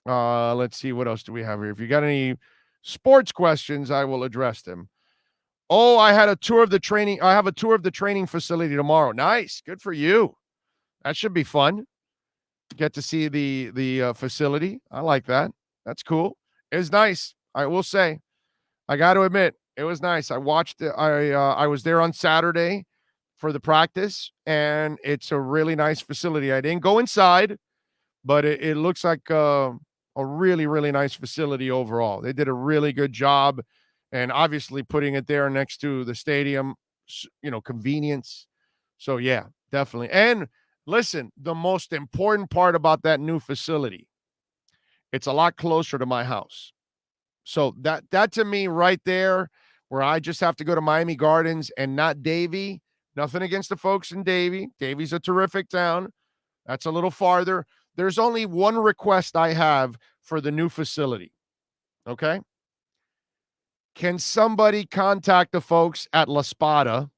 Let's see, what else do we have here? If you got any sports questions, I will address them. Oh, I have a tour of the training facility tomorrow. Nice. Good for you. That should be fun. Get to see the facility. I like that. That's cool. It was nice. I will say, I got to admit, it was nice. I watched it. I was there on Saturday for the practice, and it's a really nice facility. I didn't go inside, but it looks like a really, really nice facility overall. They did a really good job, and obviously putting it there next to the stadium, convenience. So, yeah, definitely. And listen, the most important part about that new facility, it's a lot closer to my house. So that to me right there, where I just have to go to Miami Gardens and not Davie. Nothing against the folks in Davie. Davie's a terrific town. That's a little farther. There's only one request I have for the new facility. Okay? Can somebody contact the folks at La Spada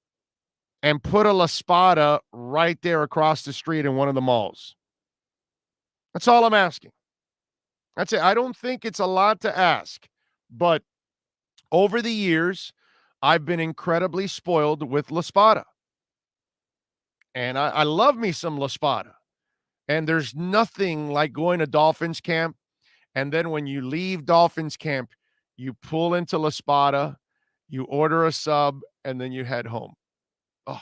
and put a La Spada right there across the street in one of the malls? That's all I'm asking. That's it. I don't think it's a lot to ask, but over the years, I've been incredibly spoiled with La Spada. And I love me some La Spada. And there's nothing like going to Dolphins camp, and then when you leave Dolphins camp, you pull into La Spada, you order a sub, and then you head home. Oh,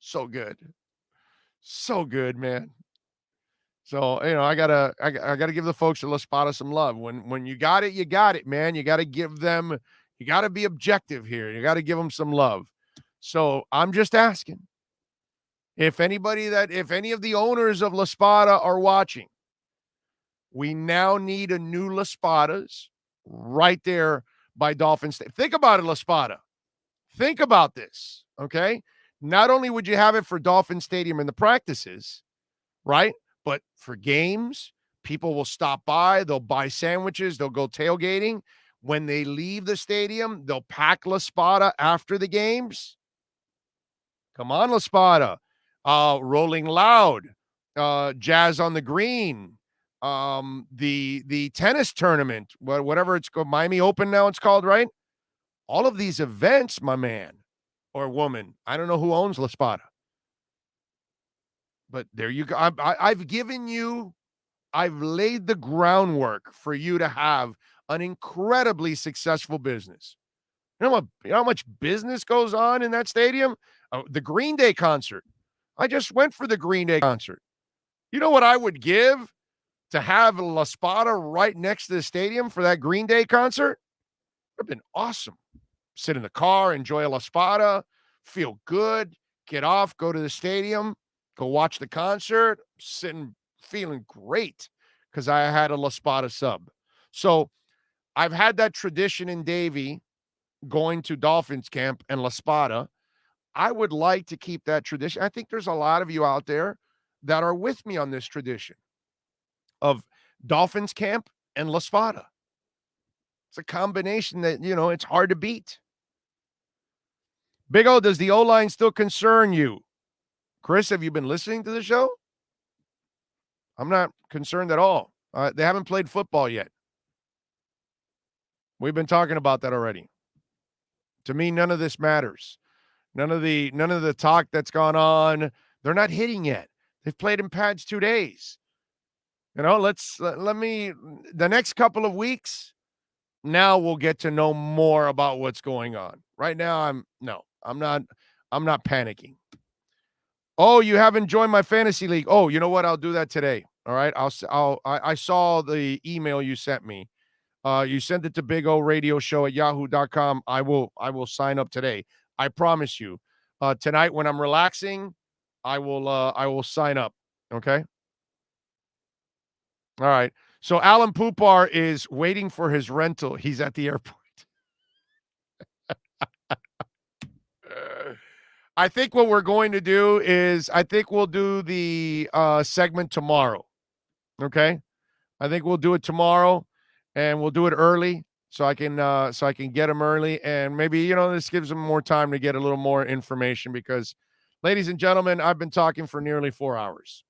so good. So good, man. So, I gotta give the folks at La Spada some love. When you got it, man. You got to give them, you got to be objective here. You got to give them some love. So I'm just asking if any of the owners of La Spada are watching, we now need a new La Spadas right there by Dolphin State. Think about it, La Spada. Think about this, okay? Not only would you have it for Dolphin Stadium in the practices, right? But for games, people will stop by. They'll buy sandwiches. They'll go tailgating. When they leave the stadium, they'll pack La Spada after the games. Come on, La Spada. Rolling Loud, Jazz on the Green, the tennis tournament, whatever it's called, Miami Open now it's called, right? All of these events, my man or woman, I don't know who owns La Spada. But there you go. I've laid the groundwork for you to have an incredibly successful business. You know how much business goes on in that stadium? The Green Day concert. I just went for the Green Day concert. You know what I would give to have La Spada right next to the stadium for that Green Day concert? It would have been awesome. Sit in the car, enjoy a La Spada, feel good, get off, go to the stadium, go watch the concert, sitting, feeling great because I had a La Spada sub. So I've had that tradition in Davie, going to Dolphins camp and La Spada. I would like to keep that tradition. I think there's a lot of you out there that are with me on this tradition of Dolphins camp and La Spada. It's a combination that, it's hard to beat. Big O, does the O-line still concern you? Chris, have you been listening to the show? I'm not concerned at all. They haven't played football yet. We've been talking about that already. To me, none of this matters. None of the talk that's gone on. They're not hitting yet. They've played in pads 2 days. The next couple of weeks, now we'll get to know more about what's going on. Right now, I'm not panicking. Oh, you haven't joined my fantasy league. Oh, you know what? I'll do that today. All right. I saw the email you sent me. You sent it to BigORadioShow@yahoo.com. I will sign up today. I promise you. Tonight when I'm relaxing, I will sign up. Okay. All right. So Alan Poupar is waiting for his rental. He's at the airport. I think what we're going to do is I think we'll do the segment tomorrow. Okay? I think we'll do it tomorrow, and we'll do it early so I can get him early, and maybe this gives him more time to get a little more information because, ladies and gentlemen, I've been talking for nearly 4 hours.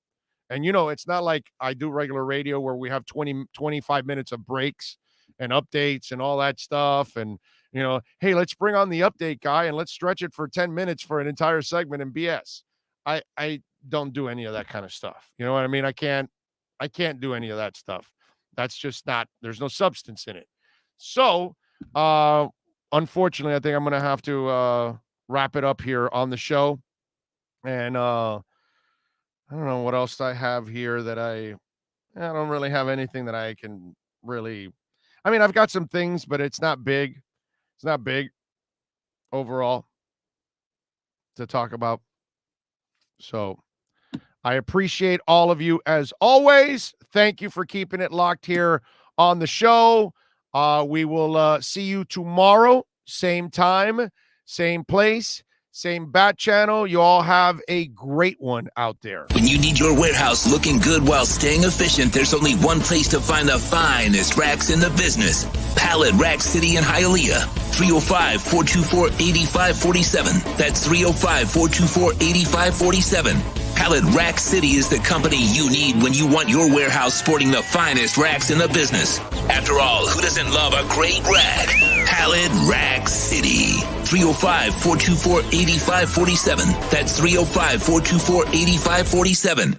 And, it's not like I do regular radio where we have 25 minutes of breaks and updates and all that stuff. And, hey, let's bring on the update guy and let's stretch it for 10 minutes for an entire segment and BS. I don't do any of that kind of stuff. You know what I mean? I can't do any of that stuff. That's just not, there's no substance in it. So, unfortunately, I think I'm going to have to wrap it up here on the show. And, I don't know what else I have here that I don't really have anything that I can really, I've got some things, but it's not big. It's not big overall to talk about. So I appreciate all of you as always. Thank you for keeping it locked here on the show. We will see you tomorrow, same time, same place. Same bat channel. You all have a great one out there. When you need your warehouse looking good while staying efficient, there's only one place to find the finest racks in the business. Pallet Rack City in Hialeah. 305-424-8547. That's 305-424-8547. Pallet Rack City is the company you need when you want your warehouse sporting the finest racks in the business. After all, who doesn't love a great rack? Pallet Rack City. 305-424-8547. That's 305-424-8547.